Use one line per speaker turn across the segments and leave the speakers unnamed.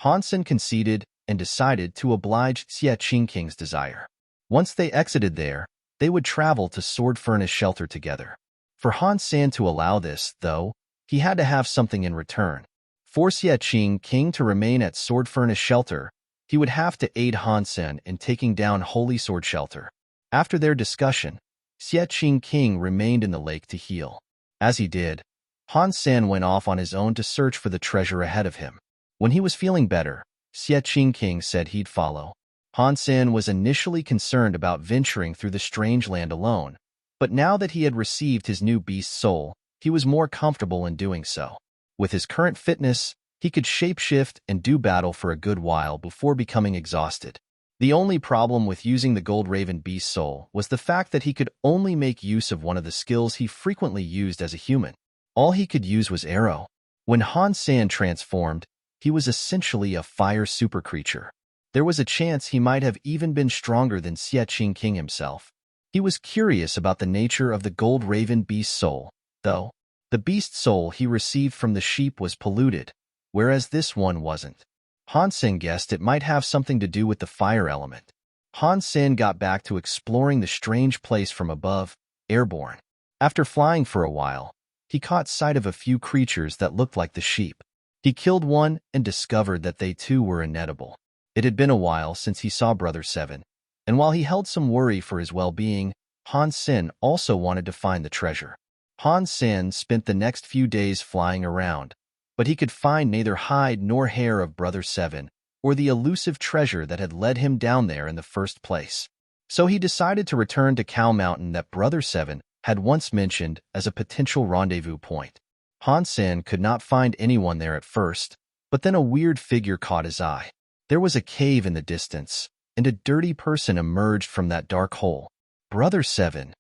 Han Sen conceded and decided to oblige Xie Qing's desire. Once they exited there, they would travel to Sword Furnace Shelter together. For Han Sen to allow this, though, he had to have something in return. For Xie Qing to remain at Sword Furnace Shelter, he would have to aid Han Sen in taking down Holy Sword Shelter. After their discussion, Xie Qing remained in the lake to heal. As he did, Han Sen went off on his own to search for the treasure ahead of him. When he was feeling better, Xie Qing said he'd follow. Han Sen was initially concerned about venturing through the strange land alone, but now that he had received his new beast soul, he was more comfortable in doing so. With his current fitness, he could shapeshift and do battle for a good while before becoming exhausted. The only problem with using the Gold Raven beast soul was the fact that he could only make use of one of the skills he frequently used as a human. All he could use was arrow. When Han Sen transformed, he was essentially a fire super creature. There was a chance he might have even been stronger than Xie Qing himself. He was curious about the nature of the Gold Raven beast soul, though. The beast soul he received from the sheep was polluted, whereas this one wasn't. Han Sen guessed it might have something to do with the fire element. Han Sen got back to exploring the strange place from above, airborne. After flying for a while, he caught sight of a few creatures that looked like the sheep. He killed one and discovered that they too were inedible. It had been a while since he saw Brother Seven, and while he held some worry for his well-being, Han Sen also wanted to find the treasure. Han Sen spent the next few days flying around, but he could find neither hide nor hair of Brother Seven or the elusive treasure that had led him down there in the first place. So he decided to return to Cow Mountain that Brother Seven had once mentioned as a potential rendezvous point. Han Sen could not find anyone there at first, but then a weird figure caught his eye. There was a cave in the distance, and a dirty person emerged from that dark hole. Brother Seven.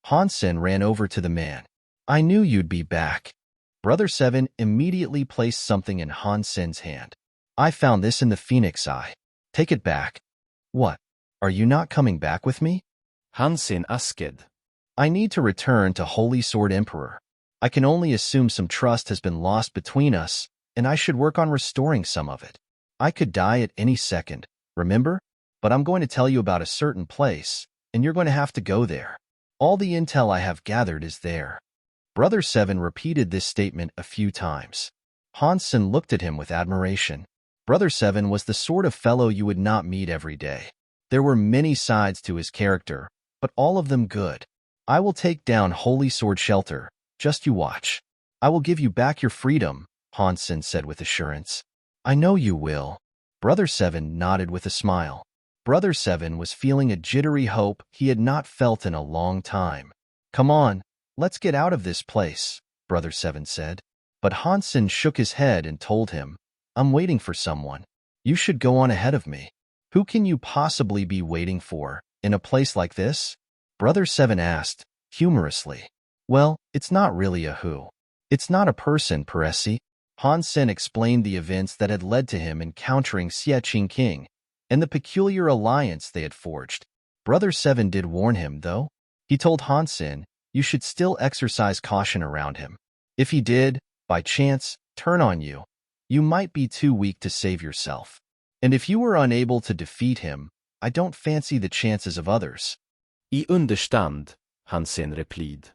Han Sen ran over to the man. I knew you'd be back. Brother Seven immediately placed something in Han Sen's hand. I found this in the Phoenix Eye. Take it back. What? Are you not coming back with me?
Han Sen asked.
I need to return to Holy Sword Emperor. I can only assume some trust has been lost between us, and I should work on restoring some of it. I could die at any second, remember? But I'm going to tell you about a certain place, and you're going to have to go there. All the intel I have gathered is there. Brother Seven repeated this statement a few times. Han Sen looked at him with admiration. Brother Seven was the sort of fellow you would not meet every day. There were many sides to his character, but all of them good. I will take down Holy Sword Shelter, just you watch. I will give you back your freedom, Han Sen said with assurance. I know you will. Brother Seven nodded with a smile. Brother Seven was feeling a jittery hope he had not felt in a long time. Come on, let's get out of this place, Brother Seven said. But Han Sen shook his head and told him, I'm waiting for someone. You should go on ahead of me. Who can you possibly be waiting for, in a place like this? Brother Seven asked, humorously. Well, it's not really a who. It's not a person, Peresi. Han Sen explained the events that had led to him encountering Xie Qing and the peculiar alliance they had forged. Brother Seven did warn him, though. He told Han Sen, you should still exercise caution around him. If he did, by chance, turn on you, you might be too weak to save yourself. And if you were unable to defeat him, I don't fancy the chances of others.
I understand, Han Sen replied.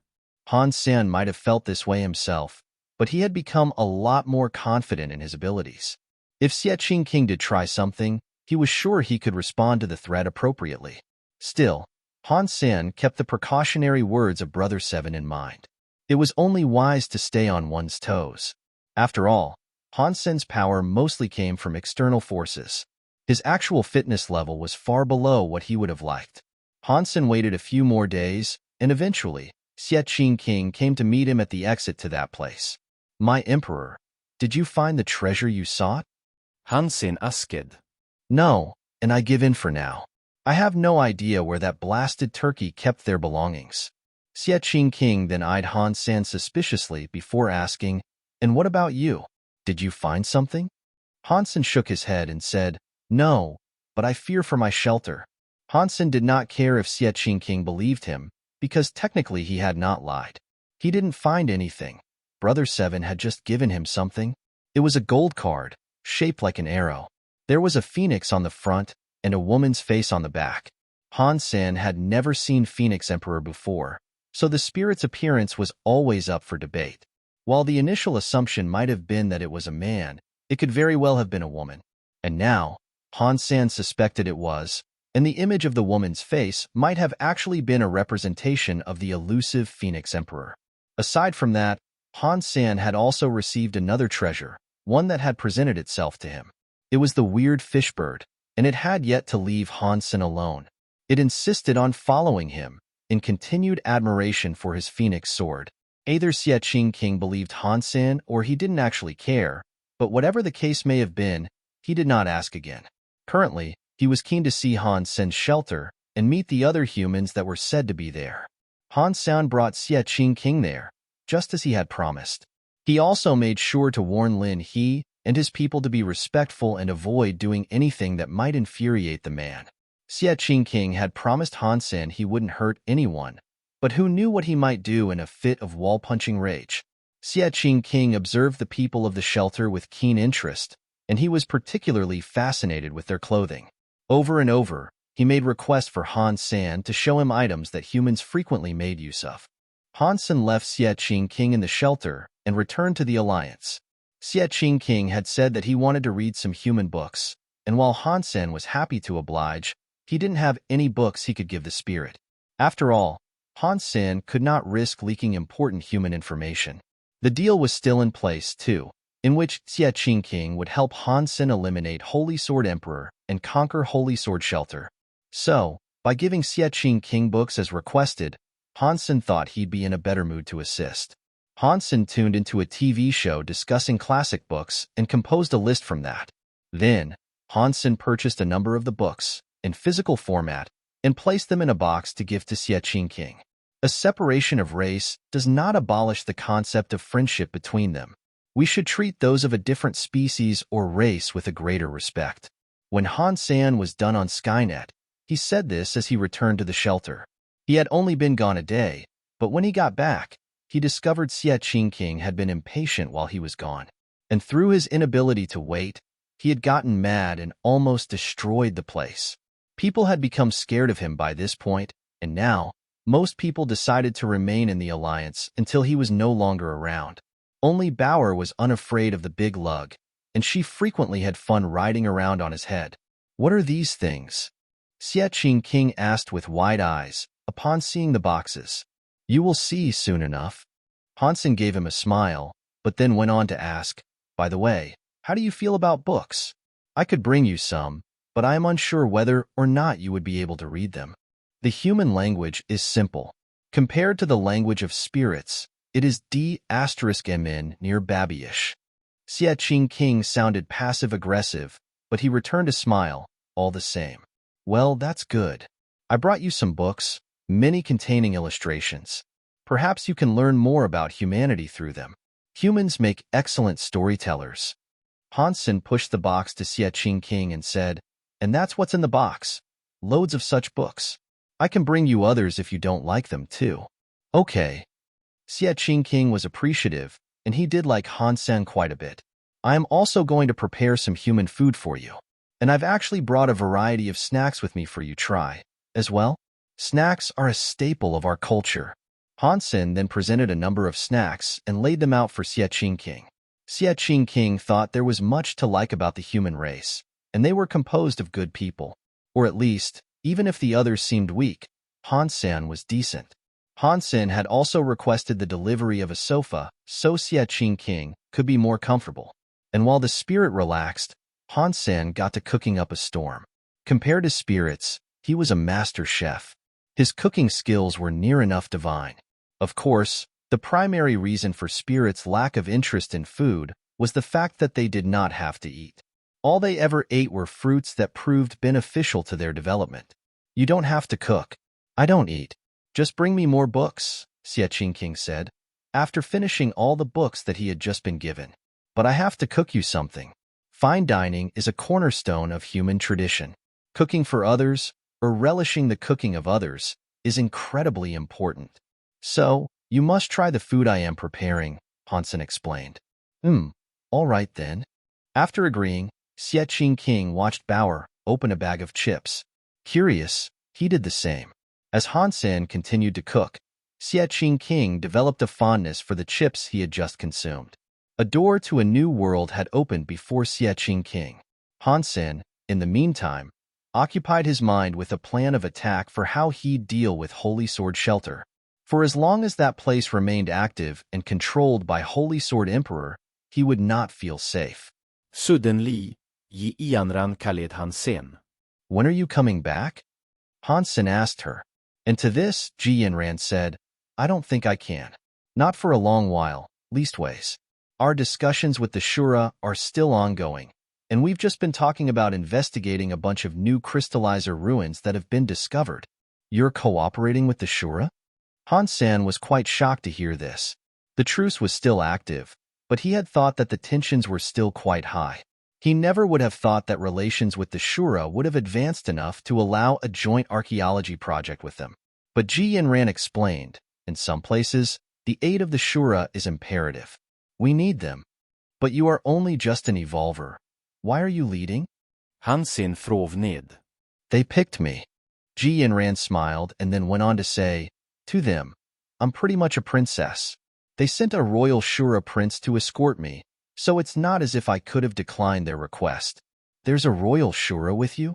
Han Sen might have felt this way himself, but he had become a lot more confident in his abilities. If Xie Qing did try something, he was sure he could respond to the threat appropriately. Still, Han Sen kept the precautionary words of Brother Seven in mind. It was only wise to stay on one's toes. After all, Han Sen's power mostly came from external forces. His actual fitness level was far below what he would have liked. Han Sen waited a few more days, and eventually, Xie Qing came to meet him at the exit to that place. My Emperor, did you find the treasure you sought?
Han Sen asked.
No, and I give in for now. I have no idea where that blasted turkey kept their belongings. Xie Qing then eyed Han Sen suspiciously before asking, and what about you? Did you find something? Han Sen shook his head and said, no, but I fear for my shelter. Han Sen did not care if Xie Qing believed him, because technically he had not lied. He didn't find anything. Brother Seven had just given him something. It was a gold card, shaped like an arrow. There was a phoenix on the front and a woman's face on the back. Han Sen had never seen Phoenix Emperor before, so the spirit's appearance was always up for debate. While the initial assumption might have been that it was a man, it could very well have been a woman. And now, Han Sen suspected it was, and the image of the woman's face might have actually been a representation of the elusive Phoenix Emperor. Aside from that, Han Sen had also received another treasure, one that had presented itself to him. It was the weird fish bird, and it had yet to leave Han Sen alone. It insisted on following him, in continued admiration for his phoenix sword. Either Xie King believed Han Sen or he didn't actually care, but whatever the case may have been, he did not ask again. Currently, he was keen to see Han Sen's shelter and meet the other humans that were said to be there. Han Sen brought Xie King there, just as he had promised. He also made sure to warn Lin He and his people to be respectful and avoid doing anything that might infuriate the man. Xie King had promised Han Sen he wouldn't hurt anyone, but who knew what he might do in a fit of wall-punching rage. Xie King observed the people of the shelter with keen interest, and he was particularly fascinated with their clothing. Over and over, he made requests for Han Sen to show him items that humans frequently made use of. Han Sen left Xie King in the shelter and returned to the Alliance. Xie King had said that he wanted to read some human books, and while Han Sen was happy to oblige, he didn't have any books he could give the spirit. After all, Han Sen could not risk leaking important human information. The deal was still in place, too, in which Xie King would help Han Sen eliminate Holy Sword Emperor and conquer Holy Sword Shelter. So, by giving Xie King books as requested, Han Sen thought he'd be in a better mood to assist. Han Sen tuned into a TV show discussing classic books and composed a list from that. Then, Han Sen purchased a number of the books, in physical format, and placed them in a box to give to Xie King. A separation of race does not abolish the concept of friendship between them. We should treat those of a different species or race with a greater respect. When Han Sen was done on Skynet, he said this as he returned to the shelter. He had only been gone a day, but when he got back, he discovered Xie King had been impatient while he was gone. And through his inability to wait, he had gotten mad and almost destroyed the place. People had become scared of him by this point, and now, most people decided to remain in the Alliance until he was no longer around. Only Bauer was unafraid of the big lug, and she frequently had fun riding around on his head. What are these things? Xie King asked with wide eyes, upon seeing the boxes. You will see soon enough. Han Sen gave him a smile, but then went on to ask, by the way, how do you feel about books? I could bring you some, but I am unsure whether or not you would be able to read them. The human language is simple. Compared to the language of spirits, it is d*mn near babyish. Xie King sounded passive-aggressive, but he returned a smile, all the same. Well, that's good. I brought you some books, many containing illustrations. Perhaps you can learn more about humanity through them. Humans make excellent storytellers. Han Sen pushed the box to Xie King and said, and that's what's in the box. Loads of such books. I can bring you others if you don't like them, too. Okay. Xie King was appreciative, and he did like Han Sen quite a bit. I am also going to prepare some human food for you. And I've actually brought a variety of snacks with me for you to try, as well. Snacks are a staple of our culture. Han Sen then presented a number of snacks and laid them out for Xie King. Xie King thought there was much to like about the human race, and they were composed of good people. Or at least, even if the others seemed weak, Han Sen was decent. Han Sen had also requested the delivery of a sofa so Xie King could be more comfortable. And while the spirit relaxed, Han Sen got to cooking up a storm. Compared to spirits, he was a master chef. His cooking skills were near enough divine. Of course, the primary reason for spirits' lack of interest in food was the fact that they did not have to eat. All they ever ate were fruits that proved beneficial to their development. You don't have to cook. I don't eat. Just bring me more books, Xie King said, after finishing all the books that he had just been given. But I have to cook you something. Fine dining is a cornerstone of human tradition. Cooking for others, or relishing the cooking of others, is incredibly important. So, you must try the food I am preparing, Han Sen explained. All right then. After agreeing, Xie King watched Bauer open a bag of chips. Curious, he did the same. As Han Sen continued to cook, Xie King developed a fondness for the chips he had just consumed. A door to a new world had opened before Xie King. Han Sen, in the meantime, occupied his mind with a plan of attack for how he'd deal with Holy Sword Shelter. For as long as that place remained active and controlled by Holy Sword Emperor, he would not feel safe.
Suddenly, Yi Yanran kallade Han Sen.
When are you coming back? Han Sen asked her. And to this, Ji Yanran said, I don't think I can. Not for a long while, leastways. Our discussions with the Shura are still ongoing, and we've just been talking about investigating a bunch of new crystallizer ruins that have been discovered. You're cooperating with the Shura? Han Sen was quite shocked to hear this. The truce was still active, but he had thought that the tensions were still quite high. He never would have thought that relations with the Shura would have advanced enough to allow a joint archaeology project with them. But Ji Yanran explained, in some places, the aid of the Shura is imperative. We need them. But you are only just an evolver. Why are you leading?
Han Sen frov ned.
They picked me. Ji Yanran smiled and then went on to say, to them, I'm pretty much a princess. They sent a royal Shura prince to escort me, so it's not as if I could have declined their request. There's a royal Shura with you?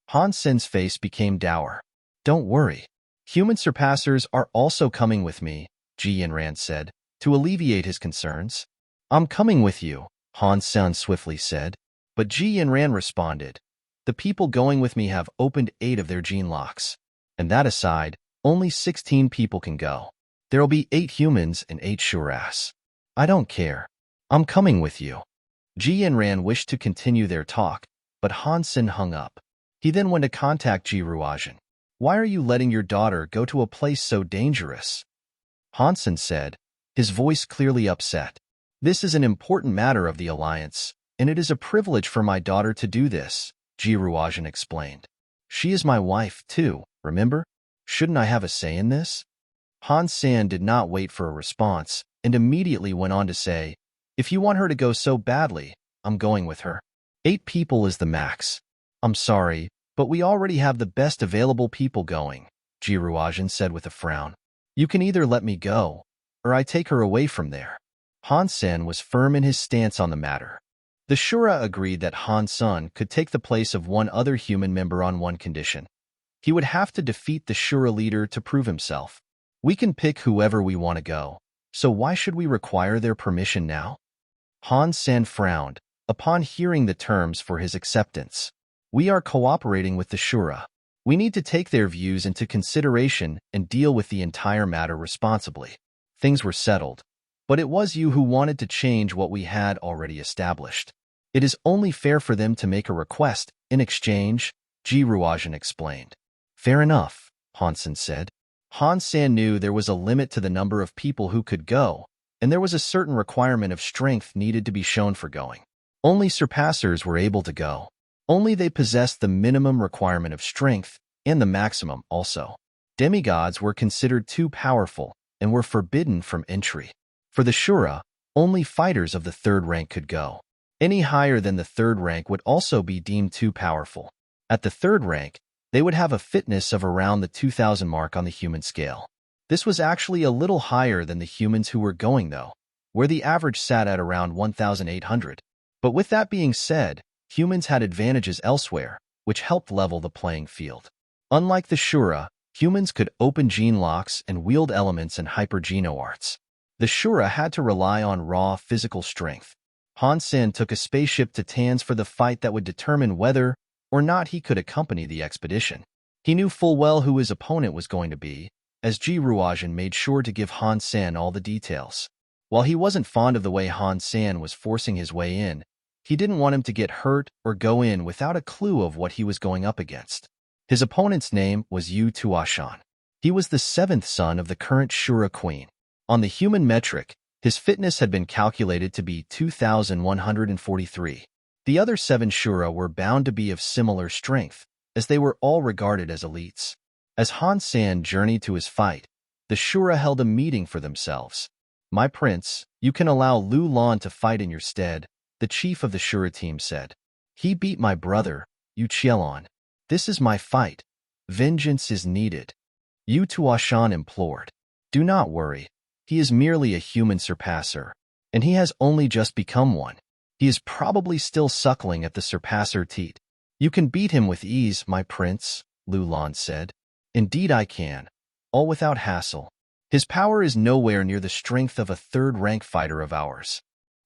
Han Sen's face became dour. Don't worry. Human surpassers are also coming with me, Ji Yanran said, to alleviate his concerns. I'm coming with you, Han Sen swiftly said. But Ji Yanran responded, the people going with me have opened 8 of their gene locks. And that aside, only 16 people can go. There'll be 8 humans and 8 Shuras. I don't care. I'm coming with you. Ji Yanran wished to continue their talk, but Han Sen hung up. He then went to contact Ji Ruajin. Why are you letting your daughter go to a place so dangerous? Han Sen said, his voice clearly upset. This is an important matter of the alliance, and it is a privilege for my daughter to do this, Ji Ruajin explained. She is my wife, too, remember? Shouldn't I have a say in this? Han Sen did not wait for a response and immediately went on to say, if you want her to go so badly, I'm going with her. 8 people is the max. I'm sorry, but we already have the best available people going, Ji Ruajin said with a frown. You can either let me go, or I take her away from there. Han Sen was firm in his stance on the matter. The Shura agreed that Han Sen could take the place of one other human member on one condition. He would have to defeat the Shura leader to prove himself. We can pick whoever we want to go, so why should we require their permission now? Han Sen frowned upon hearing the terms for his acceptance. We are cooperating with the Shura. We need to take their views into consideration and deal with the entire matter responsibly. Things were settled, but it was you who wanted to change what we had already established. It is only fair for them to make a request in exchange, Ji Ruajin explained. Fair enough, Han Sen said. Han Sen knew there was a limit to the number of people who could go, and there was a certain requirement of strength needed to be shown for going. Only surpassers were able to go. Only they possessed the minimum requirement of strength, and the maximum also. Demigods were considered too powerful and were forbidden from entry. For the Shura, only fighters of the 3rd rank could go. Any higher than the 3rd rank would also be deemed too powerful. At the 3rd rank, they would have a fitness of around the 2000 mark on the human scale. This was actually a little higher than the humans who were going, though, where the average sat at around 1800. But with that being said, humans had advantages elsewhere, which helped level the playing field. Unlike the Shura, humans could open gene locks and wield elements and hyper-geno arts. The Shura had to rely on raw physical strength. Han Sen took a spaceship to Tans for the fight that would determine whether or not he could accompany the expedition. He knew full well who his opponent was going to be, as Ji Ruajin made sure to give Han Sen all the details. While he wasn't fond of the way Han Sen was forcing his way in, he didn't want him to get hurt or go in without a clue of what he was going up against. His opponent's name was Yu Tuashan. He was the 7th son of the current Shura queen. On the human metric, his fitness had been calculated to be 2,143. The other 7 Shura were bound to be of similar strength, as they were all regarded as elites. As Han Sen journeyed to his fight, the Shura held a meeting for themselves. My prince, you can allow Lu Lan to fight in your stead, the chief of the Shura team said. He beat my brother, Yu Qielon. This is my fight. Vengeance is needed. Yu Tuashan implored. Do not worry. He is merely a human surpasser, and he has only just become one. He is probably still suckling at the surpasser teat. You can beat him with ease, my prince, Lu Lan said. Indeed I can, all without hassle. His power is nowhere near the strength of a third-rank fighter of ours.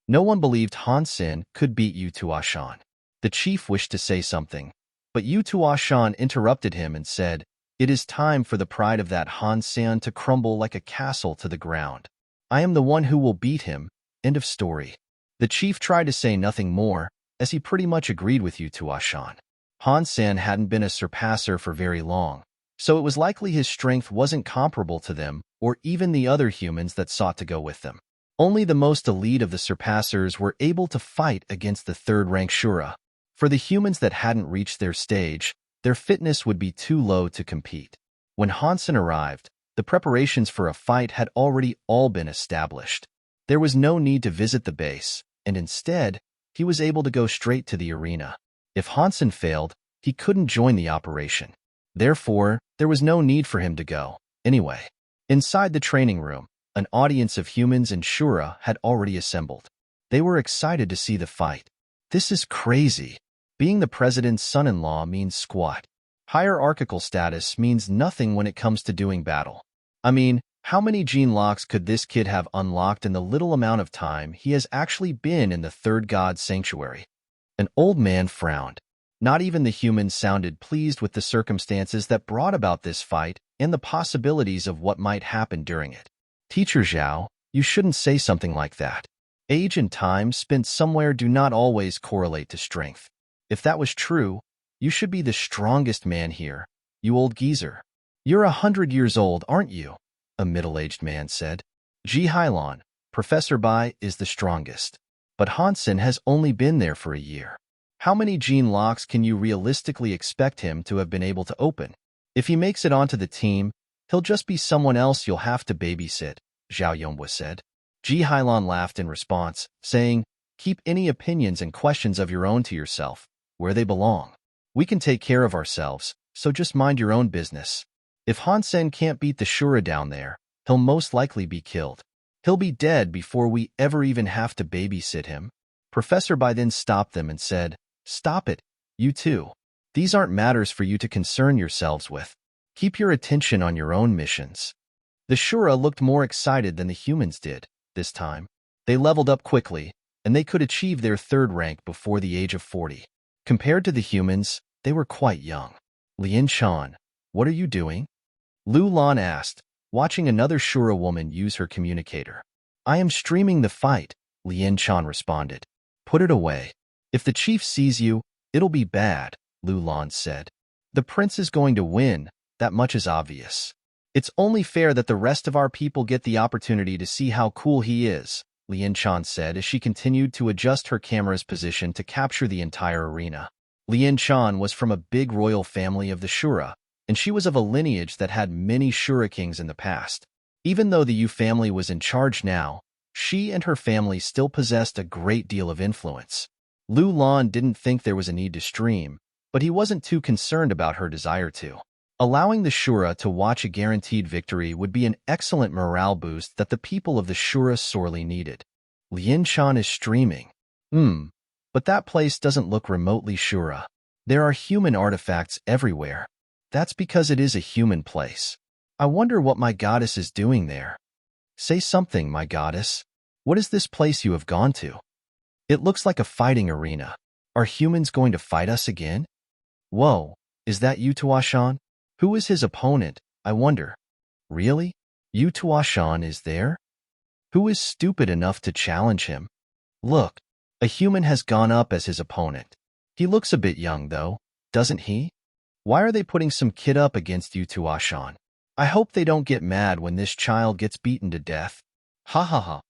No one believed Han Sen could beat Yu Tuashan. The chief wished to say something, but Yu Tuashan interrupted him and said, It is time for the pride of that Han Sen to crumble like a castle to the ground. I am the one who will beat him. End of story. The chief tried to say nothing more, as he pretty much agreed with Yu Tuashan. Han Sen hadn't been a surpasser for very long, so it was likely his strength wasn't comparable to them or even the other humans that sought to go with them. Only the most elite of the surpassers were able to fight against the third-rank Shura. For the humans that hadn't reached their stage, their fitness would be too low to compete. When Han Sen arrived, the preparations for a fight had already all been established. There was no need to visit the base, and instead, he was able to go straight to the arena. If Han Sen failed, he couldn't join the operation. Therefore, there was no need for him to go. Anyway, inside the training room, an audience of humans and Shura had already assembled. They were excited to see the fight. This is crazy. Being the president's son-in-law means squat. Hierarchical status means nothing when it comes to doing battle. I mean, how many gene locks could this kid have unlocked in the little amount of time he has actually been in the third god's sanctuary? An old man frowned. Not even the humans sounded pleased with the circumstances that brought about this fight and the possibilities of what might happen during it. Teacher Zhao, you shouldn't say something like that. Age and time spent somewhere do not always correlate to strength. If that was true, you should be the strongest man here, you old geezer. You're 100 years old, aren't you? A middle-aged man said. Ji Hailon, Professor Bai is the strongest. But Han Sen has only been there for a year. How many gene locks can you realistically expect him to have been able to open? If he makes it onto the team, he'll just be someone else you'll have to babysit, Zhao Yonghua said. Ji Hailon laughed in response, saying, Keep any opinions and questions of your own to yourself, where they belong. We can take care of ourselves, so just mind your own business. If Han Sen can't beat the Shura down there, he'll most likely be killed. He'll be dead before we ever even have to babysit him. Professor Bai then stopped them and said, Stop it, you two. These aren't matters for you to concern yourselves with. Keep your attention on your own missions. The Shura looked more excited than the humans did, this time. They leveled up quickly, and they could achieve their third rank before the age of 40. Compared to the humans, they were quite young. Lian Chan, what are you doing? Lu Lan asked, watching another Shura woman use her communicator. I am streaming the fight, Lian Chan responded. Put it away. If the chief sees you, it'll be bad, Lu Lan said. The prince is going to win, that much is obvious. It's only fair that the rest of our people get the opportunity to see how cool he is, Lian Chan said as she continued to adjust her camera's position to capture the entire arena. Lian Chan was from a big royal family of the Shura, and she was of a lineage that had many Shura kings in the past. Even though the Yu family was in charge now, she and her family still possessed a great deal of influence. Lu Lan didn't think there was a need to stream, but he wasn't too concerned about her desire to. Allowing the Shura to watch a guaranteed victory would be an excellent morale boost that the people of the Shura sorely needed. Lian Chan is streaming. But that place doesn't look remotely Shura. There are human artifacts everywhere. That's because it is a human place. I wonder what my goddess is doing there. Say something, my goddess. What is this place you have gone to? It looks like a fighting arena. Are humans going to fight us again? Whoa, is that Yu Tuashan? Who is his opponent, I wonder? Really? Yu Tuashan is there? Who is stupid enough to challenge him? Look, a human has gone up as his opponent. He looks a bit young, though, doesn't he? Why are they putting some kid up against Yu Tuashan? I hope they don't get mad when this child gets beaten to death. Ha ha ha.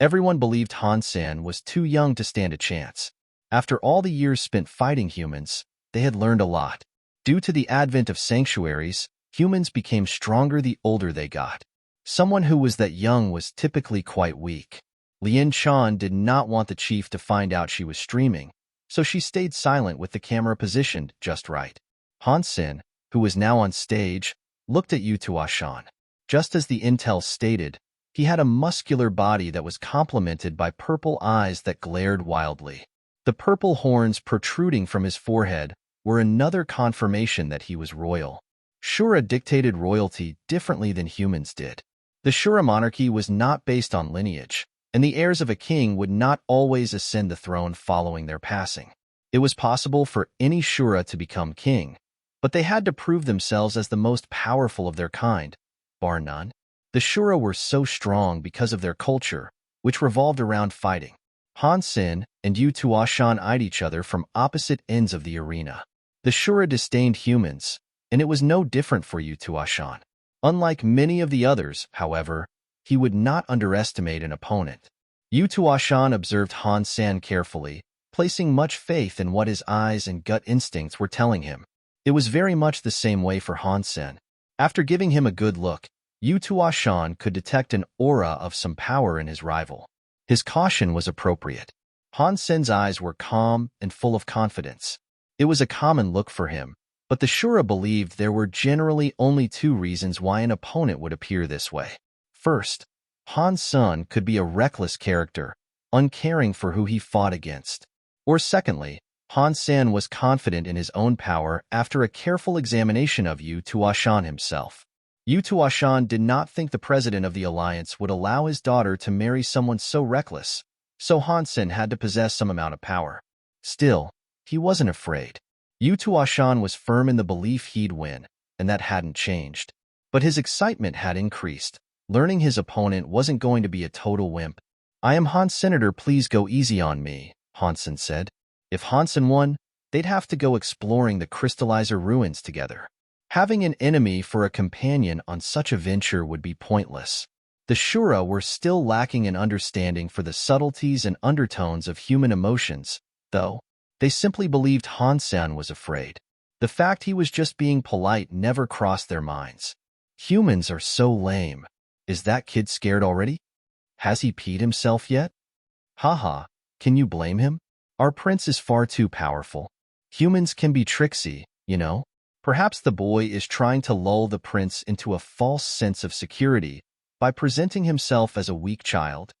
Everyone believed Han Sen was too young to stand a chance. After all the years spent fighting humans, they had learned a lot. Due to the advent of sanctuaries, humans became stronger the older they got. Someone who was that young was typically quite weak. Lian Chan did not want the chief to find out she was streaming, so she stayed silent with the camera positioned just right. Han Sen, who was now on stage, looked at Yu Tuashan. Just as the intel stated, he had a muscular body that was complemented by purple eyes that glared wildly. The purple horns protruding from his forehead were another confirmation that he was royal. Shura dictated royalty differently than humans did. The Shura monarchy was not based on lineage, and the heirs of a king would not always ascend the throne following their passing. It was possible for any Shura to become king, but they had to prove themselves as the most powerful of their kind, bar none. The Shura were so strong because of their culture, which revolved around fighting. Han Sen and Yu Tuashan eyed each other from opposite ends of the arena. The Shura disdained humans, and it was no different for Yu Tuashan. Unlike many of the others, however, he would not underestimate an opponent. Yu Tuashan observed Han Sen carefully, placing much faith in what his eyes and gut instincts were telling him. It was very much the same way for Han Sen. After giving him a good look, Yu Tuashan could detect an aura of some power in his rival. His caution was appropriate. Han Sen's eyes were calm and full of confidence. It was a common look for him, but the Shura believed there were generally only two reasons why an opponent would appear this way. First, Han Sen could be a reckless character, uncaring for who he fought against. Or secondly, Han Sen was confident in his own power after a careful examination of Yu Tuashan himself. Yu Tuashan did not think the president of the alliance would allow his daughter to marry someone so reckless, so Han Sen had to possess some amount of power. Still, he wasn't afraid. Yu Tuashan was firm in the belief he'd win, and that hadn't changed. But his excitement had increased, learning his opponent wasn't going to be a total wimp. "I am Han Senator, please go easy on me," Han Sen said. If Han Sen won, they'd have to go exploring the crystallizer ruins together. Having an enemy for a companion on such a venture would be pointless. The Shura were still lacking in understanding for the subtleties and undertones of human emotions, though. They simply believed Han Sen was afraid. The fact he was just being polite never crossed their minds. Humans are so lame. Is that kid scared already? Has he peed himself yet? Haha, can you blame him? Our prince is far too powerful. Humans can be tricksy, you know? Perhaps the boy is trying to lull the prince into a false sense of security by presenting himself as a weak child.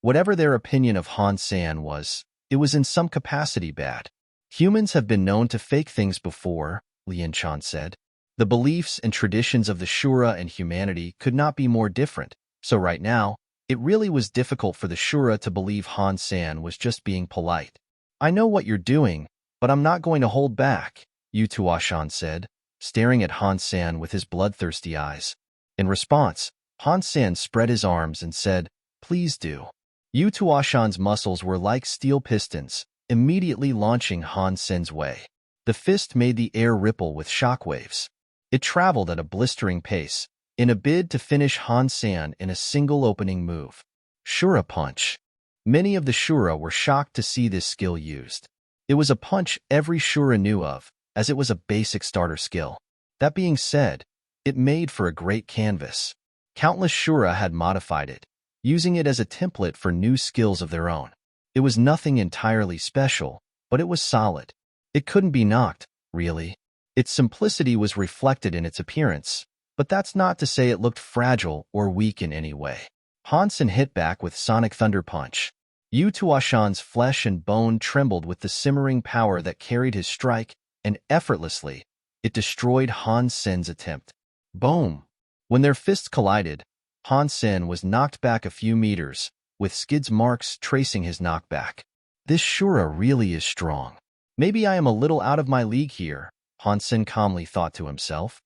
Whatever their opinion of Han Sen was, it was in some capacity bad. Humans have been known to fake things before, Lian Chan said. The beliefs and traditions of the Shura and humanity could not be more different, so right now, it really was difficult for the Shura to believe Han Sen was just being polite. "I know what you're doing, but I'm not going to hold back," Yu Tuashan said, staring at Han Sen with his bloodthirsty eyes. In response, Han Sen spread his arms and said, "Please do." Yu Tuashan's muscles were like steel pistons, immediately launching Han Sen's way. The fist made the air ripple with shockwaves. It traveled at a blistering pace, in a bid to finish Han Sen in a single opening move. Shura punch. Many of the Shura were shocked to see this skill used. It was a punch every Shura knew of, as it was a basic starter skill. That being said, it made for a great canvas. Countless Shura had modified it, using it as a template for new skills of their own. It was nothing entirely special, but it was solid. It couldn't be knocked, really. Its simplicity was reflected in its appearance, but that's not to say it looked fragile or weak in any way. Han Sen hit back with Sonic Thunder Punch. Yu Tuashan's flesh and bone trembled with the simmering power that carried his strike, and effortlessly, it destroyed Han Sen's attempt. Boom! When their fists collided, Han Sen was knocked back a few meters, with Skid's marks tracing his knockback. This Shura really is strong. Maybe I am a little out of my league here, Han Sen calmly thought to himself.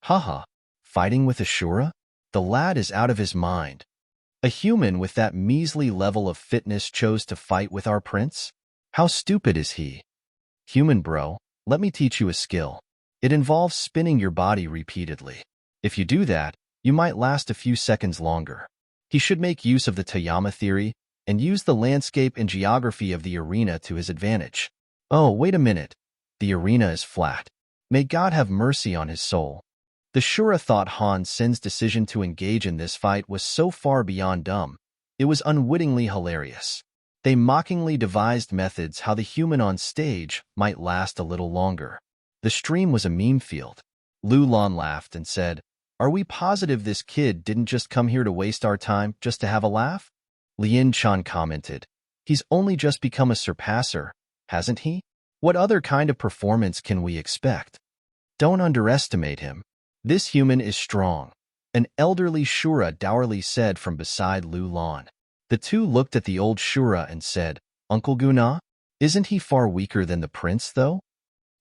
Haha, fighting with a Shura? The lad is out of his mind. A human with that measly level of fitness chose to fight with our prince? How stupid is he? Human bro, let me teach you a skill. It involves spinning your body repeatedly. If you do that, you might last a few seconds longer. He should make use of the Tayama theory and use the landscape and geography of the arena to his advantage. Oh, wait a minute. The arena is flat. May God have mercy on his soul. The Shura thought Han Sen's decision to engage in this fight was so far beyond dumb, it was unwittingly hilarious. They mockingly devised methods how the human on stage might last a little longer. The stream was a meme field. Lu Lan laughed and said, "Are we positive this kid didn't just come here to waste our time just to have a laugh?" Lien Chan commented, "He's only just become a surpasser, hasn't he? What other kind of performance can we expect? Don't underestimate him. This human is strong," an elderly Shura dourly said from beside Lu Lan. The two looked at the old Shura and said, "Uncle Guna, isn't he far weaker than the prince, though?"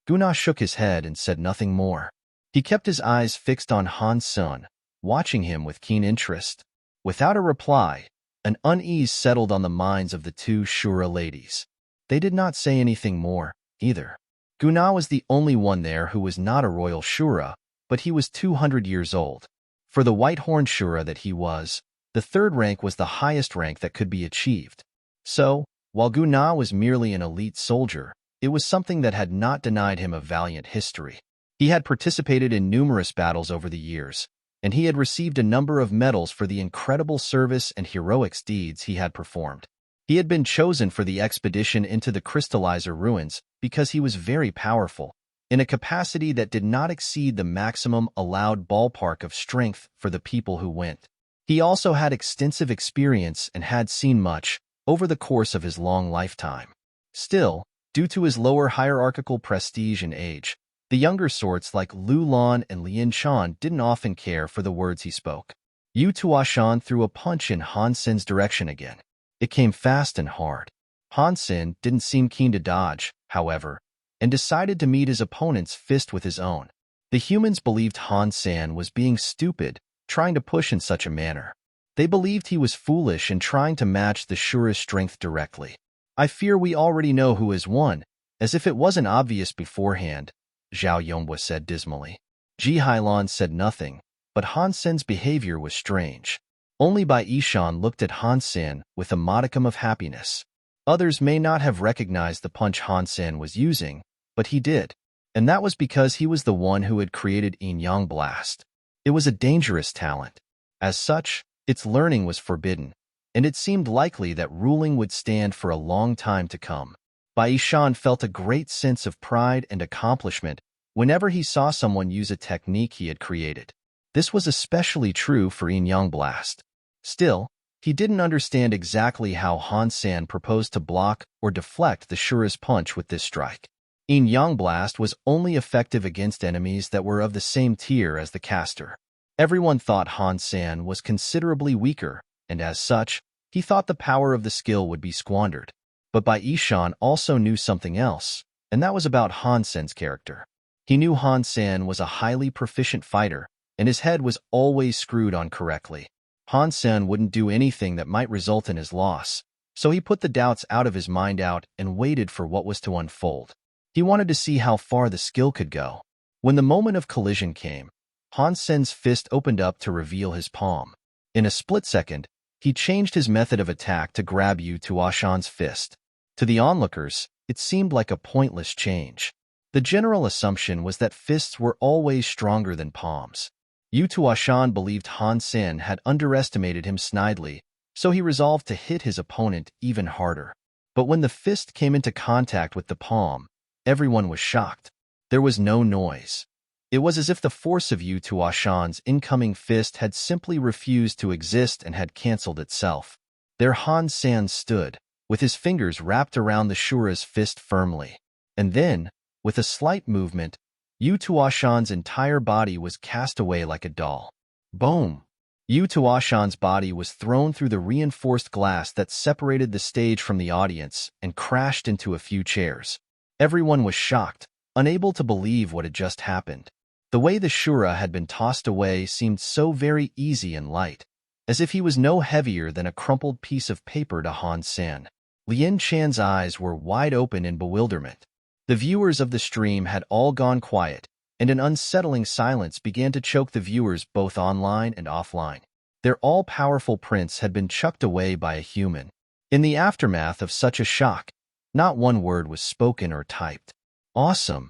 Guna shook his head and said nothing more. He kept his eyes fixed on Han Sen, watching him with keen interest. Without a reply, an unease settled on the minds of the two Shura ladies. They did not say anything more, either. Guna was the only one there who was not a royal Shura, but he was 200 years old. For the white-horned Shura that he was, the third rank was the highest rank that could be achieved. So, while Guna was merely an elite soldier, it was something that had not denied him a valiant history. He had participated in numerous battles over the years, and he had received a number of medals for the incredible service and heroic deeds he had performed. He had been chosen for the expedition into the crystallizer ruins because he was very powerful, in a capacity that did not exceed the maximum allowed ballpark of strength for the people who went. He also had extensive experience and had seen much over the course of his long lifetime. Still, due to his lower hierarchical prestige and age, the younger sorts like Lu Lan and Lien Chan didn't often care for the words he spoke. Yu Tuashan threw a punch in Han Sen's direction again. It came fast and hard. Han Sen didn't seem keen to dodge, however, and decided to meet his opponent's fist with his own. The humans believed Han Sen was being stupid, trying to push in such a manner. They believed he was foolish in trying to match the Shura's strength directly. "I fear we already know who has won," as if it wasn't obvious beforehand, Zhao Yonghua said dismally. Ji Hailan said nothing, but Han Sen's behavior was strange. Only Bai Yishan looked at Han Sen with a modicum of happiness. Others may not have recognized the punch Han Sen was using, but he did, and that was because he was the one who had created Yin Yang Blast. It was a dangerous talent. As such, its learning was forbidden, and it seemed likely that ruling would stand for a long time to come. Bai Yishan felt a great sense of pride and accomplishment whenever he saw someone use a technique he had created. This was especially true for Yin Yang Blast. Still, he didn't understand exactly how Han Sen proposed to block or deflect the Shura's punch with this strike. Yin Yang Blast was only effective against enemies that were of the same tier as the caster. Everyone thought Han Sen was considerably weaker, and as such, he thought the power of the skill would be squandered. But Bai Yishan also knew something else, and that was about Han Sen's character. He knew Han Sen was a highly proficient fighter, and his head was always screwed on correctly. Han Sen wouldn't do anything that might result in his loss, so he put the doubts out of his mind and waited for what was to unfold. He wanted to see how far the skill could go. When the moment of collision came, Han Sen's fist opened up to reveal his palm. In a split second, he changed his method of attack to grab Yu Tuashan's fist. To the onlookers, it seemed like a pointless change. The general assumption was that fists were always stronger than palms. Yu Tuashan believed Han Sen had underestimated him snidely, so he resolved to hit his opponent even harder. But when the fist came into contact with the palm, everyone was shocked. There was no noise. It was as if the force of Yu Tuashan's incoming fist had simply refused to exist and had cancelled itself. There Han Sen stood, with his fingers wrapped around the Shura's fist firmly. And then, with a slight movement, Yu Tuashan's entire body was cast away like a doll. Boom! Yu Tuashan's body was thrown through the reinforced glass that separated the stage from the audience and crashed into a few chairs. Everyone was shocked, unable to believe what had just happened. The way the Shura had been tossed away seemed so very easy and light, as if he was no heavier than a crumpled piece of paper to Han Sen. Lien Chan's eyes were wide open in bewilderment. The viewers of the stream had all gone quiet, and an unsettling silence began to choke the viewers both online and offline. Their all-powerful prince had been chucked away by a human. In the aftermath of such a shock, not one word was spoken or typed. Awesome!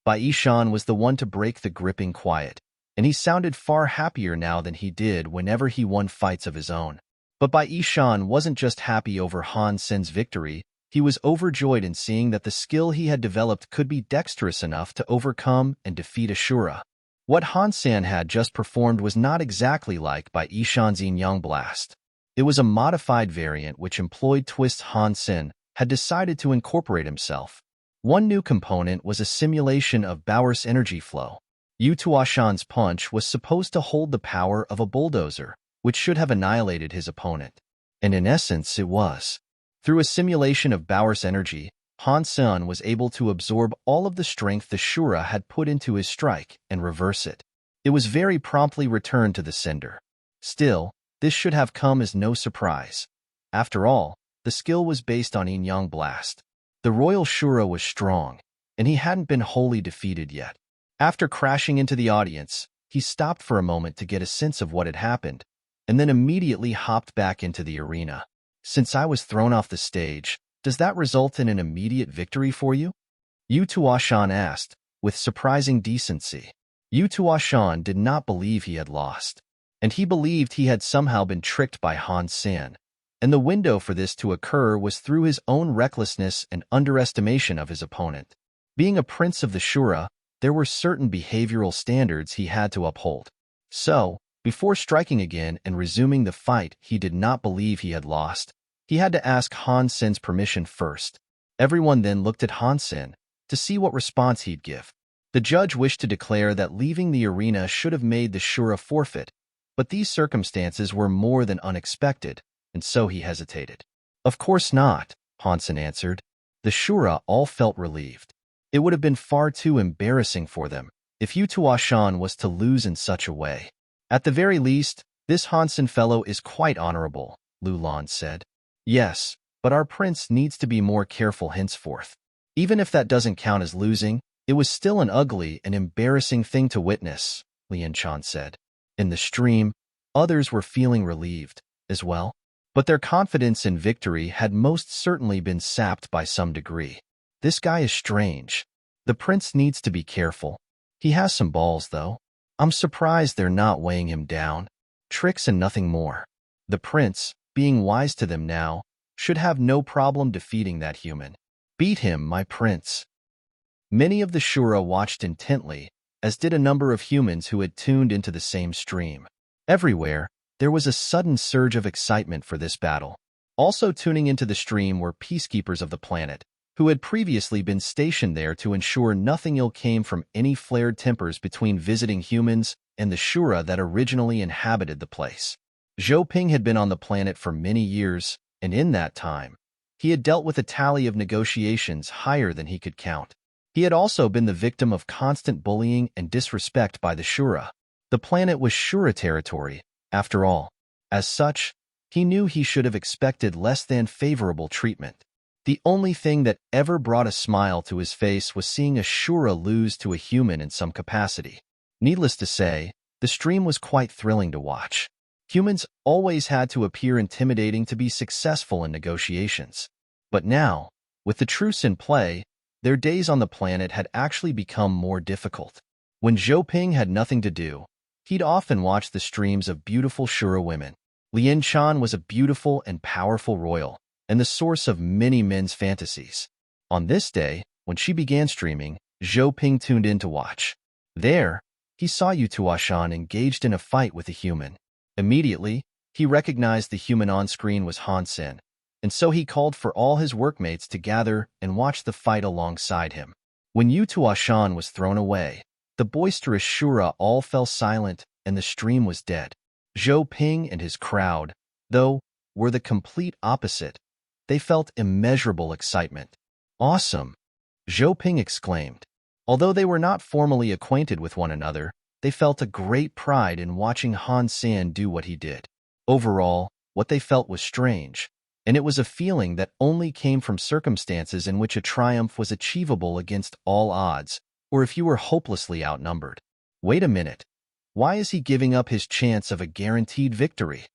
Bai Yishan was the one to break the gripping quiet, and he sounded far happier now than he did whenever he won fights of his own. But Bai Yishan wasn't just happy over Han Sen's victory, he was overjoyed in seeing that the skill he had developed could be dexterous enough to overcome and defeat Ashura. What Han Sen had just performed was not exactly like Bai Yishan's Yin-Yang Blast. It was a modified variant which employed twists Han Sen had decided to incorporate himself. One new component was a simulation of Bauer's energy flow. Yu Tuashan's punch was supposed to hold the power of a bulldozer, which should have annihilated his opponent. And in essence, it was. Through a simulation of Bauer's energy, Han Sen was able to absorb all of the strength the Shura had put into his strike and reverse it. It was very promptly returned to the sender. Still, this should have come as no surprise. After all, the skill was based on Yin-Yang Blast. The Royal Shura was strong, and he hadn't been wholly defeated yet. After crashing into the audience, he stopped for a moment to get a sense of what had happened, and then immediately hopped back into the arena. Since I was thrown off the stage, does that result in an immediate victory for you? Yu Tuashan asked, with surprising decency. Yu Tuashan did not believe he had lost, and he believed he had somehow been tricked by Han Sen, and the window for this to occur was through his own recklessness and underestimation of his opponent. Being a prince of the Shura, there were certain behavioral standards he had to uphold. So, before striking again and resuming the fight he did not believe he had lost, he had to ask Han Sen's permission first. Everyone then looked at Han Sen to see what response he'd give. The judge wished to declare that leaving the arena should have made the Shura forfeit, but these circumstances were more than unexpected, and so he hesitated. Of course not, Han Sen answered. The Shura all felt relieved. It would have been far too embarrassing for them if Yu Tuashan was to lose in such a way. At the very least, this Han Sen fellow is quite honorable, Lu Lan said. Yes, but our prince needs to be more careful henceforth. Even if that doesn't count as losing, it was still an ugly and embarrassing thing to witness, Lian Chan said. In the stream, others were feeling relieved, as well. But their confidence in victory had most certainly been sapped by some degree. This guy is strange. The prince needs to be careful. He has some balls, though. I'm surprised they're not weighing him down. Tricks and nothing more. The prince, being wise to them now, should have no problem defeating that human. Beat him, my prince. Many of the Shura watched intently, as did a number of humans who had tuned into the same stream. Everywhere, there was a sudden surge of excitement for this battle. Also tuning into the stream were peacekeepers of the planet, who had previously been stationed there to ensure nothing ill came from any flared tempers between visiting humans and the Shura that originally inhabited the place. Zhou Ping had been on the planet for many years, and in that time, he had dealt with a tally of negotiations higher than he could count. He had also been the victim of constant bullying and disrespect by the Shura. The planet was Shura territory, after all. As such, he knew he should have expected less than favorable treatment. The only thing that ever brought a smile to his face was seeing a Shura lose to a human in some capacity. Needless to say, the stream was quite thrilling to watch. Humans always had to appear intimidating to be successful in negotiations. But now, with the truce in play, their days on the planet had actually become more difficult. When Zhou Ping had nothing to do, he'd often watch the streams of beautiful Shura women. Lian Chan was a beautiful and powerful royal, and the source of many men's fantasies. On this day, when she began streaming, Zhou Ping tuned in to watch. There, he saw Yu Tuashan engaged in a fight with a human. Immediately, he recognized the human on screen was Han Sen, and so he called for all his workmates to gather and watch the fight alongside him. When Yu Tuashan was thrown away, the boisterous Shura all fell silent and the stream was dead. Zhou Ping and his crowd, though, were the complete opposite. They felt immeasurable excitement. Awesome! Zhou Ping exclaimed. Although they were not formally acquainted with one another, they felt a great pride in watching Han Sen do what he did. Overall, what they felt was strange, and it was a feeling that only came from circumstances in which a triumph was achievable against all odds, or if you were hopelessly outnumbered. Wait a minute. Why is he giving up his chance of a guaranteed victory?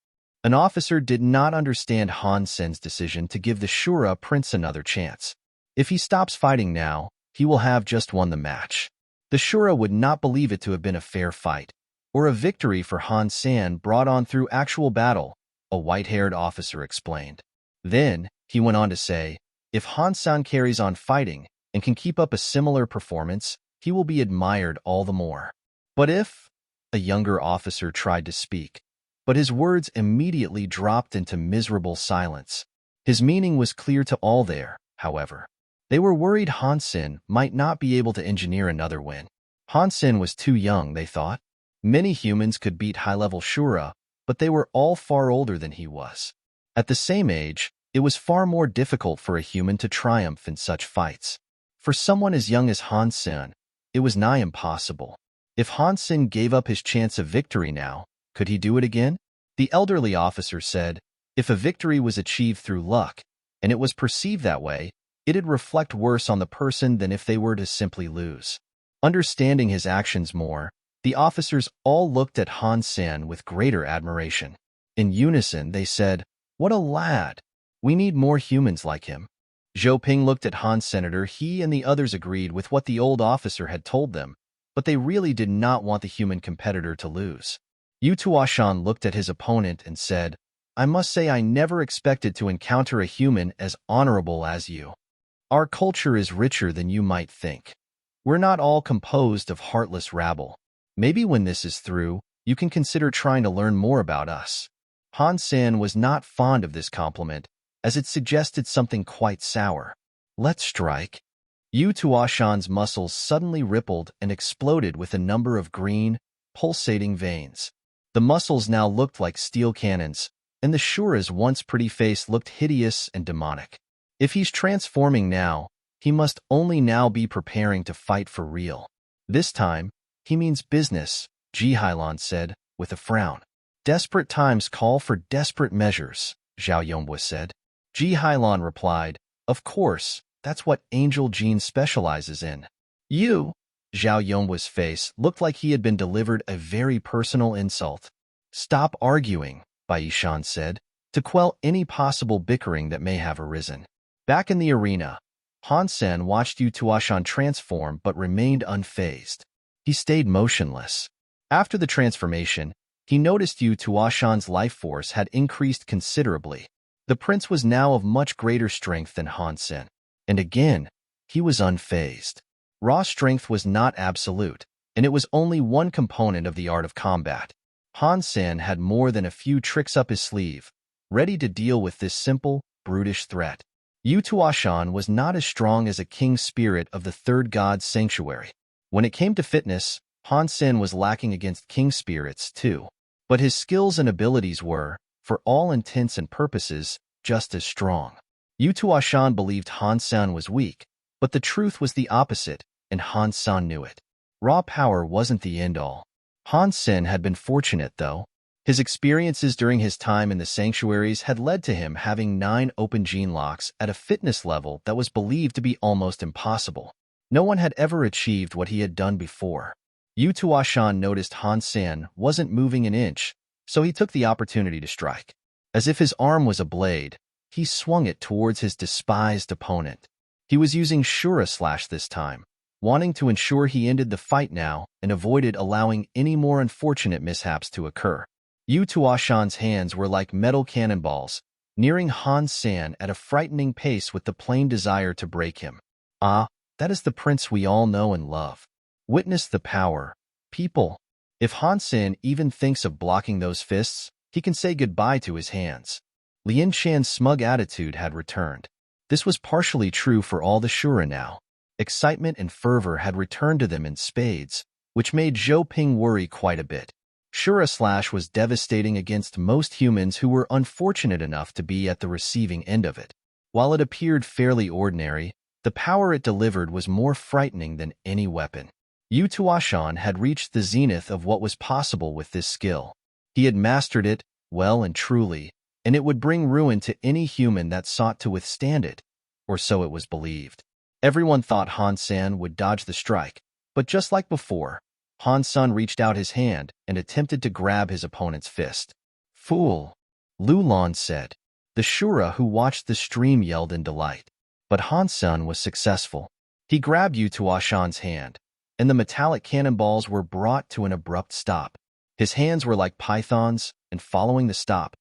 An officer did not understand Han Sen's decision to give the Shura prince another chance. If he stops fighting now, he will have just won the match. The Shura would not believe it to have been a fair fight, or a victory for Han Sen brought on through actual battle. a white-haired officer explained. Then, he went on to say, if Han Sen carries on fighting and can keep up a similar performance, he will be admired all the more. But if... A younger officer tried to speak, but his words immediately dropped into miserable silence. His meaning was clear to all there, however. They were worried Han Sen might not be able to engineer another win. Han Sen was too young, they thought. Many humans could beat high-level Shura, but they were all far older than he was. At the same age, it was far more difficult for a human to triumph in such fights. For someone as young as Han Sen, it was nigh impossible. If Han Sen gave up his chance of victory now, could he do it again? The elderly officer said, if a victory was achieved through luck, and it was perceived that way, it'd reflect worse on the person than if they were to simply lose. Understanding his actions more, the officers all looked at Han Sen with greater admiration. In unison, they said, what a lad! We need more humans like him. Zhou Ping looked at Han Senator. He and the others agreed with what the old officer had told them, but they really did not want the human competitor to lose. Yu Tuashan looked at his opponent and said, I must say I never expected to encounter a human as honorable as you. Our culture is richer than you might think. We're not all composed of heartless rabble. Maybe when this is through, you can consider trying to learn more about us. Han Sen was not fond of this compliment, as it suggested something quite sour. Let's strike. Yu Tuashan's muscles suddenly rippled and exploded with a number of green, pulsating veins. The muscles now looked like steel cannons, and the Shura's once pretty face looked hideous and demonic. If he's transforming now, he must only now be preparing to fight for real. This time, he means business, Ji Hailan said, with a frown. Desperate times call for desperate measures, Zhao Yongbui said. Ji Hailan replied, of course, that's what Angel Jean specializes in. You? Zhao Yongbui's face looked like he had been delivered a very personal insult. Stop arguing, Bai Yishan said, to quell any possible bickering that may have arisen. Back in the arena, Han Sen watched Yu Tuashan transform but remained unfazed. He stayed motionless. After the transformation, he noticed Yu Tuashan's life force had increased considerably. The prince was now of much greater strength than Han Sen. And again, he was unfazed. Raw strength was not absolute, and it was only one component of the art of combat. Han Sen had more than a few tricks up his sleeve, ready to deal with this simple, brutish threat. Yu Tuashan was not as strong as a king spirit of the third god's sanctuary. When it came to fitness, Han Sen was lacking against king spirits too. But his skills and abilities were, for all intents and purposes, just as strong. Yu Tuashan believed Han Sen was weak, but the truth was the opposite, and Han Sen knew it. Raw power wasn't the end-all. Han Sen had been fortunate, though. His experiences during his time in the sanctuaries had led to him having 9 open gene locks at a fitness level that was believed to be almost impossible. No one had ever achieved what he had done before. Yu Tuashan noticed Han Sen wasn't moving an inch, so he took the opportunity to strike. As if his arm was a blade, he swung it towards his despised opponent. He was using Shura Slash this time, wanting to ensure he ended the fight now and avoided allowing any more unfortunate mishaps to occur. Yu Tuashan's hands were like metal cannonballs, nearing Han Sen at a frightening pace with the plain desire to break him. Ah, that is the prince we all know and love. Witness the power, people. If Han Sen even thinks of blocking those fists, he can say goodbye to his hands. Lien Chan's smug attitude had returned. This was partially true for all the Shura now. Excitement and fervor had returned to them in spades, which made Zhou Ping worry quite a bit. Shura Slash was devastating against most humans who were unfortunate enough to be at the receiving end of it. While it appeared fairly ordinary, the power it delivered was more frightening than any weapon. Yu Tuashan had reached the zenith of what was possible with this skill. He had mastered it, well and truly, and it would bring ruin to any human that sought to withstand it, or so it was believed. Everyone thought Han Sen would dodge the strike, but just like before, Han Sen reached out his hand and attempted to grab his opponent's fist. Fool! Lu Lan said. The Shura who watched the stream yelled in delight. But Han Sen was successful. He grabbed Yu Tuashan's hand, and the metallic cannonballs were brought to an abrupt stop. His hands were like pythons, and following the stop,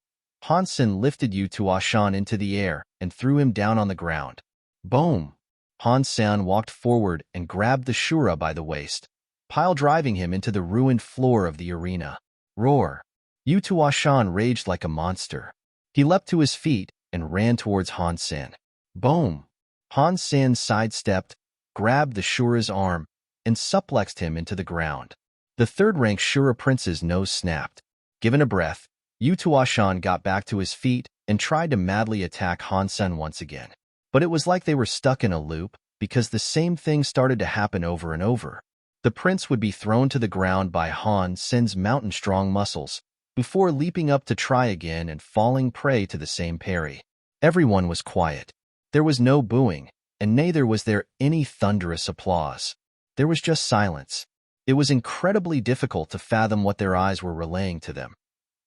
Han Sen lifted Yu Tuashan into the air and threw him down on the ground. Boom! Han Sen walked forward and grabbed the Shura by the waist, pile-driving him into the ruined floor of the arena. Roar! Yu Tuashan raged like a monster. He leapt to his feet and ran towards Han Sen. Boom! Han Sen sidestepped, grabbed the Shura's arm, and suplexed him into the ground. The third-rank Shura prince's nose snapped. Given a breath, Yu Tuashan got back to his feet and tried to madly attack Han Sen once again. But it was like they were stuck in a loop, because the same thing started to happen over and over. The prince would be thrown to the ground by Han Sen's mountain-strong muscles, before leaping up to try again and falling prey to the same parry. Everyone was quiet. There was no booing, and neither was there any thunderous applause. There was just silence. It was incredibly difficult to fathom what their eyes were relaying to them.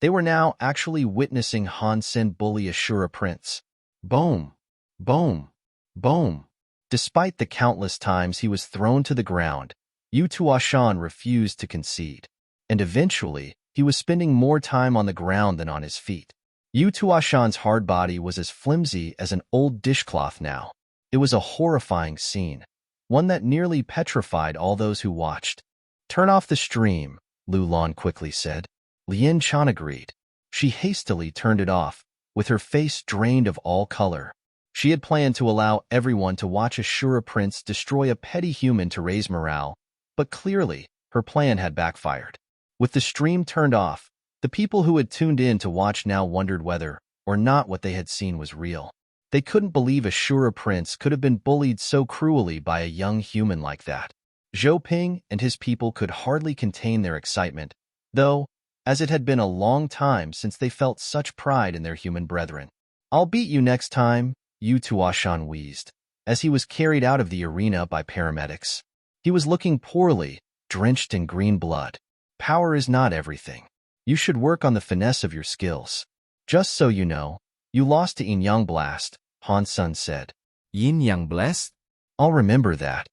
They were now actually witnessing Han Sen bully a Shura prince. Boom! Boom! Boom! Despite the countless times he was thrown to the ground, Yu Tuashan refused to concede. And eventually, he was spending more time on the ground than on his feet. Yu Tuashan's hard body was as flimsy as an old dishcloth now. It was a horrifying scene, one that nearly petrified all those who watched. "Turn off the stream," Lu Lan quickly said. Lien Chan agreed. She hastily turned it off, with her face drained of all color. She had planned to allow everyone to watch a Shura prince destroy a petty human to raise morale, but clearly, her plan had backfired. With the stream turned off, the people who had tuned in to watch now wondered whether or not what they had seen was real. They couldn't believe a Shura prince could have been bullied so cruelly by a young human like that. Zhou Ping and his people could hardly contain their excitement, though, as it had been a long time since they felt such pride in their human brethren. "I'll beat you next time," Yu Tuashan wheezed, as he was carried out of the arena by paramedics. He was looking poorly, drenched in green blood. "Power is not everything. You should work on the finesse of your skills. Just so you know, you lost to Yin Yang Blast," Han Sen said.
Yin Yang Blast?
"I'll remember that."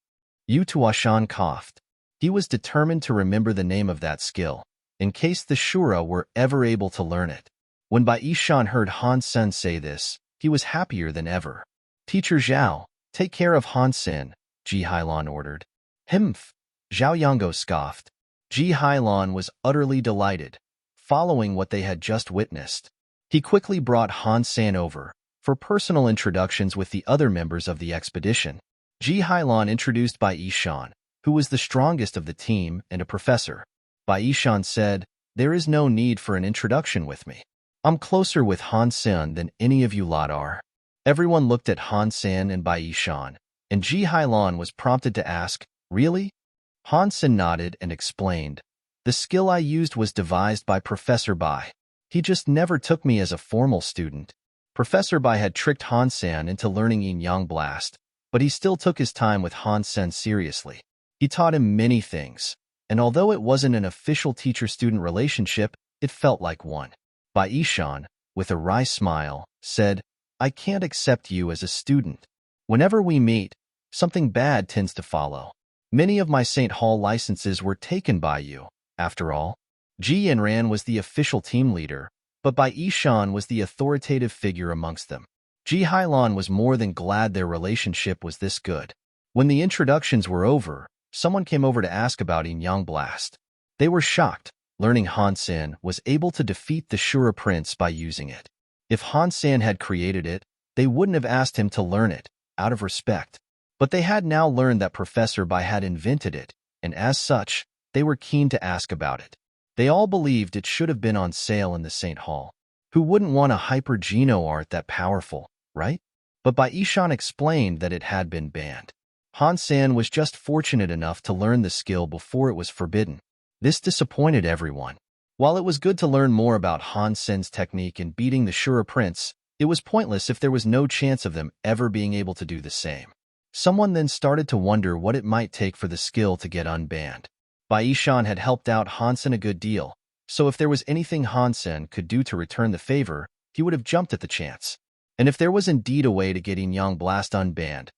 Yu Tuashan coughed. He was determined to remember the name of that skill, in case the Shura were ever able to learn it. When Bai Yishan heard Han Sen say this, he was happier than ever. "Teacher Zhao, take care of Han Sen," Ji Hailan ordered. "Himph," Zhao Yanggo scoffed. Ji Hailan was utterly delighted, following what they had just witnessed. He quickly brought Han Sen over, for personal introductions with the other members of the expedition. Ji Hailan introduced Bai Yishan, who was the strongest of the team and a professor. Bai Yishan said, "There is no need for an introduction with me. I'm closer with Han Sen than any of you lot are." Everyone looked at Han Sen and Bai Yishan, and Ji Hailan was prompted to ask, "Really?" Han Sen nodded and explained, "The skill I used was devised by Professor Bai. He just never took me as a formal student." Professor Bai had tricked Han Sen into learning Yin Yang Blast, but he still took his time with Han Sen seriously. He taught him many things, and although it wasn't an official teacher-student relationship, it felt like one. Bai Yishan, with a wry smile, said, "I can't accept you as a student. Whenever we meet, something bad tends to follow. Many of my St. Hall licenses were taken by you, after all." Ji Yanran was the official team leader, but Bai Yishan was the authoritative figure amongst them. Ji Hailan was more than glad their relationship was this good. When the introductions were over, someone came over to ask about Yin Yang Blast. They were shocked, learning Han Sen was able to defeat the Shura prince by using it. If Han Sen had created it, they wouldn't have asked him to learn it, out of respect. But they had now learned that Professor Bai had invented it, and as such, they were keen to ask about it. They all believed it should have been on sale in the St. Hall. Who wouldn't want a hyper-geno art that powerful, right? But Bai Yishan explained that it had been banned. Han Sen was just fortunate enough to learn the skill before it was forbidden. This disappointed everyone. While it was good to learn more about Han Sen's technique in beating the Shura prince, it was pointless if there was no chance of them ever being able to do the same. Someone then started to wonder what it might take for the skill to get unbanned. Bai Yishan had helped out Han Sen a good deal, so if there was anything Han Sen could do to return the favor, he would have jumped at the chance. And if there was indeed a way to get Yin Yang Blast unbanned,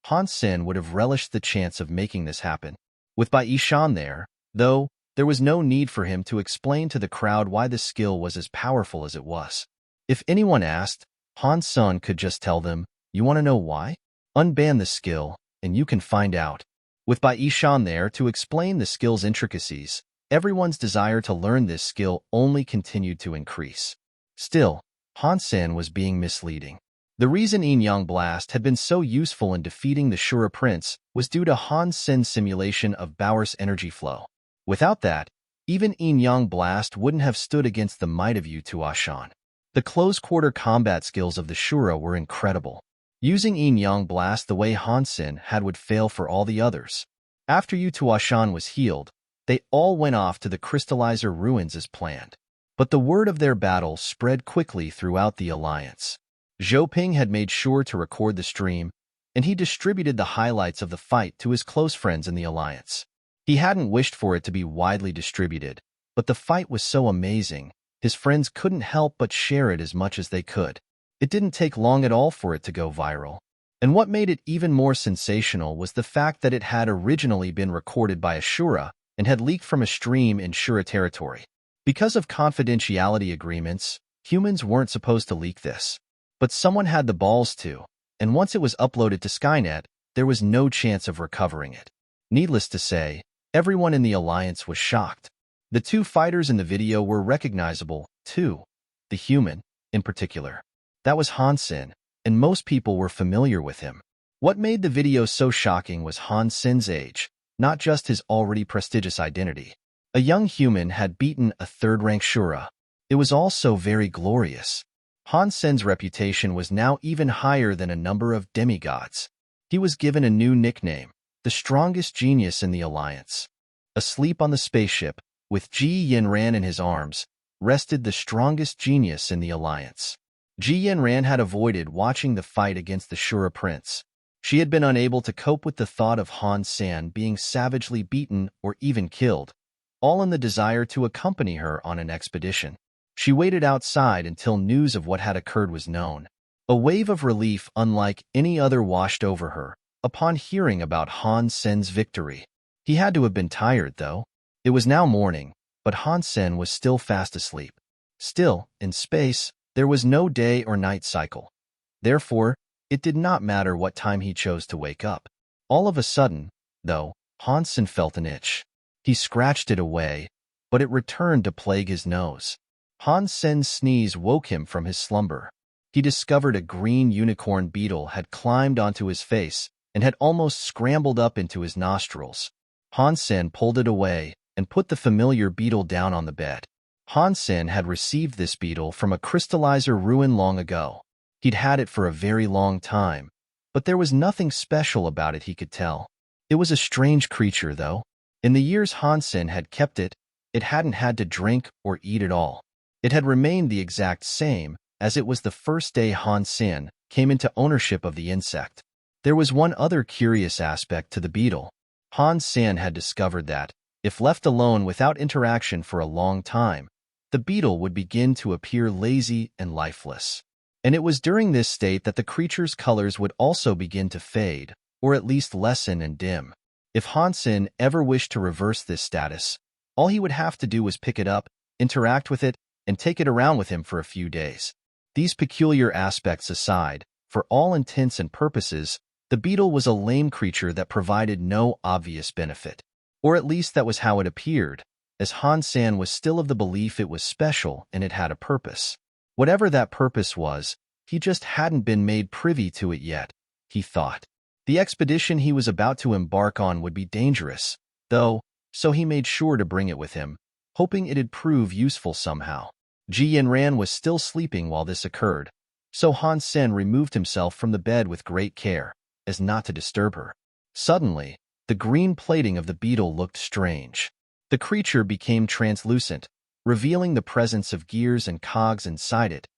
Han Sen would have relished the chance of making this happen. With Bai Yishan there, though, there was no need for him to explain to the crowd why the skill was as powerful as it was. If anyone asked, Han Sen could just tell them, "You want to know why? Unban the skill, and you can find out." With Bai Yishan there to explain the skill's intricacies, everyone's desire to learn this skill only continued to increase. Still, Han Sen was being misleading. The reason Yin Yang Blast had been so useful in defeating the Shura Prince was due to Han Sen's simulation of Baoer's energy flow. Without that, even Yin Yang Blast wouldn't have stood against the might of Yu Tuashan. The close-quarter combat skills of the Shura were incredible. Using Yin Yang Blast the way Han Sen had would fail for all the others. After Yu Tuashan was healed, they all went off to the crystallizer ruins as planned. But the word of their battle spread quickly throughout the alliance. Zhou Ping had made sure to record the stream, and he distributed the highlights of the fight to his close friends in the alliance. He hadn't wished for it to be widely distributed, but the fight was so amazing, his friends couldn't help but share it as much as they could. It didn't take long at all for it to go viral. And what made it even more sensational was the fact that it had originally been recorded by a Shura and had leaked from a stream in Shura territory. Because of confidentiality agreements, humans weren't supposed to leak this. But someone had the balls to, and once it was uploaded to Skynet, there was no chance of recovering it. Needless to say, everyone in the Alliance was shocked. The two fighters in the video were recognizable, too. The human, in particular. That was Han Sen, and most people were familiar with him. What made the video so shocking was Han Sen's age, not just his already prestigious identity. A young human had beaten a third-rank Shura. It was all so very glorious. Han Sen's reputation was now even higher than a number of demigods. He was given a new nickname, the strongest genius in the Alliance. Asleep on the spaceship, with Ji Yanran in his arms, rested the strongest genius in the Alliance. Ji Yanran had avoided watching the fight against the Shura Prince. She had been unable to cope with the thought of Han Sen being savagely beaten or even killed, all in the desire to accompany her on an expedition. She waited outside until news of what had occurred was known. A wave of relief unlike any other washed over her upon hearing about Han Sen's victory. He had to have been tired, though. It was now morning, but Han Sen was still fast asleep. Still, in space, there was no day or night cycle. Therefore, it did not matter what time he chose to wake up. All of a sudden, though, Han Sen felt an itch. He scratched it away, but it returned to plague his nose. Han Sen's sneeze woke him from his slumber. He discovered a green unicorn beetle had climbed onto his face and had almost scrambled up into his nostrils. Han Sen pulled it away and put the familiar beetle down on the bed. Han Sen had received this beetle from a crystallizer ruin long ago. He'd had it for a very long time, but there was nothing special about it he could tell. It was a strange creature, though. In the years Han Sen had kept it, it hadn't had to drink or eat at all. It had remained the exact same, as it was the first day Han Sen came into ownership of the insect. There was one other curious aspect to the beetle. Han Sen had discovered that, if left alone without interaction for a long time, the beetle would begin to appear lazy and lifeless. And it was during this state that the creature's colors would also begin to fade, or at least lessen and dim. If Han Sen ever wished to reverse this status, all he would have to do was pick it up, interact with it, and take it around with him for a few days. These peculiar aspects aside, for all intents and purposes, the beetle was a lame creature that provided no obvious benefit. Or at least that was how it appeared, as Han Sen was still of the belief it was special and it had a purpose. Whatever that purpose was, he just hadn't been made privy to it yet, he thought. The expedition he was about to embark on would be dangerous, though, so he made sure to bring it with him, hoping it'd prove useful somehow. Ji Yanran was still sleeping while this occurred, so Han Sen removed himself from the bed with great care, as not to disturb her. Suddenly, the green plating of the beetle looked strange. The creature became translucent, revealing the presence of gears and cogs inside it,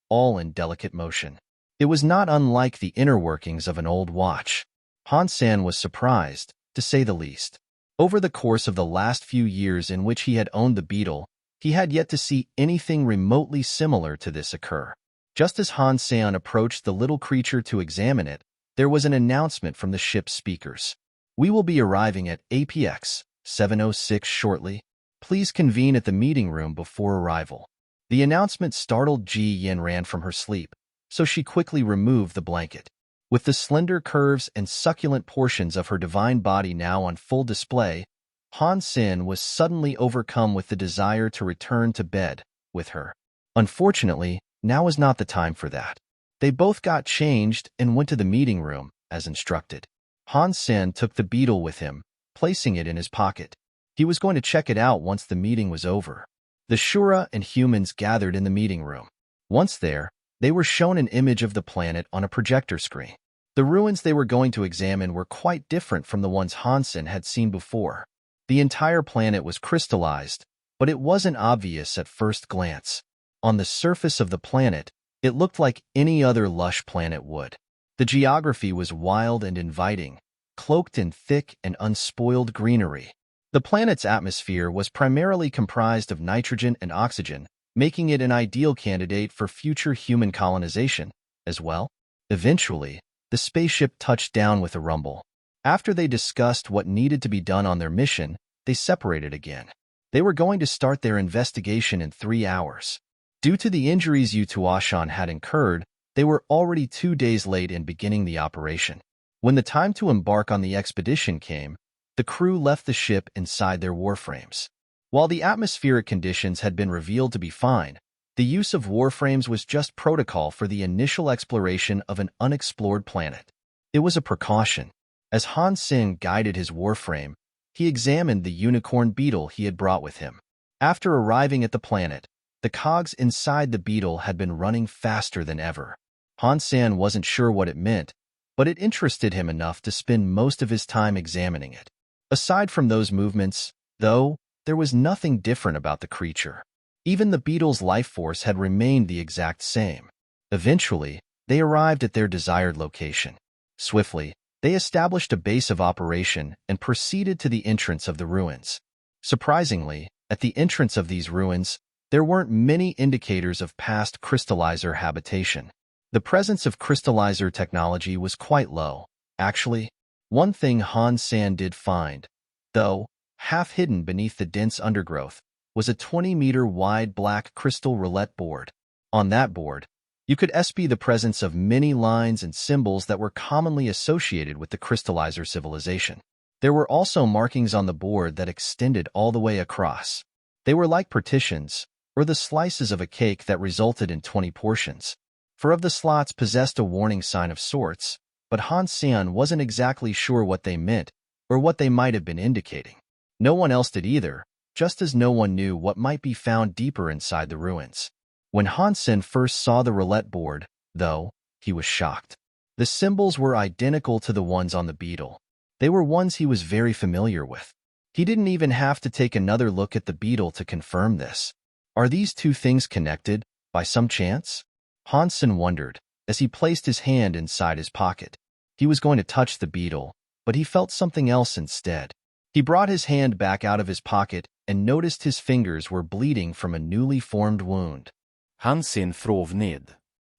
all in delicate motion. It was not unlike the inner workings of an old watch. Han Sen was surprised, to say the least. Over the course of the last few years in which he had owned the beetle, he had yet to see anything remotely similar to this occur. Just as Han Sen approached the little creature to examine it, there was an announcement from the ship's speakers. "We will be arriving at APX 706 shortly. Please convene at the meeting room before arrival." The announcement startled Ji Yin ran from her sleep, so she quickly removed the blanket. With the slender curves and succulent portions of her divine body now on full display, Han Sen was suddenly overcome with the desire to return to bed with her. Unfortunately, now was not the time for that. They both got changed and went to the meeting room, as instructed. Han Sen took the beetle with him, placing it in his pocket. He was going to check it out once the meeting was over. The Shura and humans gathered in the meeting room. Once there, they were shown an image of the planet on a projector screen. The ruins they were going to examine were quite different from the ones Han Sen had seen before. The entire planet was crystallized, but it wasn't obvious at first glance. On the surface of the planet, it looked like any other lush planet would. The geography was wild and inviting, cloaked in thick and unspoiled greenery. The planet's atmosphere was primarily comprised of nitrogen and oxygen, making it an ideal candidate for future human colonization as well. Eventually, the spaceship touched down with a rumble. After they discussed what needed to be done on their mission, they separated again. They were going to start their investigation in 3 hours. Due to the injuries Yu Tuashan had incurred, they were already 2 days late in beginning the operation. When the time to embark on the expedition came, the crew left the ship inside their warframes. While the atmospheric conditions had been revealed to be fine, the use of warframes was just protocol for the initial exploration of an unexplored planet. It was a precaution. As Han Sen guided his warframe, he examined the unicorn beetle he had brought with him. After arriving at the planet, the cogs inside the beetle had been running faster than ever. Han Sen wasn't sure what it meant, but it interested him enough to spend most of his time examining it. Aside from those movements, though, there was nothing different about the creature. Even the beetle's life force had remained the exact same. Eventually, they arrived at their desired location. Swiftly, they established a base of operation and proceeded to the entrance of the ruins. Surprisingly, at the entrance of these ruins, there weren't many indicators of past crystallizer habitation. The presence of crystallizer technology was quite low. Actually, one thing Han Sen did find, though, half hidden beneath the dense undergrowth, was a 20-meter-wide black crystal roulette board. On that board, you could see the presence of many lines and symbols that were commonly associated with the crystallizer civilization. There were also markings on the board that extended all the way across. They were like partitions, or the slices of a cake that resulted in 20 portions. 4 of the slots possessed a warning sign of sorts, but Han Sen wasn't exactly sure what they meant or what they might have been indicating. No one else did either, just as no one knew what might be found deeper inside the ruins. When Han Sen first saw the roulette board, though, he was shocked. The symbols were identical to the ones on the beetle. They were ones he was very familiar with. He didn't even have to take another look at the beetle to confirm this. Are these two things connected, by some chance? Han Sen wondered, as he placed his hand inside his pocket. He was going to touch the beetle, but he felt something else instead. He brought his hand back out of his pocket and noticed his fingers were bleeding from a newly formed wound.
Han Sen frov ned.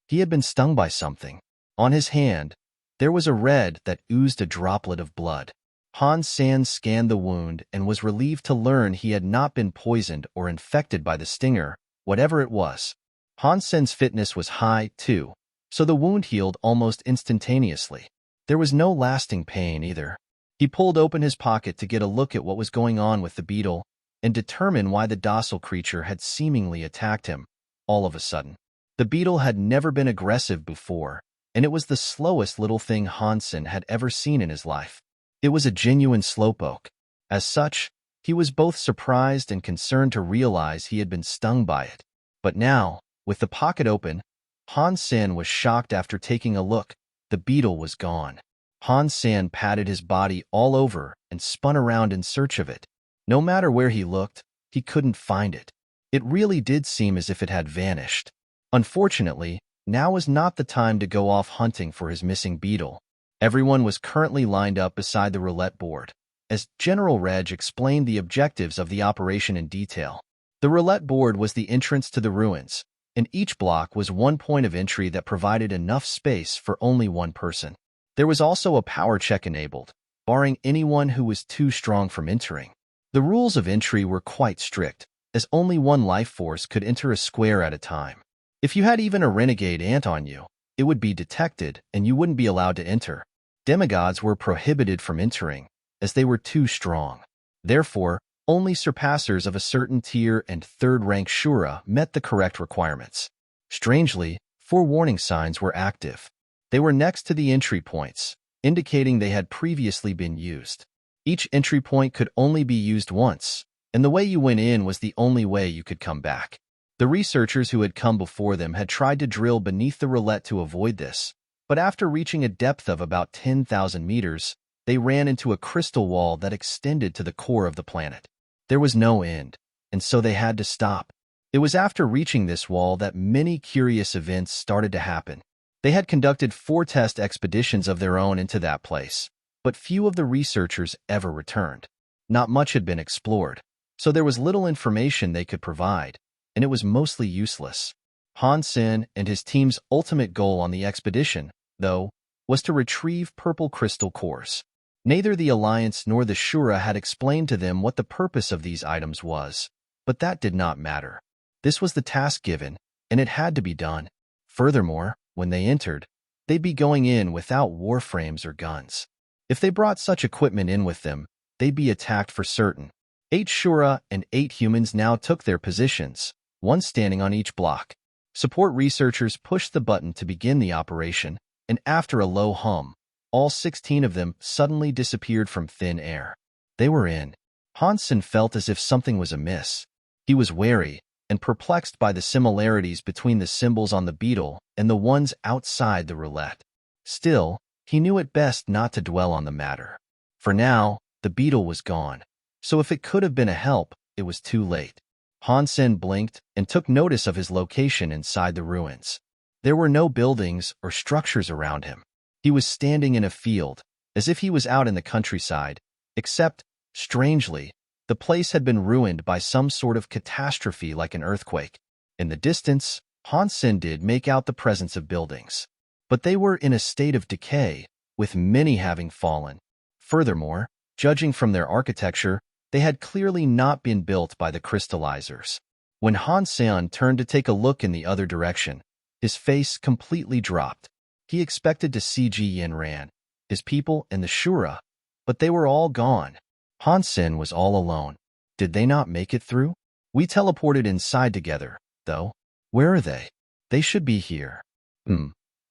He had been stung by something. On his hand, there was a red that oozed a droplet of blood. Han Sen scanned the wound and was relieved to learn he had not been poisoned or infected by the stinger, whatever it was. Han Sen's fitness was high, too, so the wound healed almost instantaneously. There was no lasting pain either. He pulled open his pocket to get a look at what was going on with the beetle and determine why the docile creature had seemingly attacked him. All of a sudden, the beetle had never been aggressive before, and it was the slowest little thing Han Sen had ever seen in his life. It was a genuine slowpoke. As such, he was both surprised and concerned to realize he had been stung by it. But now, with the pocket open, Han Sen was shocked after taking a look. The beetle was gone. Han Sen patted his body all over and spun around in search of it. No matter where he looked, he couldn't find it. It really did seem as if it had vanished. Unfortunately, now was not the time to go off hunting for his missing beetle. Everyone was currently lined up beside the roulette board, as General Reg explained the objectives of the operation in detail. The roulette board was the entrance to the ruins, and each block was one point of entry that provided enough space for only one person. There was also a power check enabled, barring anyone who was too strong from entering. The rules of entry were quite strict, as only one life force could enter a square at a time. If you had even a renegade ant on you, it would be detected and you wouldn't be allowed to enter. Demigods were prohibited from entering, as they were too strong. Therefore, only surpassers of a certain tier and third-rank Shura met the correct requirements. Strangely, 4 warning signs were active. They were next to the entry points, indicating they had previously been used. Each entry point could only be used once, and the way you went in was the only way you could come back. The researchers who had come before them had tried to drill beneath the roulette to avoid this, but after reaching a depth of about 10,000 meters, they ran into a crystal wall that extended to the core of the planet. There was no end, and so they had to stop. It was after reaching this wall that many curious events started to happen. They had conducted 4 test expeditions of their own into that place, but few of the researchers ever returned. Not much had been explored, so there was little information they could provide, and it was mostly useless. Han Sen and his team's ultimate goal on the expedition, though, was to retrieve purple crystal cores. Neither the Alliance nor the Shura had explained to them what the purpose of these items was, but that did not matter. This was the task given, and it had to be done. Furthermore, when they entered, they'd be going in without warframes or guns. If they brought such equipment in with them, they'd be attacked for certain. 8 Shura and 8 humans now took their positions, one standing on each block. Support researchers pushed the button to begin the operation, and after a low hum, all 16 of them suddenly disappeared from thin air. They were in. Han Sen felt as if something was amiss. He was wary and perplexed by the similarities between the symbols on the beetle and the ones outside the roulette. Still, he knew it best not to dwell on the matter. For now, the beetle was gone, so if it could have been a help, it was too late. Han Sen blinked and took notice of his location inside the ruins. There were no buildings or structures around him. He was standing in a field, as if he was out in the countryside, except, strangely, the place had been ruined by some sort of catastrophe like an earthquake. In the distance, Han Sen did make out the presence of buildings, but they were in a state of decay, with many having fallen. Furthermore, judging from their architecture, they had clearly not been built by the crystallizers. When Han Sen turned to take a look in the other direction, his face completely dropped. He expected to see Ji Yanran, his people, and the Shura, but they were all gone. Han Sen was all alone. Did they not make it through? We teleported inside together, though. Where are they? They should be here.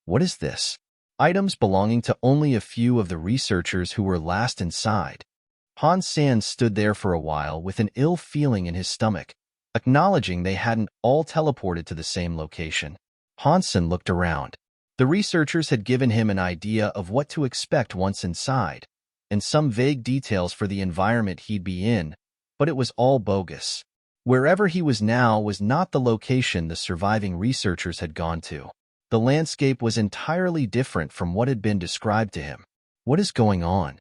What is this? Items belonging to only a few of the researchers who were last inside. Han Sen stood there for a while with an ill feeling in his stomach, acknowledging they hadn't all teleported to the same location. Han Sen looked around. The researchers had given him an idea of what to expect once inside, and some vague details for the environment he'd be in, but it was all bogus. Wherever he was now was not the location the surviving researchers had gone to. The landscape was entirely different from what had been described to him. What is going on?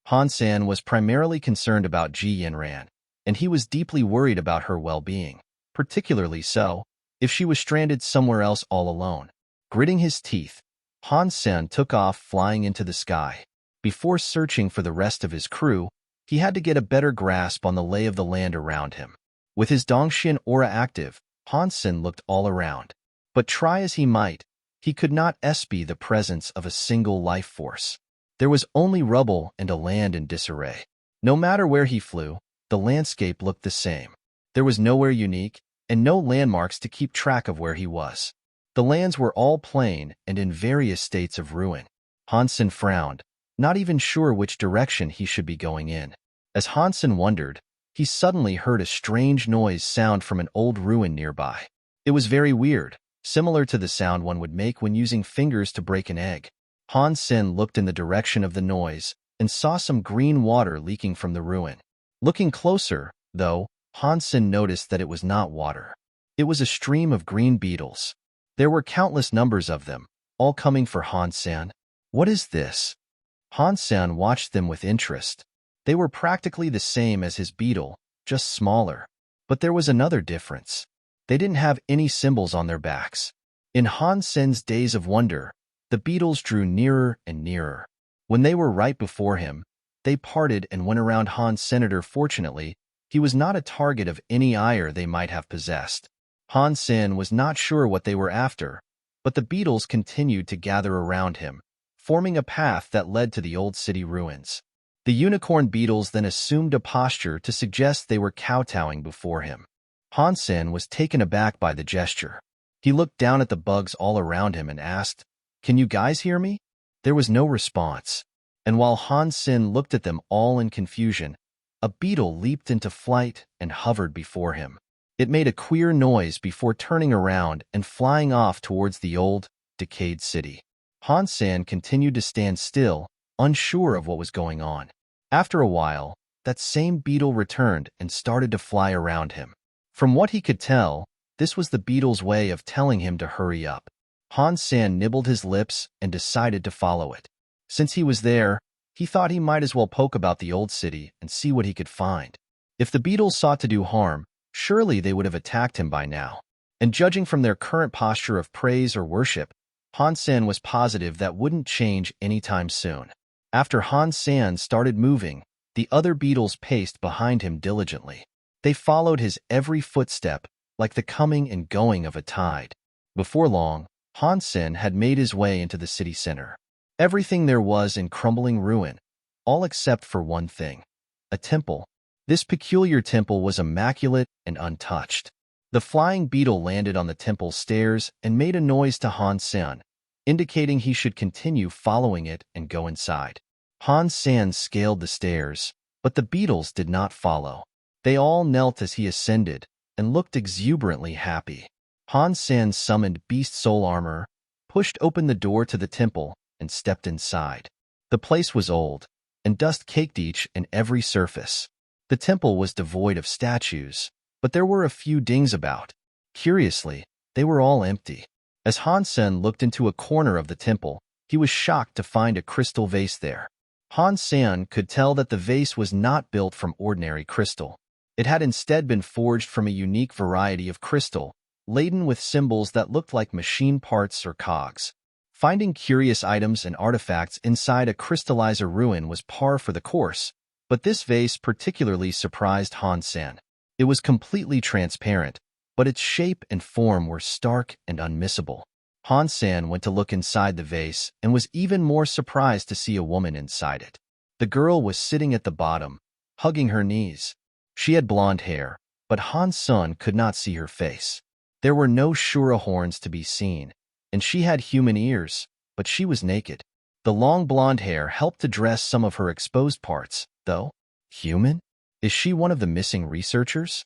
Han Sen was primarily concerned about Ji Yanran, and he was deeply worried about her well-being, particularly so if she was stranded somewhere else all alone. Gritting his teeth, Han Sen took off flying into the sky. Before searching for the rest of his crew, he had to get a better grasp on the lay of the land around him. With his Dongxian aura active, Han Sen looked all around. But try as he might, he could not espy the presence of a single life force. There was only rubble and a land in disarray. No matter where he flew, the landscape looked the same. There was nowhere unique, and no landmarks to keep track of where he was. The lands were all plain and in various states of ruin. Han Sen frowned, not even sure which direction he should be going in. As Han Sen wondered, he suddenly heard a strange noise sound from an old ruin nearby. It was very weird, similar to the sound one would make when using fingers to break an egg. Han Sen looked in the direction of the noise and saw some green water leaking from the ruin. Looking closer, though, Han Sen noticed that it was not water. It was a stream of green beetles. There were countless numbers of them, all coming for Han Sen. What is this? Han Sen watched them with interest. They were practically the same as his beetle, just smaller. But there was another difference. They didn't have any symbols on their backs. In Han Sen's daze of wonder, the beetles drew nearer and nearer. When they were right before him, they parted and went around Han's senator. Fortunately, He was not a target of any ire they might have possessed. Han Sen was not sure what they were after, but the beetles continued to gather around him, forming a path that led to the old city ruins. The unicorn beetles then assumed a posture to suggest they were kowtowing before him. Han Sen was taken aback by the gesture. He looked down at the bugs all around him and asked, "Can you guys hear me?" There was no response, and while Han Sen looked at them all in confusion, a beetle leaped into flight and hovered before him. It made a queer noise before turning around and flying off towards the old, decayed city. Han Sen continued to stand still, unsure of what was going on. After a while, that same beetle returned and started to fly around him. From what he could tell, this was the beetle's way of telling him to hurry up. Han Sen nibbled his lips and decided to follow it. Since he was there, he thought he might as well poke about the old city and see what he could find. If the beetles sought to do harm, surely they would have attacked him by now. And judging from their current posture of praise or worship, Han Sen was positive that wouldn't change anytime soon. After Han Sen started moving, the other beetles paced behind him diligently. They followed his every footstep like the coming and going of a tide. Before long, Han Sen had made his way into the city center. Everything there was in crumbling ruin, all except for one thing: a temple. This peculiar temple was immaculate and untouched. The flying beetle landed on the temple stairs and made a noise to Han Sen, indicating he should continue following it and go inside. Han Sen scaled the stairs, but the beetles did not follow. They all knelt as he ascended and looked exuberantly happy. Han Sen summoned beast soul armor, pushed open the door to the temple, and stepped inside. The place was old, and dust caked each and every surface. The temple was devoid of statues, but there were a few dings about. Curiously, they were all empty. As Han Sen looked into a corner of the temple, he was shocked to find a crystal vase there. Han Sen could tell that the vase was not built from ordinary crystal. It had instead been forged from a unique variety of crystal, laden with symbols that looked like machine parts or cogs. Finding curious items and artifacts inside a crystallizer ruin was par for the course, but this vase particularly surprised Han Sen. It was completely transparent, but its shape and form were stark and unmissable. Han Sen went to look inside the vase and was even more surprised to see a woman inside it. The girl was sitting at the bottom, hugging her knees. She had blonde hair, but Han Sen could not see her face. There were no Shura horns to be seen, and she had human ears, but she was naked. The long blonde hair helped to dress some of her exposed parts, though. Human? Is she one of the missing researchers?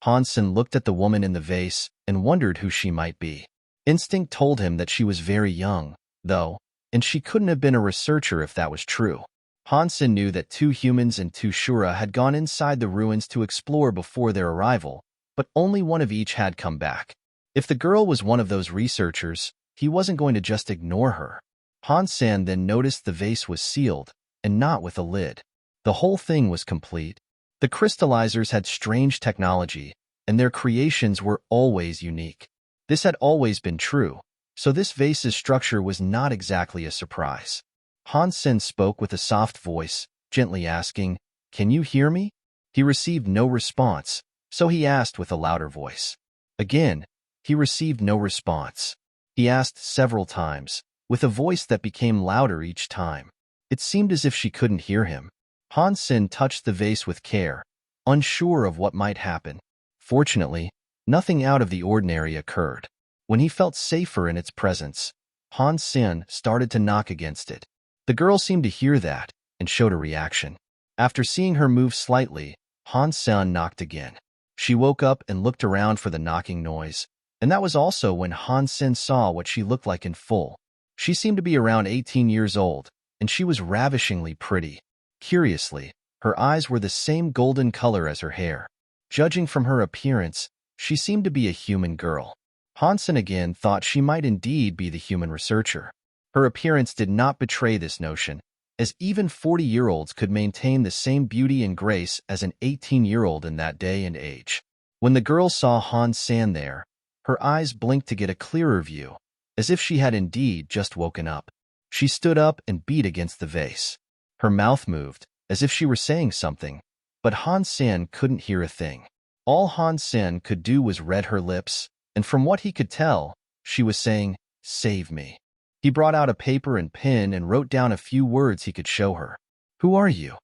Han Sen looked at the woman in the vase and wondered who she might be. Instinct told him that she was very young, though, and she couldn't have been a researcher if that was true. Han Sen knew that 2 humans and 2 Shura had gone inside the ruins to explore before their arrival, but only one of each had come back. If the girl was one of those researchers, he wasn't going to just ignore her. Han Sen then noticed the vase was sealed, and not with a lid. The whole thing was complete. The crystallizers had strange technology, and their creations were always unique. This had always been true, so this vase's structure was not exactly a surprise. Han Sen spoke with a soft voice, gently asking, "Can you hear me?" He received no response, so he asked with a louder voice. Again, he received no response. He asked several times, with a voice that became louder each time. It seemed as if she couldn't hear him. Han Sen touched the vase with care, unsure of what might happen. Fortunately, nothing out of the ordinary occurred. When he felt safer in its presence, Han Sen started to knock against it. The girl seemed to hear that and showed a reaction. After seeing her move slightly, Han Sen knocked again. She woke up and looked around for the knocking noise, and that was also when Han Sen saw what she looked like in full. She seemed to be around 18 years old, and she was ravishingly pretty. Curiously, her eyes were the same golden color as her hair. Judging from her appearance, she seemed to be a human girl. Han Sen again thought she might indeed be the human researcher. Her appearance did not betray this notion, as even 40-year-olds could maintain the same beauty and grace as an 18-year-old in that day and age. When the girl saw Han Sen there, her eyes blinked to get a clearer view, as if she had indeed just woken up. She stood up and beat against the vase. Her mouth moved, as if she were saying something, But Han Sen couldn't hear a thing. All Han Sen could do was read her lips, and from what he could tell, she was saying, "Save me." He brought out a paper and pen and wrote down a few words he could show her. "Who are you?"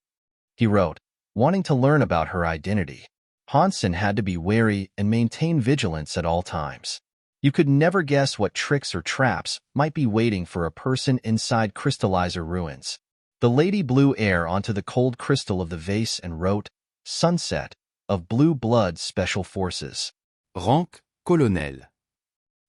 he wrote, wanting to learn about her identity. Han Sen had to be wary and maintain vigilance at all times. You could never guess what tricks or traps might be waiting for a person inside crystallizer ruins. The lady blew air onto the cold crystal of the vase and wrote, "Sunset, of Blue Blood Special Forces."
Rank, colonel.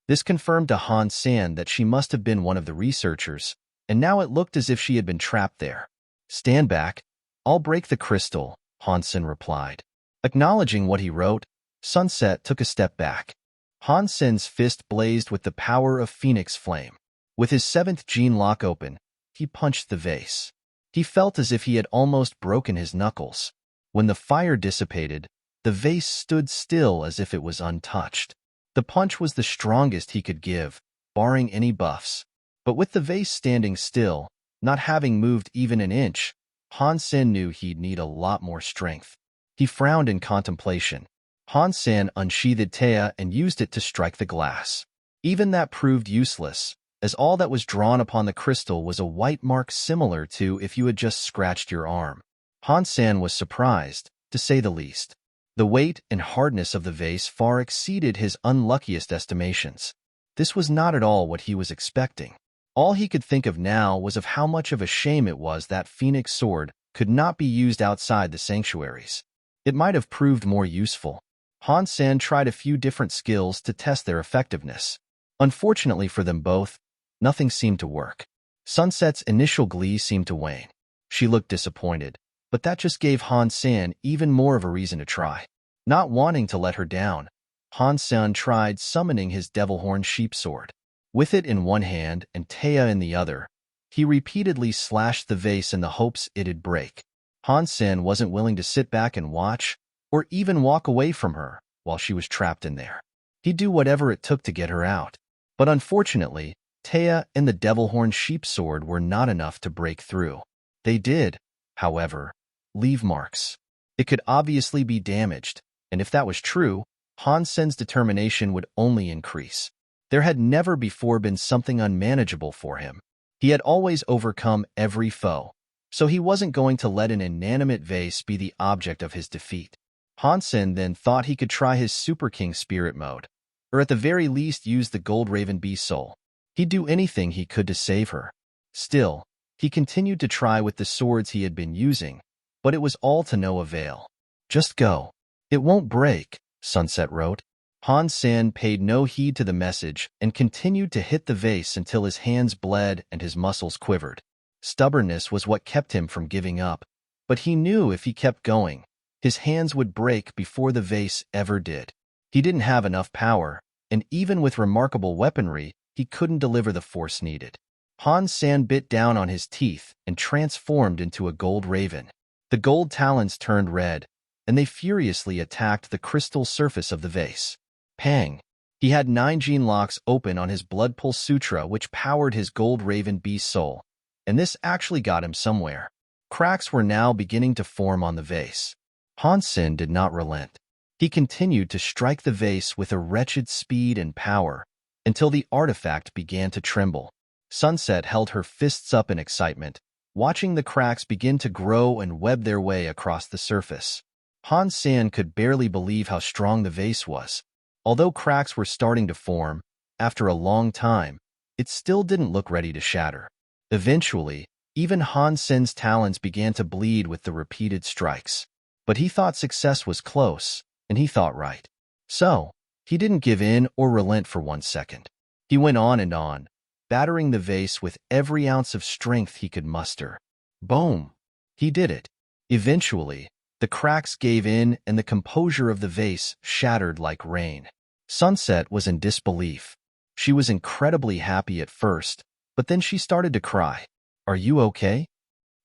This confirmed to Han Sen that she must have been one of the researchers, and now it looked as if she had been trapped there. "Stand back. I'll break the crystal," Han Sen replied. Acknowledging what he wrote, Sunset took a step back. Han Sen's fist blazed with the power of Phoenix Flame. With his 7th gene lock open, he punched the vase. He felt as if he had almost broken his knuckles. When the fire dissipated, the vase stood still as if it was untouched. The punch was the strongest he could give, barring any buffs. But with the vase standing still, not having moved even an inch, Han Sen knew he'd need a lot more strength. He frowned in contemplation. Han Sen unsheathed Taya and used it to strike the glass. Even that proved useless, as all that was drawn upon the crystal was a white mark similar to if you had just scratched your arm. Han Sen was surprised, to say the least. The weight and hardness of the vase far exceeded his unluckiest estimations. This was not at all what he was expecting. All he could think of now was of how much of a shame it was that Phoenix Sword could not be used outside the sanctuaries. It might have proved more useful. Han Sen tried a few different skills to test their effectiveness. Unfortunately for them both, nothing seemed to work. Sunset's initial glee seemed to wane. She looked disappointed, but that just gave Han Sen even more of a reason to try. Not wanting to let her down, Han Sen tried summoning his Devilhorn sheep sword. With it in one hand and Taya in the other, he repeatedly slashed the vase in the hopes it'd break. Han Sen wasn't willing to sit back and watch, or even walk away from her while she was trapped in there. He'd do whatever it took to get her out. But unfortunately, Taya and the Devilhorn sheep sword were not enough to break through. They did, however, leave marks. It could obviously be damaged, and if that was true, Han Sen's determination would only increase. There had never before been something unmanageable for him. He had always overcome every foe, so he wasn't going to let an inanimate vase be the object of his defeat. Han Sen then thought he could try his Super King Spirit mode, or at the very least use the Gold Raven Beast Soul. He'd do anything he could to save her. Still, he continued to try with the swords he had been using, but it was all to no avail. "Just go. It won't break," Sunset wrote. Han Sen paid no heed to the message and continued to hit the vase until his hands bled and his muscles quivered. Stubbornness was what kept him from giving up, but he knew if he kept going, his hands would break before the vase ever did. He didn't have enough power, and even with remarkable weaponry, he couldn't deliver the force needed. Han Sen bit down on his teeth and transformed into a gold raven. The gold talons turned red, and they furiously attacked the crystal surface of the vase. Pang! He had 9 gene locks open on his Blood Pulse Sutra, which powered his Gold Raven Beast Soul, and this actually got him somewhere. Cracks were now beginning to form on the vase. Han Sen did not relent. He continued to strike the vase with a wretched speed and power until the artifact began to tremble. Sunset held her fists up in excitement, watching the cracks begin to grow and web their way across the surface. Han Sen could barely believe how strong the vase was. Although cracks were starting to form, after a long time, it still didn't look ready to shatter. Eventually, even Han Sen's talons began to bleed with the repeated strikes. But he thought success was close, and he thought right. So, he didn't give in or relent for 1 second. He went on and on, battering the vase with every ounce of strength he could muster. Boom! He did it. Eventually, the cracks gave in and the composure of the vase shattered like rain. Sunset was in disbelief. She was incredibly happy at first, but then she started to cry. "Are you okay?"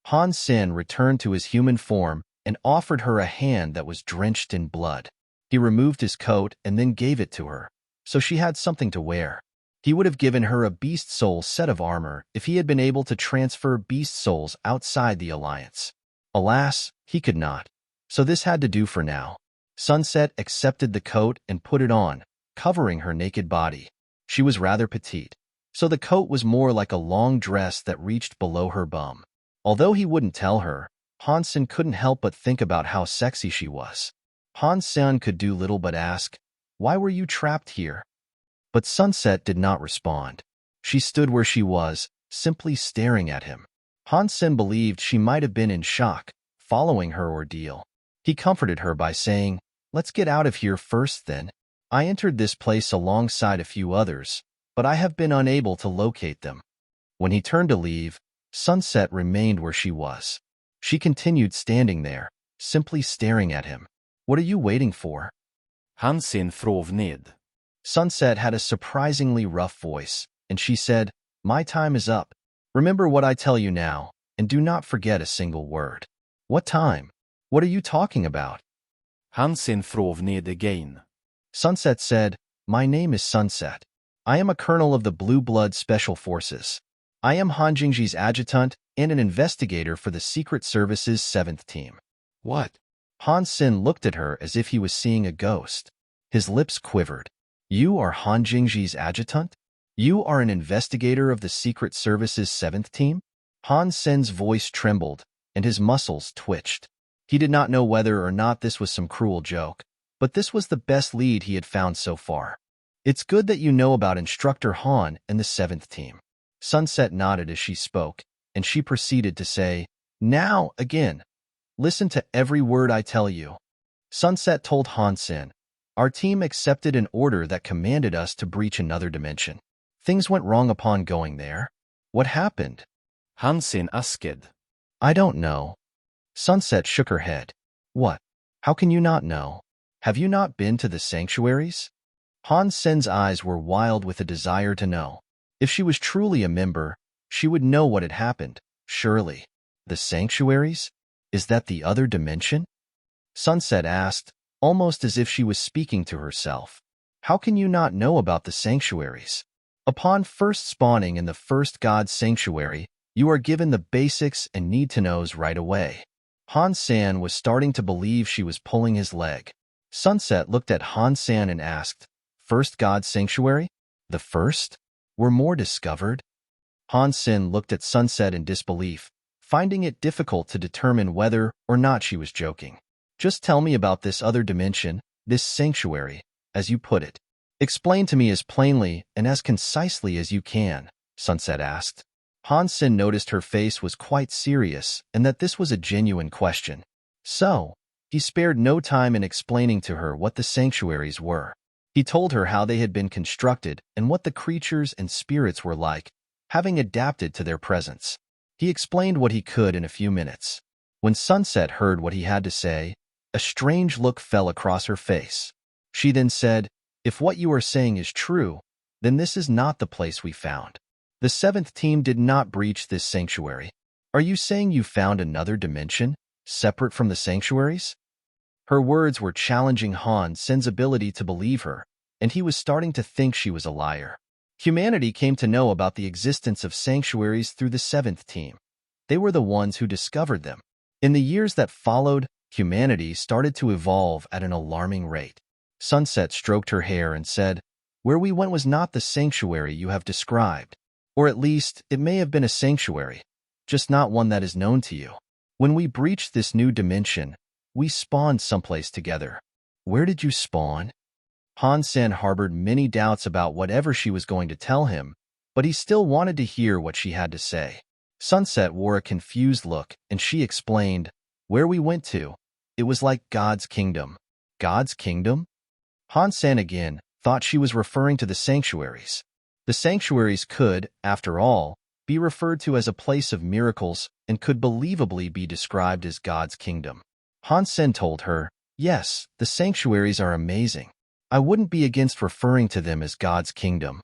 Han Sen returned to his human form and offered her a hand that was drenched in blood. He removed his coat and then gave it to her, so she had something to wear. He would have given her a Beast Soul set of armor if he had been able to transfer Beast Souls outside the Alliance. Alas, he could not. So this had to do for now. Sunset accepted the coat and put it on, covering her naked body. She was rather petite, so the coat was more like a long dress that reached below her bum. Although he wouldn't tell her, Han Sen couldn't help but think about how sexy she was. Han Sen could do little but ask, "Why were you trapped here?" But Sunset did not respond. She stood where she was, simply staring at him. Han Sen believed she might have been in shock, following her ordeal. He comforted her by saying, "Let's get out of here first then. I entered this place alongside a few others, but I have been unable to locate them." When he turned to leave, Sunset remained where she was. She continued standing there, simply staring at him. "What are you waiting for?"
Han Sen frov ned.
Sunset had a surprisingly rough voice, and she said, "My time is up. Remember what I tell you now, and do not forget a single word." "What time? What are you talking about?"
Han Sen frov ned again.
Sunset said, "My name is Sunset. I am a colonel of the Blue Blood Special Forces. I am Han Jingji's adjutant and an investigator for the Secret Service's 7th Team."
What?
Han Sen looked at her as if he was seeing a ghost. His lips quivered. "You are Han Jingji's adjutant? You are an investigator of the Secret Service's 7th Team?" Han Sen's voice trembled, and his muscles twitched. He did not know whether or not this was some cruel joke, but this was the best lead he had found so far. "It's good that you know about Instructor Han and the 7th Team." Sunset nodded as she spoke, and she proceeded to say, "Now, again, listen to every word I tell you." Sunset told Han Sen, "Our team accepted an order that commanded us to breach another dimension. Things went wrong upon going there. What happened?"
Han Sen asked.
"I don't know." Sunset shook her head. "What? How can you not know? Have you not been to the sanctuaries?" Han Sen's eyes were wild with a desire to know. If she was truly a member, she would know what had happened, surely. "The sanctuaries? Is that the other dimension?" Sunset asked, almost as if she was speaking to herself. "How can you not know about the sanctuaries? Upon first spawning in the first God's sanctuary, you are given the basics and need-to-knows right away." Han Sen was starting to believe she was pulling his leg. Sunset looked at Han Sen and asked, "First God's sanctuary? The first? Were more discovered?" Han Sen looked at Sunset in disbelief, finding it difficult to determine whether or not she was joking. "Just tell me about this other dimension, this sanctuary, as you put it. Explain to me as plainly and as concisely as you can," Sunset asked. Han Sen noticed her face was quite serious and that this was a genuine question. So, he spared no time in explaining to her what the sanctuaries were. He told her how they had been constructed and what the creatures and spirits were like, having adapted to their presence. He explained what he could in a few minutes. When Sunset heard what he had to say, a strange look fell across her face. She then said, "If what you are saying is true, then this is not the place we found. The 7th Team did not breach this sanctuary. Are you saying you found another dimension, separate from the sanctuaries?" Her words were challenging Han Sen's ability to believe her, and he was starting to think she was a liar. Humanity came to know about the existence of sanctuaries through the 7th Team. They were the ones who discovered them. In the years that followed, humanity started to evolve at an alarming rate. Sunset stroked her hair and said, "Where we went was not the sanctuary you have described. Or at least, it may have been a sanctuary, just not one that is known to you. When we breached this new dimension, we spawned someplace together." "Where did you spawn?" Han Sen harbored many doubts about whatever she was going to tell him, but he still wanted to hear what she had to say. Sunset wore a confused look, and she explained, "Where we went to, it was like God's kingdom." "God's kingdom?" Han Sen again thought she was referring to the sanctuaries. The sanctuaries could, after all, be referred to as a place of miracles and could believably be described as God's kingdom. Han Sen told her, "Yes, the sanctuaries are amazing. I wouldn't be against referring to them as God's kingdom."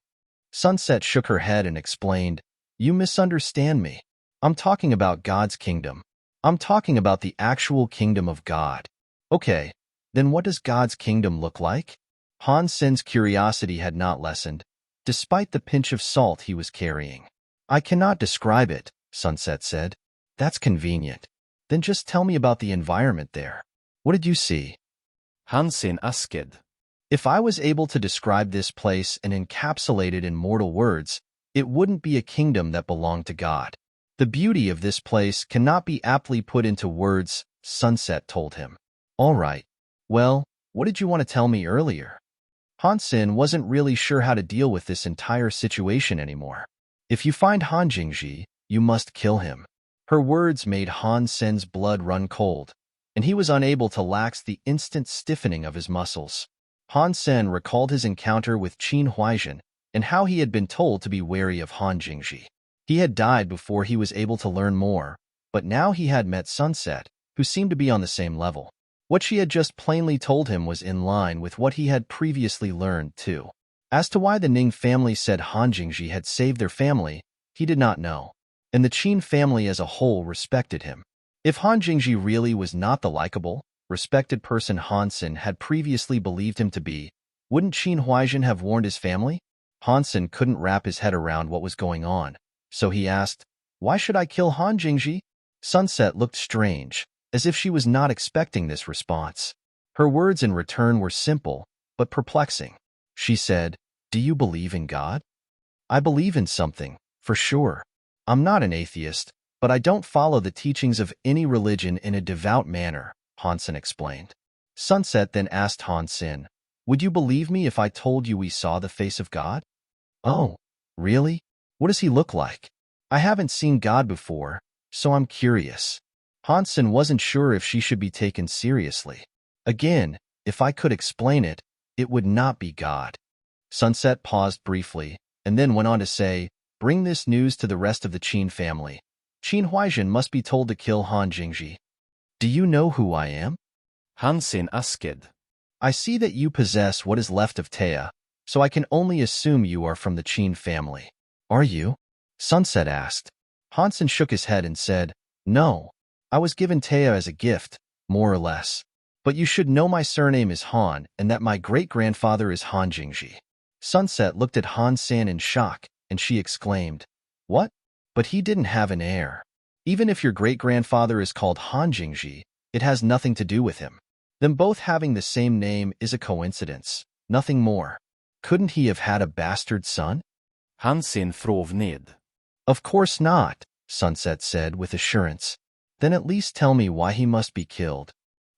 Sunset shook her head and explained, "You misunderstand me. I'm talking about God's kingdom. I'm talking about the actual kingdom of God." "Okay, then what does God's kingdom look like?" Han Sen's curiosity had not lessened, despite the pinch of salt he was carrying. "I cannot describe it," Sunset said. "That's convenient. Then just tell me about the environment there." What did you see?
Han Sen asked.
If I was able to describe this place and encapsulate it in mortal words, it wouldn't be a kingdom that belonged to God. The beauty of this place cannot be aptly put into words, Sunset told him. All right. Well, what did you want to tell me earlier? Han Sen wasn't really sure how to deal with this entire situation anymore. If you find Han Jingji, you must kill him. Her words made Han Sen's blood run cold, and he was unable to lax the instant stiffening of his muscles. Han Sen recalled his encounter with Qin Huaizhen and how he had been told to be wary of Han Jingji. He had died before he was able to learn more, but now he had met Sunset, who seemed to be on the same level. What she had just plainly told him was in line with what he had previously learned, too. As to why the Ning family said Han Jingji had saved their family, he did not know, and the Qin family as a whole respected him. If Han Jingji really was not the likable, respected person Han Sen had previously believed him to be, wouldn't Qin Huaizhen have warned his family? Han Sen couldn't wrap his head around what was going on, so he asked, "Why should I kill Han Jingji?" Sunset looked strange, as if she was not expecting this response. Her words in return were simple, but perplexing. She said, "Do you believe in God?" "I believe in something, for sure. I'm not an atheist, but I don't follow the teachings of any religion in a devout manner," Han Sen explained. Sunset then asked Han Sen, "Would you believe me if I told you we saw the face of God?" "Oh, really? What does he look like? I haven't seen God before, so I'm curious." Han Sen wasn't sure if she should be taken seriously. Again, if I could explain it, it would not be God. Sunset paused briefly, and then went on to say, "Bring this news to the rest of the Qin family. Qin Huaizhen must be told to kill Han Jingji." "Do you know who I am?"
Han Sen asked.
"I see that you possess what is left of Taya, so I can only assume you are from the Qin family." "Are you?" Sunset asked. Han Sen shook his head and said, "No. I was given Taya as a gift, more or less. But you should know my surname is Han and that my great-grandfather is Han Jingji." Sunset looked at Han Sen in shock, and she exclaimed, "What? But he didn't have an heir. Even if your great-grandfather is called Han Jingji, it has nothing to do with him. Them both having the same name is a coincidence, nothing more. Couldn't he have had a bastard son?"
Han Sen frov ned.
"Of course not," Sunset said with assurance. "Then at least tell me why he must be killed."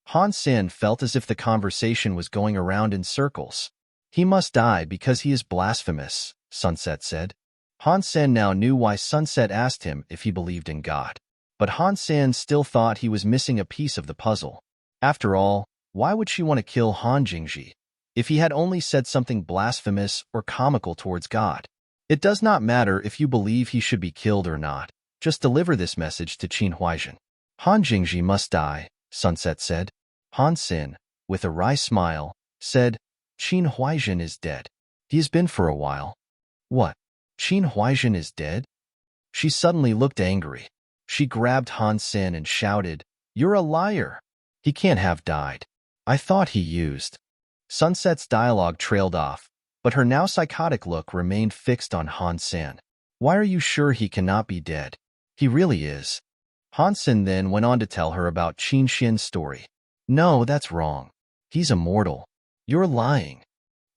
Han Sen felt as if the conversation was going around in circles. "He must die because he is blasphemous," Sunset said. Han Sen now knew why Sunset asked him if he believed in God. But Han Sen still thought he was missing a piece of the puzzle. After all, why would she want to kill Han Jingji if he had only said something blasphemous or comical towards God? "It does not matter if you believe he should be killed or not. Just deliver this message to Qin Huaizhen." "Han Jingji must die," Sunset said. Han Sen, with a wry smile, said, "Qin Huaizhen is dead. He has been for a while." "What? Qin Huaizhen is dead?" She suddenly looked angry. She grabbed Han Sen and shouted, "You're a liar! He can't have died. I thought he used." Sunset's dialogue trailed off, but her now psychotic look remained fixed on Han Sen. "Why are you sure he cannot be dead? He really is." Han Sen then went on to tell her about Qin Xian's story. "No, that's wrong. He's immortal. You're lying."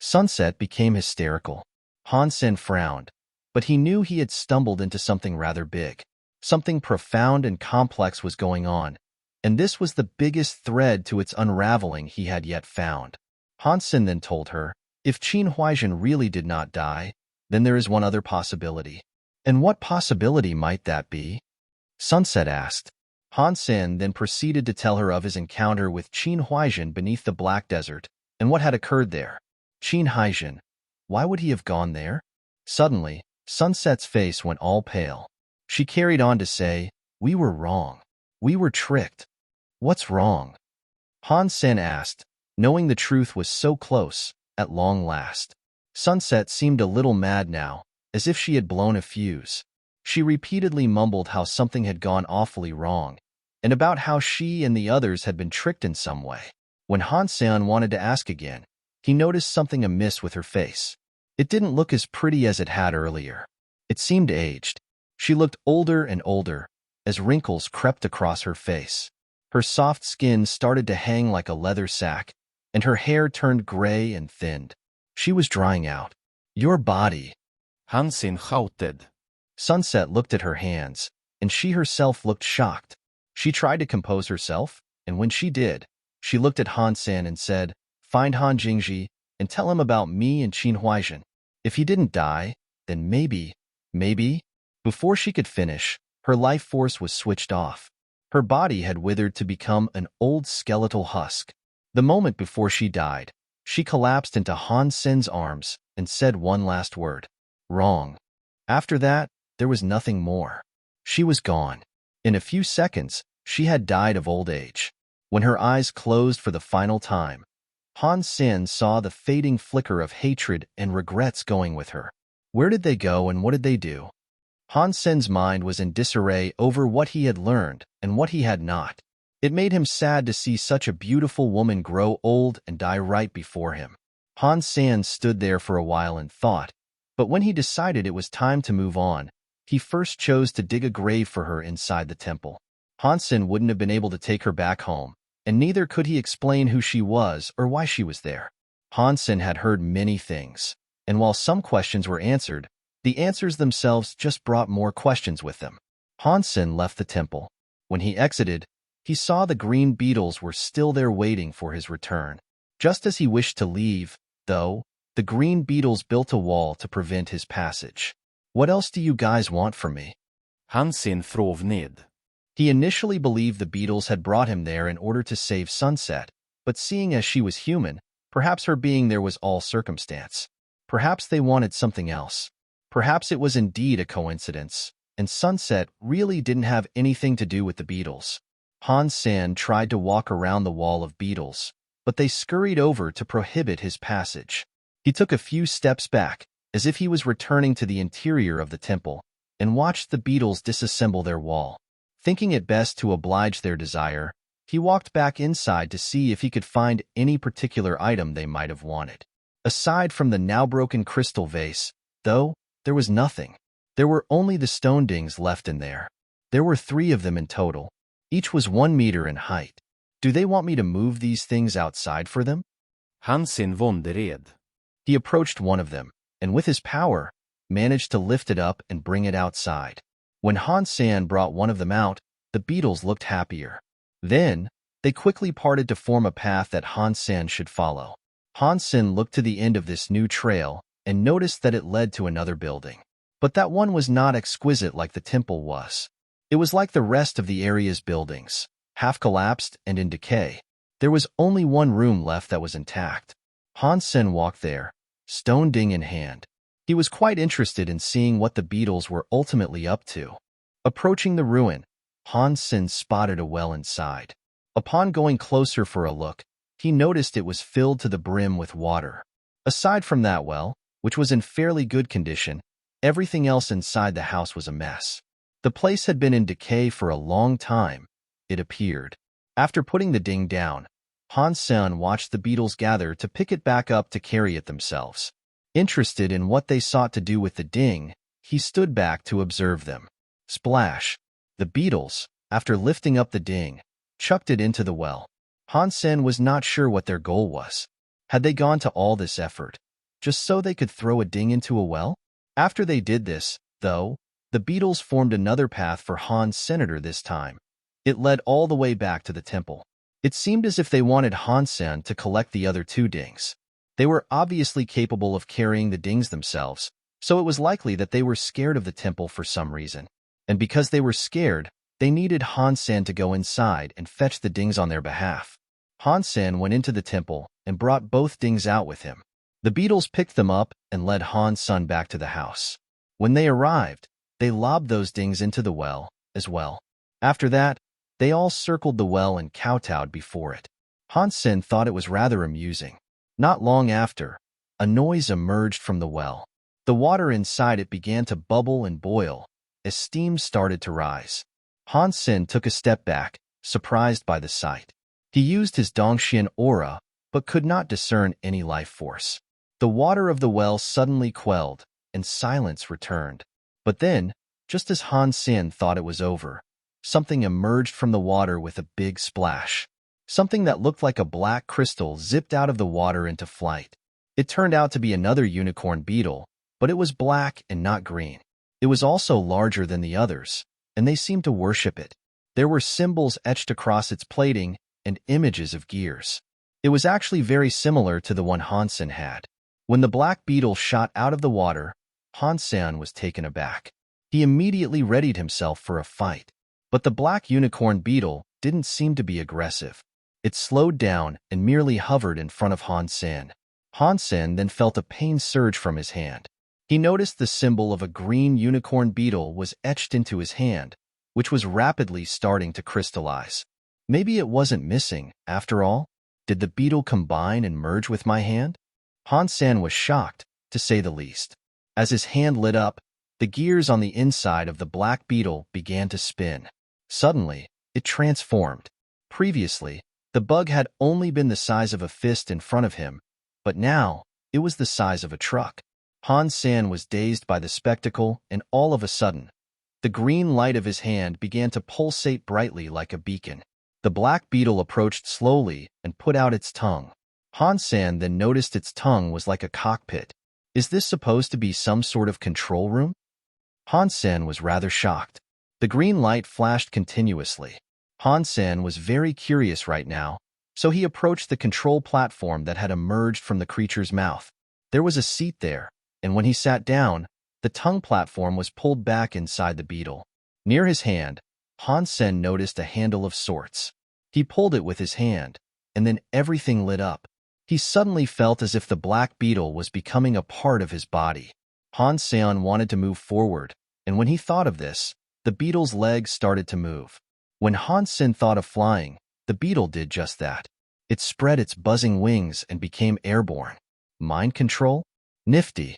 Sunset became hysterical. Han Sen frowned, but he knew he had stumbled into something rather big. Something profound and complex was going on, and this was the biggest thread to its unraveling he had yet found. Han Sen then told her, if Qin Huaizhen really did not die, then there is one other possibility. "And what possibility might that be?" Sunset asked. Han Sen then proceeded to tell her of his encounter with Qin Huaizhen beneath the Black Desert and what had occurred there. Qin Huaizhen, why would he have gone there? Suddenly, Sunset's face went all pale. She carried on to say, "We were wrong. We were tricked." "What's wrong?" Han Sen asked, knowing the truth was so close, at long last. Sunset seemed a little mad now, as if she had blown a fuse. She repeatedly mumbled how something had gone awfully wrong, and about how she and the others had been tricked in some way. When Han Sen wanted to ask again, he noticed something amiss with her face. It didn't look as pretty as it had earlier. It seemed aged. She looked older and older, as wrinkles crept across her face. Her soft skin started to hang like a leather sack, and her hair turned gray and thinned. She was drying out. Your body.
Han Sen shouted.
Sunset looked at her hands, and she herself looked shocked. She tried to compose herself, and when she did, she looked at Han Sen and said, "Find Han Jingji and tell him about me and Qin Huaizhen. If he didn't die, then maybe. Before she could finish, her life force was switched off. Her body had withered to become an old skeletal husk. The moment before she died, she collapsed into Han Sen's arms and said one last word. Wrong. After that, there was nothing more. She was gone. In a few seconds, she had died of old age. When her eyes closed for the final time, Han Sen saw the fading flicker of hatred and regrets going with her. Where did they go and what did they do? Han Sen's mind was in disarray over what he had learned and what he had not. It made him sad to see such a beautiful woman grow old and die right before him. Han Sen stood there for a while and thought, but when he decided it was time to move on, he first chose to dig a grave for her inside the temple. Han Sen wouldn't have been able to take her back home, and neither could he explain who she was or why she was there. Han Sen had heard many things, and while some questions were answered, the answers themselves just brought more questions with them. Han Sen left the temple. When he exited, he saw the green beetles were still there waiting for his return. Just as he wished to leave, though, the green beetles built a wall to prevent his passage. What else do you guys want from me?
Han Sen frov ned.
He initially believed the beetles had brought him there in order to save Sunset, but seeing as she was human, perhaps her being there was all circumstance. Perhaps they wanted something else. Perhaps it was indeed a coincidence, and Sunset really didn't have anything to do with the beetles. Han Sen tried to walk around the wall of beetles, but they scurried over to prohibit his passage. He took a few steps back, as if he was returning to the interior of the temple, and watched the beetles disassemble their wall. Thinking it best to oblige their desire, he walked back inside to see if he could find any particular item they might have wanted. Aside from the now broken crystal vase, though, there was nothing. There were only the stone dings left in there. There were 3 of them in total. Each was 1 meter in height. Do they want me to move these things outside for them?
Han Sen wondered.
He approached one of them, and with his power, managed to lift it up and bring it outside. When Han Sen brought one of them out, the beetles looked happier. Then, they quickly parted to form a path that Han Sen should follow. Han Sen looked to the end of this new trail and noticed that it led to another building. But that one was not exquisite like the temple was. It was like the rest of the area's buildings, half collapsed and in decay. There was only one room left that was intact. Han Sen walked there, stone ding in hand. He was quite interested in seeing what the beetles were ultimately up to. Approaching the ruin, Han Sen spotted a well inside. Upon going closer for a look, he noticed it was filled to the brim with water. Aside from that well, which was in fairly good condition, everything else inside the house was a mess. The place had been in decay for a long time, it appeared. After putting the ding down, Han Sen watched the beetles gather to pick it back up to carry it themselves. Interested in what they sought to do with the ding, he stood back to observe them. Splash! The beetles, after lifting up the ding, chucked it into the well. Han Sen was not sure what their goal was. Had they gone to all this effort, just so they could throw a ding into a well? After they did this, though, the beetles formed another path for Han's senator this time. It led all the way back to the temple. It seemed as if they wanted Han Sen to collect the other 2 dings. They were obviously capable of carrying the dings themselves, so it was likely that they were scared of the temple for some reason. And because they were scared, they needed Han Sen to go inside and fetch the dings on their behalf. Han Sen went into the temple and brought both dings out with him. The beetles picked them up and led Han Sen back to the house. When they arrived, they lobbed those dings into the well as well. After that, they all circled the well and kowtowed before it. Han Sen thought it was rather amusing. Not long after, a noise emerged from the well. The water inside it began to bubble and boil as steam started to rise. Han Sen took a step back, surprised by the sight. He used his Dongxian aura, but could not discern any life force. The water of the well suddenly quelled, and silence returned. But then, just as Han Sen thought it was over, something emerged from the water with a big splash. Something that looked like a black crystal zipped out of the water into flight. It turned out to be another unicorn beetle, but it was black and not green. It was also larger than the others, and they seemed to worship it. There were symbols etched across its plating and images of gears. It was actually very similar to the one Han Sen had. When the black beetle shot out of the water, Han Sen was taken aback. He immediately readied himself for a fight. But the black unicorn beetle didn't seem to be aggressive. It slowed down and merely hovered in front of Han Sen. Han Sen then felt a pain surge from his hand. He noticed the symbol of a green unicorn beetle was etched into his hand, which was rapidly starting to crystallize. Maybe it wasn't missing, after all. Did the beetle combine and merge with my hand? Han Sen was shocked, to say the least. As his hand lit up, the gears on the inside of the black beetle began to spin. Suddenly, it transformed. Previously, the bug had only been the size of a fist in front of him, but now it was the size of a truck. Han Sen was dazed by the spectacle, and all of a sudden, the green light of his hand began to pulsate brightly like a beacon. The black beetle approached slowly and put out its tongue. Han Sen then noticed its tongue was like a cockpit. Is this supposed to be some sort of control room? Han Sen was rather shocked. The green light flashed continuously. Han Sen was very curious right now, so he approached the control platform that had emerged from the creature's mouth. There was a seat there, and when he sat down, the tongue platform was pulled back inside the beetle. Near his hand, Han Sen noticed a handle of sorts. He pulled it with his hand, and then everything lit up. He suddenly felt as if the black beetle was becoming a part of his body. Han Sen wanted to move forward, and when he thought of this, the beetle's legs started to move. When Han Sen thought of flying, the beetle did just that. It spread its buzzing wings and became airborne. Mind control? Nifty.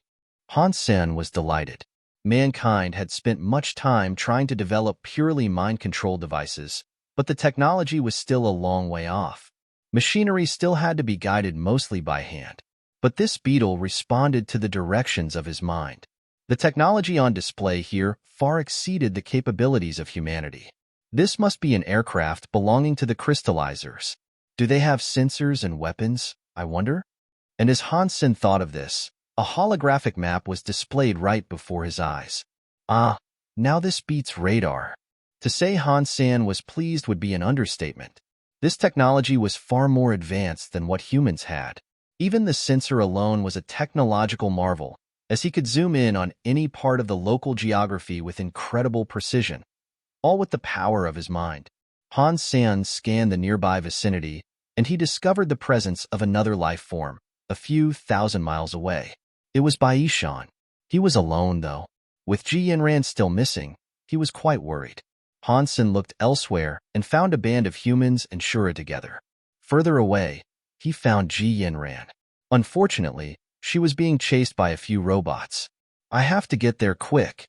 Han Sen was delighted. Mankind had spent much time trying to develop purely mind control devices, but the technology was still a long way off. Machinery still had to be guided mostly by hand. But this beetle responded to the directions of his mind. The technology on display here far exceeded the capabilities of humanity. This must be an aircraft belonging to the crystallizers. Do they have sensors and weapons, I wonder? And as Han Sen thought of this, a holographic map was displayed right before his eyes. Ah, now this beats radar. To say Han Sen was pleased would be an understatement. This technology was far more advanced than what humans had. Even the sensor alone was a technological marvel, as he could zoom in on any part of the local geography with incredible precision, all with the power of his mind. Han Sen scanned the nearby vicinity, and he discovered the presence of another life form, a few thousand miles away. It was Baishan. He was alone, though. With Ji Yanran still missing, he was quite worried. Han Sen looked elsewhere and found a band of humans and Shura together. Further away, he found Ji Yanran. Unfortunately, she was being chased by a few robots. I have to get there quick.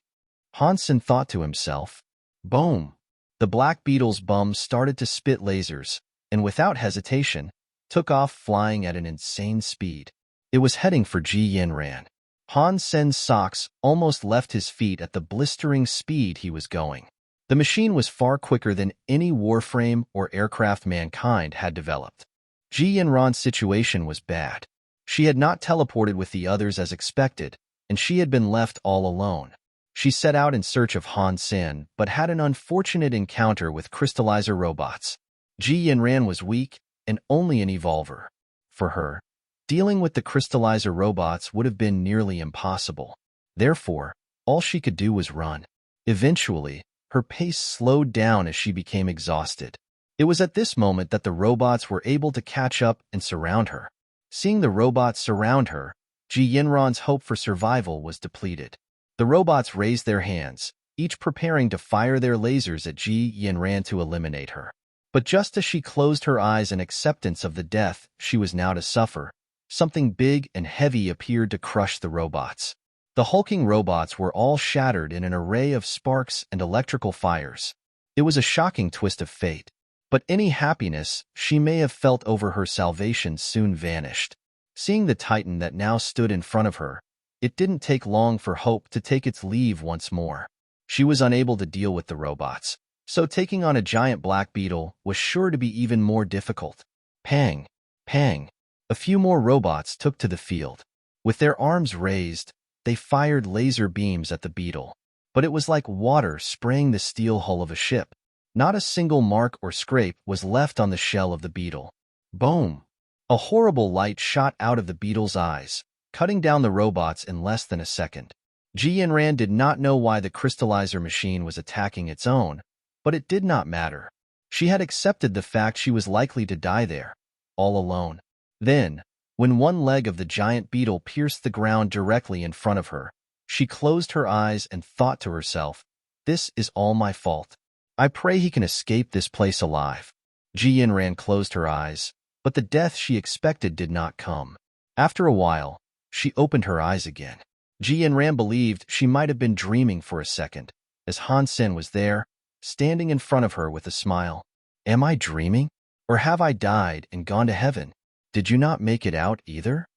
Han Sen thought to himself. Boom! The black beetle's bum started to spit lasers, and without hesitation, took off flying at an insane speed. It was heading for Ji Yanran. Han Sen's socks almost left his feet at the blistering speed he was going. The machine was far quicker than any warframe or aircraft mankind had developed. Ji Yanran's situation was bad. She had not teleported with the others as expected, and she had been left all alone. She set out in search of Han Sen, but had an unfortunate encounter with crystallizer robots. Ji Yanran was weak and only an evolver. For her, dealing with the crystallizer robots would have been nearly impossible. Therefore, all she could do was run. Eventually, her pace slowed down as she became exhausted. It was at this moment that the robots were able to catch up and surround her. Seeing the robots surround her, Ji Yanran's hope for survival was depleted. The robots raised their hands, each preparing to fire their lasers at Ji Yanran to eliminate her. But just as she closed her eyes in acceptance of the death she was now to suffer, something big and heavy appeared to crush the robots. The hulking robots were all shattered in an array of sparks and electrical fires. It was a shocking twist of fate, but any happiness she may have felt over her salvation soon vanished. Seeing the Titan that now stood in front of her, it didn't take long for hope to take its leave once more. She was unable to deal with the robots, So taking on a giant black beetle was sure to be even more difficult. Pang, pang. A few more robots took to the field. With their arms raised, they fired laser beams at the beetle. But it was like water spraying the steel hull of a ship. Not a single mark or scrape was left on the shell of the beetle. Boom! A horrible light shot out of the beetle's eyes, cutting down the robots in less than a second. Ji Yanran did not know why the crystallizer machine was attacking its own, but it did not matter. She had accepted the fact she was likely to die there, all alone. Then, when one leg of the giant beetle pierced the ground directly in front of her, she closed her eyes and thought to herself, "This is all my fault. I pray he can escape this place alive." Ji Yanran closed her eyes, but the death she expected did not come. After a while, she opened her eyes again. Ji Yanran believed she might have been dreaming for a second, as Han Sen was there, standing in front of her with a smile. "Am I dreaming? Or have I died and gone to heaven? Did you not make it out either?"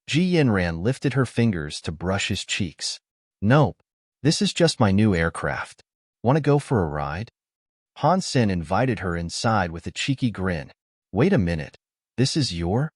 Ji Yanran lifted her fingers to brush his cheeks. "Nope, this is just my new aircraft. Want to go for a ride?" Han Sen invited her inside with a cheeky grin. "Wait a minute, this is your?"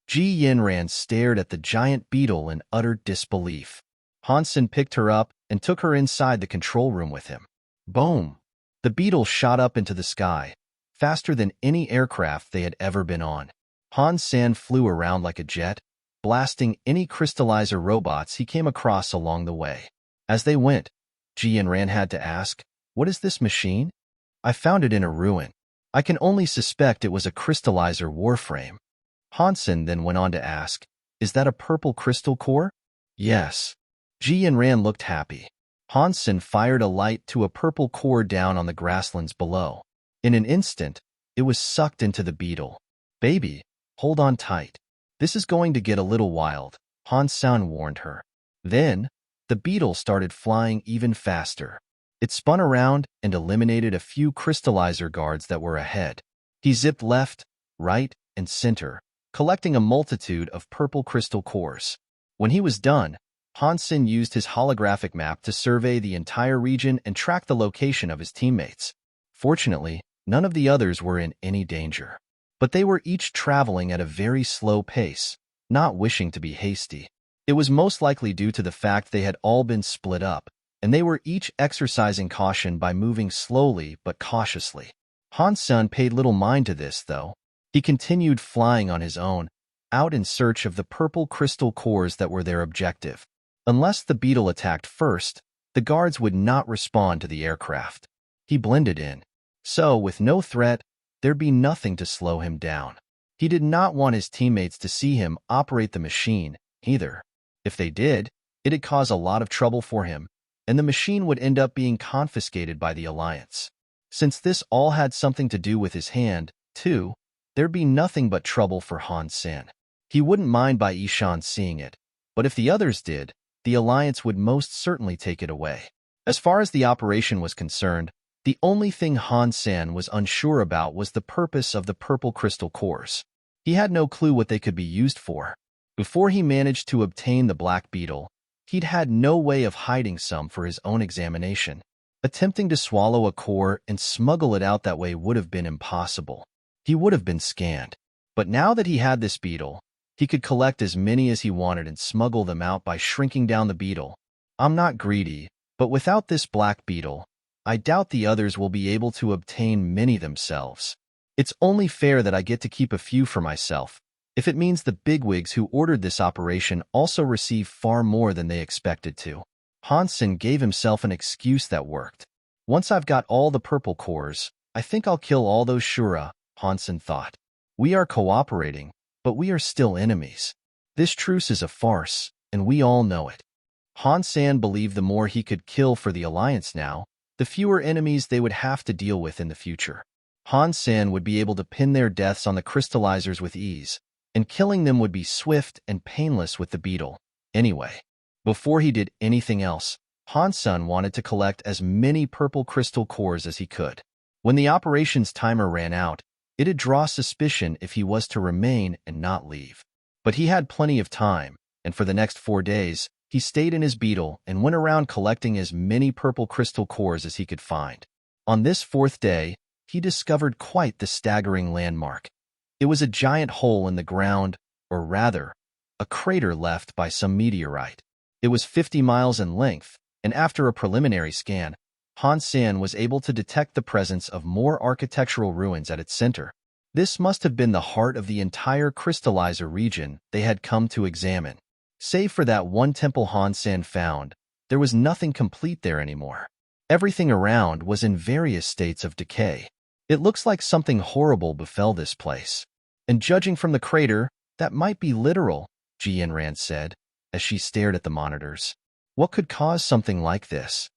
Ji Yanran stared at the giant beetle in utter disbelief. Han Sen picked her up and took her inside the control room with him. Boom! The beetle shot up into the sky, faster than any aircraft they had ever been on. Han Sen flew around like a jet, blasting any crystallizer robots he came across along the way. As they went, Ji Yanran had to ask, "What is this machine? I found it in a ruin. I can only suspect it was a crystallizer warframe." Han Sen then went on to ask, "Is that a purple crystal core?" "Yes." Ji Yanran looked happy. Han Sen fired a light to a purple core down on the grasslands below. In an instant, it was sucked into the beetle. "Baby, hold on tight. This is going to get a little wild," Han Sen warned her. Then, the beetle started flying even faster. It spun around and eliminated a few crystallizer guards that were ahead. He zipped left, right, and center, collecting a multitude of purple crystal cores. When he was done, Han Sen used his holographic map to survey the entire region and track the location of his teammates. Fortunately, none of the others were in any danger. But they were each traveling at a very slow pace, not wishing to be hasty. It was most likely due to the fact they had all been split up, and they were each exercising caution by moving slowly but cautiously. Han Sen paid little mind to this, though. He continued flying on his own, out in search of the purple crystal cores that were their objective. Unless the beetle attacked first, the guards would not respond to the aircraft. He blended in. So, with no threat, there'd be nothing to slow him down. He did not want his teammates to see him operate the machine, either. If they did, it'd cause a lot of trouble for him, and the machine would end up being confiscated by the Alliance. Since this all had something to do with his hand, too, there'd be nothing but trouble for Han Sen. He wouldn't mind Bai Yishan seeing it, but if the others did, the Alliance would most certainly take it away. As far as the operation was concerned, the only thing Han Sen was unsure about was the purpose of the purple crystal cores. He had no clue what they could be used for. Before he managed to obtain the black beetle, he'd had no way of hiding some for his own examination. Attempting to swallow a core and smuggle it out that way would have been impossible. He would have been scanned. But now that he had this beetle, he could collect as many as he wanted and smuggle them out by shrinking down the beetle. "I'm not greedy, but without this black beetle, I doubt the others will be able to obtain many themselves. It's only fair that I get to keep a few for myself, if it means the bigwigs who ordered this operation also receive far more than they expected to." Han Sen gave himself an excuse that worked. "Once I've got all the purple cores, I think I'll kill all those Shura," Han Sen thought. "We are cooperating, but we are still enemies. This truce is a farce, and we all know it." Han Sen believed the more he could kill for the Alliance now, the fewer enemies they would have to deal with in the future. Han Sen would be able to pin their deaths on the crystallizers with ease, and killing them would be swift and painless with the beetle. Anyway, before he did anything else, Han Sen wanted to collect as many purple crystal cores as he could. When the operation's timer ran out, it'd draw suspicion if he was to remain and not leave. But he had plenty of time, and for the next 4 days, he stayed in his beetle and went around collecting as many purple crystal cores as he could find. On this fourth day, he discovered quite the staggering landmark. It was a giant hole in the ground, or rather, a crater left by some meteorite. It was 50 miles in length, and after a preliminary scan, Han Sen was able to detect the presence of more architectural ruins at its center. This must have been the heart of the entire crystallizer region they had come to examine. Save for that one temple Han Sen found, there was nothing complete there anymore. Everything around was in various states of decay. It looks like something horrible befell this place. And judging from the crater, that might be literal, Ji Yanran said, as she stared at the monitors. What could cause something like this?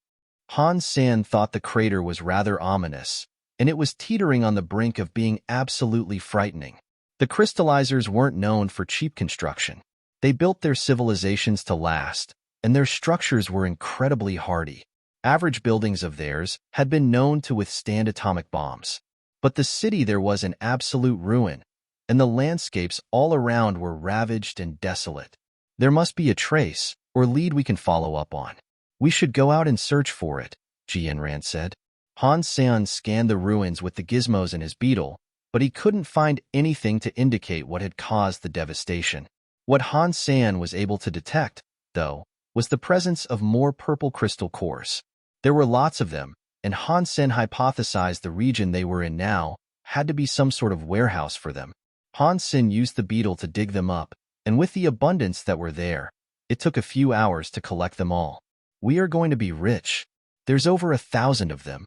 Han Sen thought the crater was rather ominous, and it was teetering on the brink of being absolutely frightening. The crystallizers weren't known for cheap construction. They built their civilizations to last, and their structures were incredibly hardy. Average buildings of theirs had been known to withstand atomic bombs. But the city there was an absolute ruin, and the landscapes all around were ravaged and desolate. There must be a trace or lead we can follow up on. We should go out and search for it, Ji Yanran said. Han Sen scanned the ruins with the gizmos in his beetle, but he couldn't find anything to indicate what had caused the devastation. What Han Sen was able to detect, though, was the presence of more purple crystal cores. There were lots of them, and Han Sen hypothesized the region they were in now had to be some sort of warehouse for them. Han Sen used the beetle to dig them up, and with the abundance that were there, it took a few hours to collect them all. We are going to be rich. There's over 1,000 of them.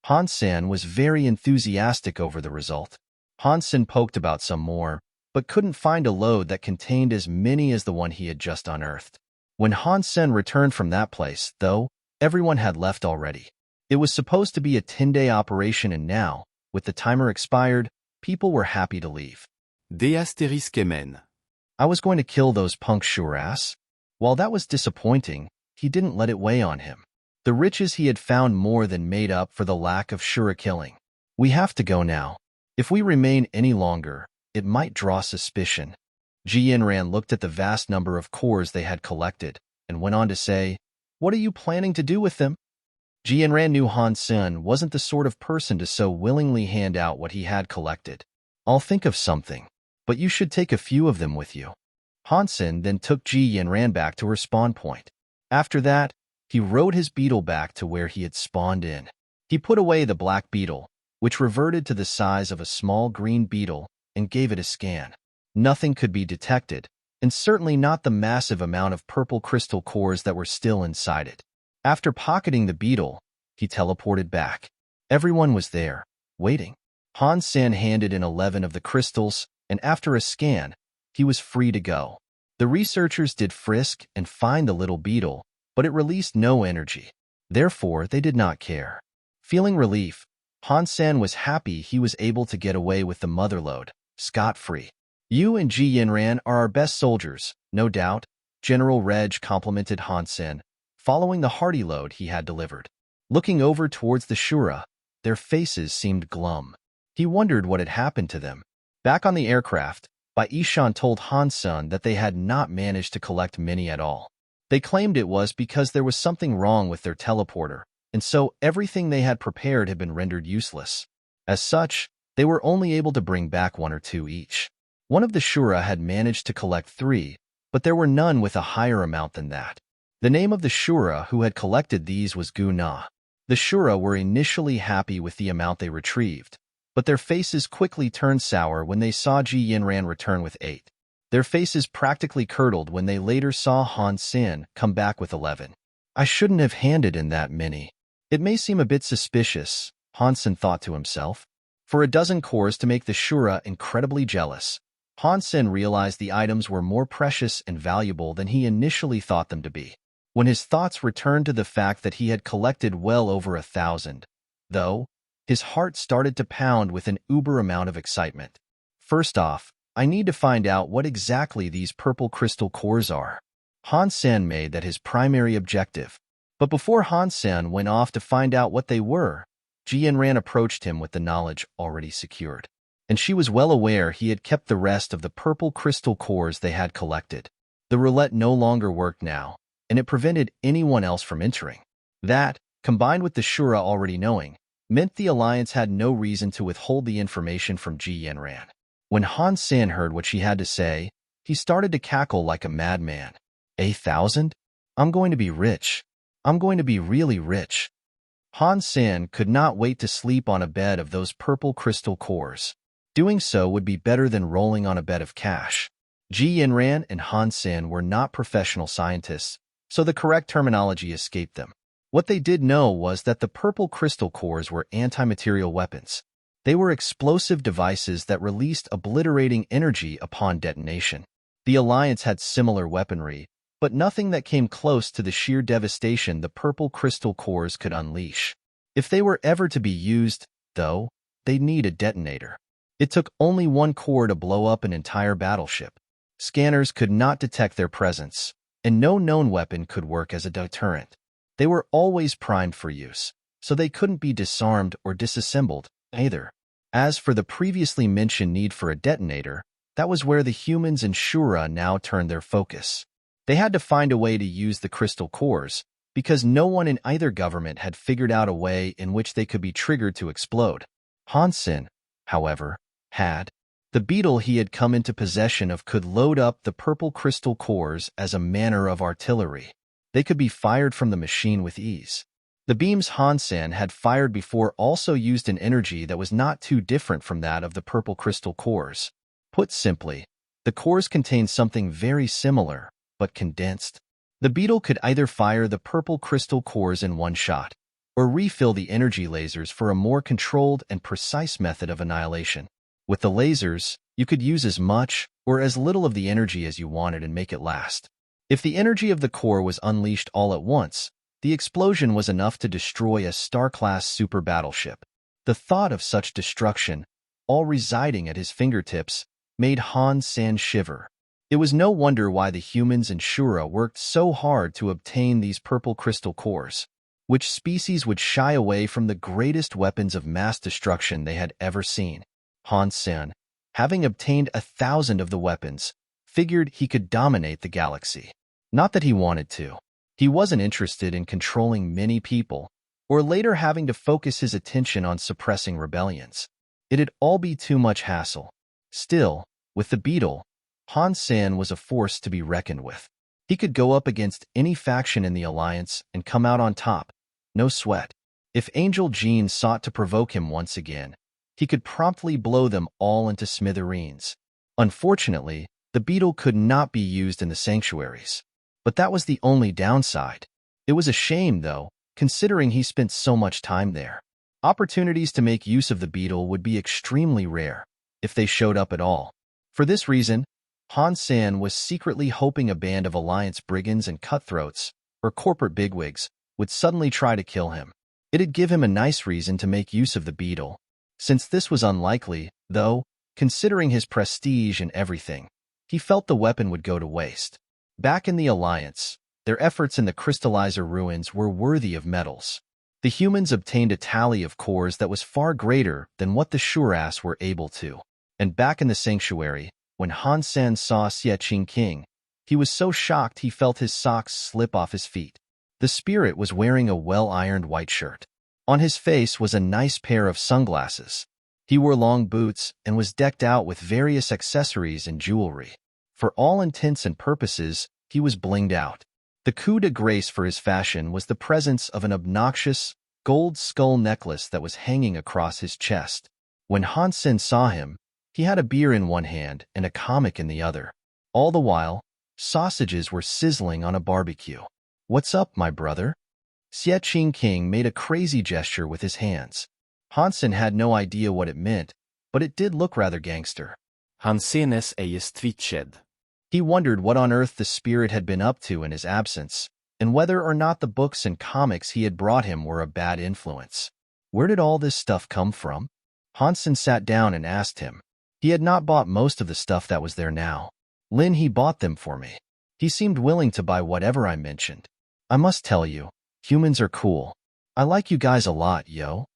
Han Sen was very enthusiastic over the result. Han Sen poked about some more, but couldn't find a load that contained as many as the one he had just unearthed. When Han Sen returned from that place, though, everyone had left already. It was supposed to be a 10-day operation, and now, with the timer expired, people were happy to leave.
Des astérisques MN.
I was going to kill those punk Shuras. While that was disappointing, he didn't let it weigh on him. The riches he had found more than made up for the lack of Shura killing. We have to go now. If we remain any longer, it might draw suspicion. Ji Yanran looked at the vast number of cores they had collected, and went on to say, "What are you planning to do with them?" Ji Yanran knew Han Sen wasn't the sort of person to so willingly hand out what he had collected. "I'll think of something, but you should take a few of them with you." Han Sen then took Ji Yanran back to her spawn point. After that, he rode his beetle back to where he had spawned in. He put away the black beetle, which reverted to the size of a small green beetle, and gave it a scan. Nothing could be detected, and certainly not the massive amount of purple crystal cores that were still inside it. After pocketing the beetle, he teleported back. Everyone was there, waiting. Han Sen handed in 11 of the crystals, and after a scan, he was free to go. The researchers did frisk and find the little beetle, but it released no energy. Therefore, they did not care. Feeling relief, Han Sen was happy he was able to get away with the motherlode, scot-free. "You and Ji Yanran are our best soldiers, no doubt," General Reg complimented Han Sen, following the hearty load he had delivered. Looking over towards the Shura, their faces seemed glum. He wondered what had happened to them. Back on the aircraft, Bai Ishan told Han Sen that they had not managed to collect many at all. They claimed it was because there was something wrong with their teleporter, and so everything they had prepared had been rendered useless. As such, they were only able to bring back 1 or 2 each. One of the Shura had managed to collect 3, but there were none with a higher amount than that. The name of the Shura who had collected these was Gu Na. The Shura were initially happy with the amount they retrieved, but their faces quickly turned sour when they saw Ji Yanran return with 8. Their faces practically curdled when they later saw Han Sen come back with 11. "I shouldn't have handed in that many. It may seem a bit suspicious," Han Sen thought to himself. For a dozen cores to make the Shura incredibly jealous, Han Sen realized the items were more precious and valuable than he initially thought them to be. When his thoughts returned to the fact that he had collected well over 1,000, though, his heart started to pound with an uber amount of excitement. "First off, I need to find out what exactly these purple crystal cores are." Han Sen made that his primary objective. But before Han Sen went off to find out what they were, Ji Yanran approached him with the knowledge already secured. And she was well aware he had kept the rest of the purple crystal cores they had collected. The roulette no longer worked now, and it prevented anyone else from entering. That, combined with the Shura already knowing, meant the alliance had no reason to withhold the information from Ji Yanran. When Han Sen heard what she had to say, he started to cackle like a madman. 1,000? I'm going to be rich. I'm going to be really rich. Han Sen could not wait to sleep on a bed of those purple crystal cores. Doing so would be better than rolling on a bed of cash. Ji Yanran and Han Sen were not professional scientists, so the correct terminology escaped them. What they did know was that the purple crystal cores were anti-material weapons. They were explosive devices that released obliterating energy upon detonation. The Alliance had similar weaponry, but nothing that came close to the sheer devastation the purple crystal cores could unleash. If they were ever to be used, though, they'd need a detonator. It took only one core to blow up an entire battleship. Scanners could not detect their presence, and no known weapon could work as a deterrent. They were always primed for use, so they couldn't be disarmed or disassembled, either. As for the previously mentioned need for a detonator, that was where the humans in Shura now turned their focus. They had to find a way to use the crystal cores, because no one in either government had figured out a way in which they could be triggered to explode. Han Sen, however, had. The beetle he had come into possession of could load up the purple crystal cores as a manner of artillery. They could be fired from the machine with ease. The beams Han Sen had fired before also used an energy that was not too different from that of the purple crystal cores. Put simply, the cores contained something very similar, but condensed. The beetle could either fire the purple crystal cores in one shot, or refill the energy lasers for a more controlled and precise method of annihilation. With the lasers, you could use as much or as little of the energy as you wanted and make it last. If the energy of the core was unleashed all at once, the explosion was enough to destroy a star-class super battleship. The thought of such destruction, all residing at his fingertips, made Han Sen shiver. It was no wonder why the humans in Shura worked so hard to obtain these purple crystal cores. Which species would shy away from the greatest weapons of mass destruction they had ever seen? Han Sen, having obtained 1,000 of the weapons, figured he could dominate the galaxy. Not that he wanted to. He wasn't interested in controlling many people, or later having to focus his attention on suppressing rebellions. It'd all be too much hassle. Still, with the beetle, Han Sen was a force to be reckoned with. He could go up against any faction in the Alliance and come out on top. No sweat. If Angel Jean sought to provoke him once again, he could promptly blow them all into smithereens. Unfortunately, the beetle could not be used in the sanctuaries. But that was the only downside. It was a shame, though, considering he spent so much time there. Opportunities to make use of the beetle would be extremely rare, if they showed up at all. For this reason, Han Sen was secretly hoping a band of Alliance brigands and cutthroats, or corporate bigwigs, would suddenly try to kill him. It'd give him a nice reason to make use of the beetle. Since this was unlikely, though, considering his prestige and everything, he felt the weapon would go to waste. Back in the Alliance, their efforts in the crystallizer ruins were worthy of medals. The humans obtained a tally of cores that was far greater than what the Shuras were able to. And back in the sanctuary, when Han Sen saw Xie King, he was so shocked he felt his socks slip off his feet. The spirit was wearing a well-ironed white shirt. On his face was a nice pair of sunglasses. He wore long boots and was decked out with various accessories and jewelry. For all intents and purposes, he was blinged out. The coup de grace for his fashion was the presence of an obnoxious, gold skull necklace that was hanging across his chest. When Han Sen saw him, he had a beer in one hand and a comic in the other. All the while, sausages were sizzling on a barbecue. "What's up, my brother?" Xie King made a crazy gesture with his hands. Han Sen had no idea what it meant, but it did look rather gangster.
Han Senes ejes twitched.
He wondered what on earth the spirit had been up to in his absence, and whether or not the books and comics he had brought him were a bad influence. Where did all this stuff come from? Han Sen sat down and asked him. He had not bought most of the stuff that was there now. "Lin, he bought them for me. He seemed willing to buy whatever I mentioned. I must tell you, humans are cool. I like you guys a lot, yo."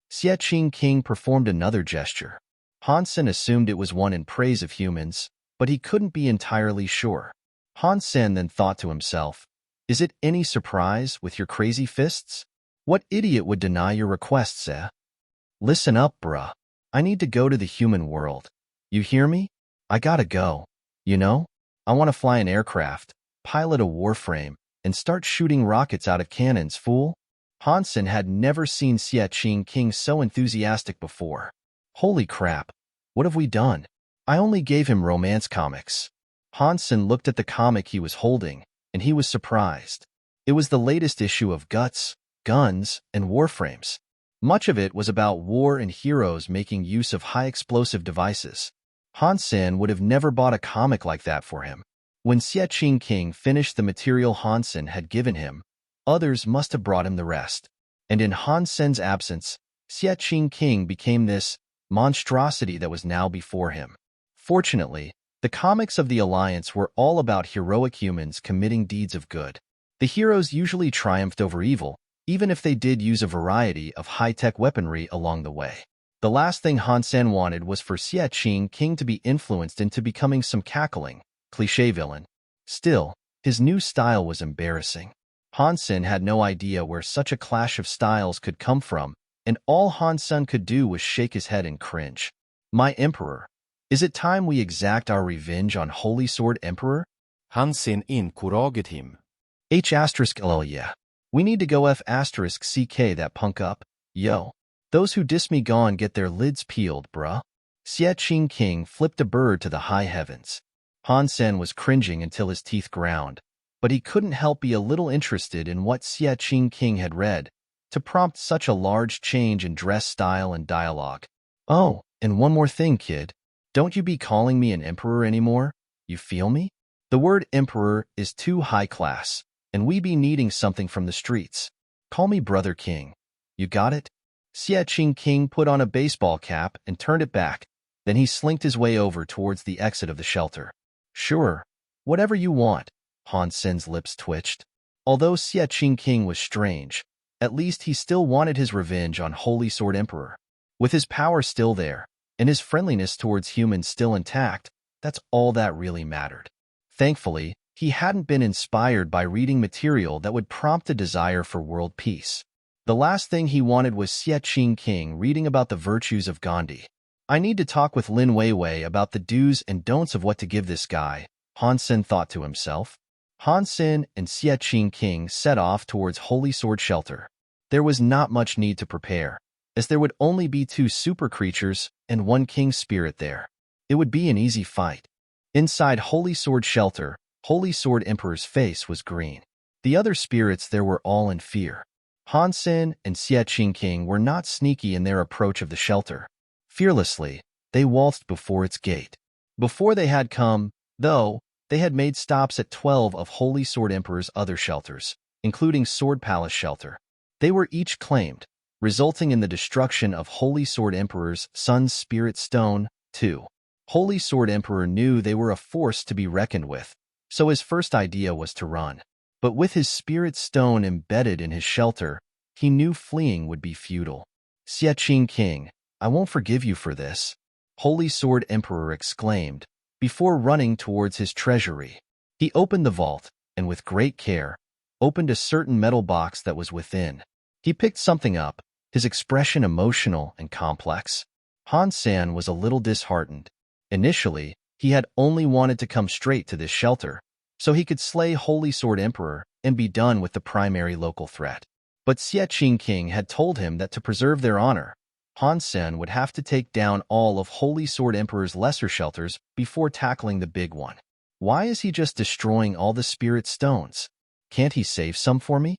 Xie King performed another gesture. Han Sen assumed it was one in praise of humans, but he couldn't be entirely sure. Han Sen then thought to himself, "Is it any surprise with your crazy fists? What idiot would deny your requests, eh?" Listen up, bruh. I need to go to the human world. You hear me? I gotta go. You know? I want to fly an aircraft, pilot a warframe, and start shooting rockets out of cannons, fool. Han Sen had never seen Xie King so enthusiastic before. Holy crap. What have we done? I only gave him romance comics. Han Sen looked at the comic he was holding, and he was surprised. It was the latest issue of Guts, Guns, and Warframes. Much of it was about war and heroes making use of high-explosive devices. Han Sen would have never bought a comic like that for him. When Xie King finished the material Han Sen had given him, others must have brought him the rest. And in Han Sen's absence, Xie King became this monstrosity that was now before him. Fortunately, the comics of the Alliance were all about heroic humans committing deeds of good. The heroes usually triumphed over evil, even if they did use a variety of high-tech weaponry along the way. The last thing Han Sen wanted was for Xie King to be influenced into becoming some cackling, cliché villain. Still, his new style was embarrassing. Han Sen had no idea where such a clash of styles could come from, and all Han Sen could do was shake his head and cringe. My Emperor, is it time we exact our revenge on Holy Sword Emperor?
Han Sen encouraged him.
H*LL yeah. We need to go F*CK that punk up, yo. Those who diss me gone get their lids peeled, bruh. Xie King flipped a bird to the high heavens. Han Sen was cringing until his teeth ground, but he couldn't help be a little interested in what Xie King had read to prompt such a large change in dress style and dialogue. Oh, and one more thing, kid. Don't you be calling me an emperor anymore, you feel me? The word emperor is too high class, and we be needing something from the streets. Call me Brother King. You got it? Xie King put on a baseball cap and turned it back. Then he slinked his way over towards the exit of the shelter. Sure, whatever you want. Han Sen's lips twitched. Although Xie King was strange, at least he still wanted his revenge on Holy Sword Emperor. With his power still there, and his friendliness towards humans still intact, that's all that really mattered. Thankfully, he hadn't been inspired by reading material that would prompt a desire for world peace. The last thing he wanted was Xie King reading about the virtues of Gandhi. I need to talk with Lin Weiwei about the do's and don'ts of what to give this guy, Han Sen thought to himself. Han Sen and Xie King set off towards Holy Sword Shelter. There was not much need to prepare, as there would only be 2 super creatures and 1 king spirit there. It would be an easy fight. Inside Holy Sword Shelter, Holy Sword Emperor's face was green. The other spirits there were all in fear. Han Sen and Xie King were not sneaky in their approach of the shelter. Fearlessly, they waltzed before its gate. Before they had come, though, they had made stops at 12 of Holy Sword Emperor's other shelters, including Sword Palace Shelter. They were each claimed, resulting in the destruction of Holy Sword Emperor's son's spirit stone, too. Holy Sword Emperor knew they were a force to be reckoned with, so his first idea was to run. But with his spirit stone embedded in his shelter, he knew fleeing would be futile. Xie King, I won't forgive you for this, Holy Sword Emperor exclaimed, before running towards his treasury. He opened the vault, and with great care, opened a certain metal box that was within. He picked something up, his expression emotional and complex. Han Sen was a little disheartened. Initially, he had only wanted to come straight to this shelter, so he could slay Holy Sword Emperor and be done with the primary local threat. But Xie King had told him that to preserve their honor, Han Sen would have to take down all of Holy Sword Emperor's lesser shelters before tackling the big one. Why is he just destroying all the spirit stones? Can't he save some for me?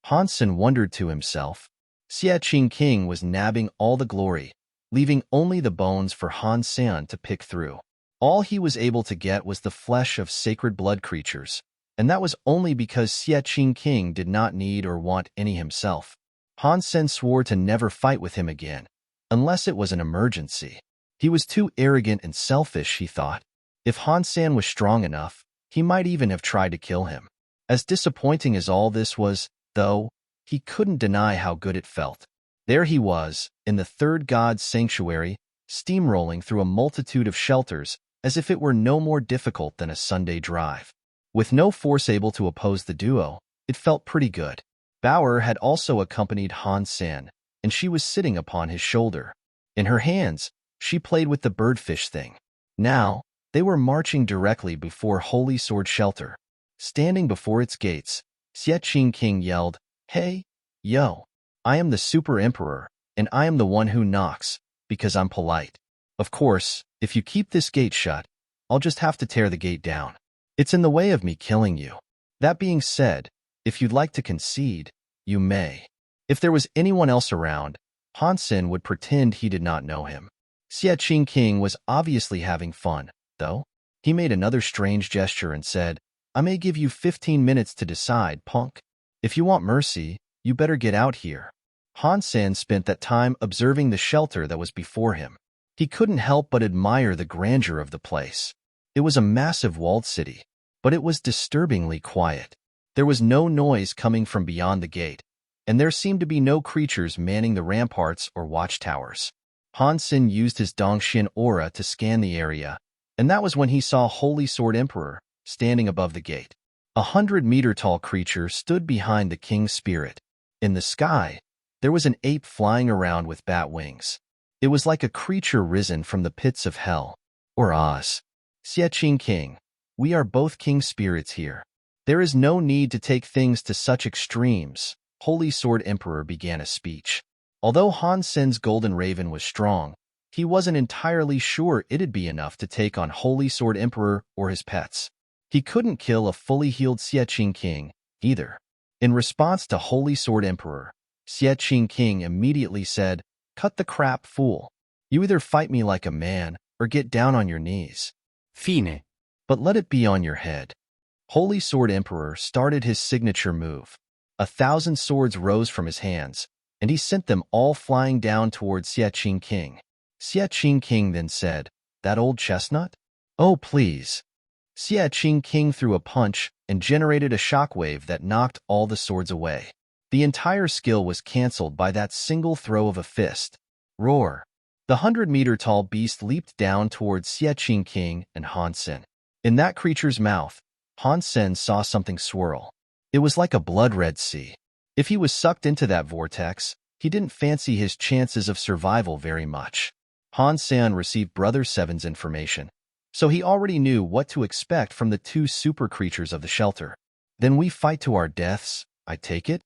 Han Sen wondered to himself. Xie King was nabbing all the glory, leaving only the bones for Han Sen to pick through. All he was able to get was the flesh of sacred blood creatures, and that was only because Xie King did not need or want any himself. Han Sen swore to never fight with him again, unless it was an emergency. He was too arrogant and selfish, he thought. If Han Sen was strong enough, he might even have tried to kill him. As disappointing as all this was, though, he couldn't deny how good it felt. There he was, in the third god's sanctuary, steamrolling through a multitude of shelters, as if it were no more difficult than a Sunday drive. With no force able to oppose the duo, it felt pretty good. Bauer had also accompanied Han Sen, and she was sitting upon his shoulder. In her hands, she played with the birdfish thing. Now, they were marching directly before Holy Sword Shelter. Standing before its gates, Xie King yelled, "Hey, yo, I am the Super Emperor, and I am the one who knocks, because I'm polite. Of course, if you keep this gate shut, I'll just have to tear the gate down. It's in the way of me killing you. That being said, if you'd like to concede, you may." If there was anyone else around, Han Sen would pretend he did not know him. Xie King was obviously having fun, though. He made another strange gesture and said, "I may give you 15 minutes to decide, punk. If you want mercy, you better get out here." Han Sen spent that time observing the shelter that was before him. He couldn't help but admire the grandeur of the place. It was a massive walled city, but it was disturbingly quiet. There was no noise coming from beyond the gate, and there seemed to be no creatures manning the ramparts or watchtowers. Han Sen used his Dongxian aura to scan the area, and that was when he saw Holy Sword Emperor standing above the gate. 100-meter-tall creature stood behind the king's spirit. In the sky, there was an ape flying around with bat wings. It was like a creature risen from the pits of hell, or Oz. "Xie King, we are both king spirits here. There is no need to take things to such extremes." Holy Sword Emperor began a speech. Although Han Sen's golden raven was strong, he wasn't entirely sure it'd be enough to take on Holy Sword Emperor or his pets. He couldn't kill a fully healed Xie King, either. In response to Holy Sword Emperor, Xie King immediately said, "Cut the crap, fool. You either fight me like a man or get down on your knees.
Fine.
But let it be on your head." Holy Sword Emperor started his signature move. 1,000 swords rose from his hands, and he sent them all flying down towards Xie King. Xie King then said, "That old chestnut? Oh, please." Xie King threw a punch and generated a shockwave that knocked all the swords away. The entire skill was cancelled by that single throw of a fist. Roar! The 100-meter-tall beast leaped down towards Xie King and Han Sen. In that creature's mouth, Han Sen saw something swirl. It was like a blood-red sea. If he was sucked into that vortex, he didn't fancy his chances of survival very much. Han Sen received Brother Seven's information, so he already knew what to expect from the two super creatures of the shelter. "Then we fight to our deaths, I take it?"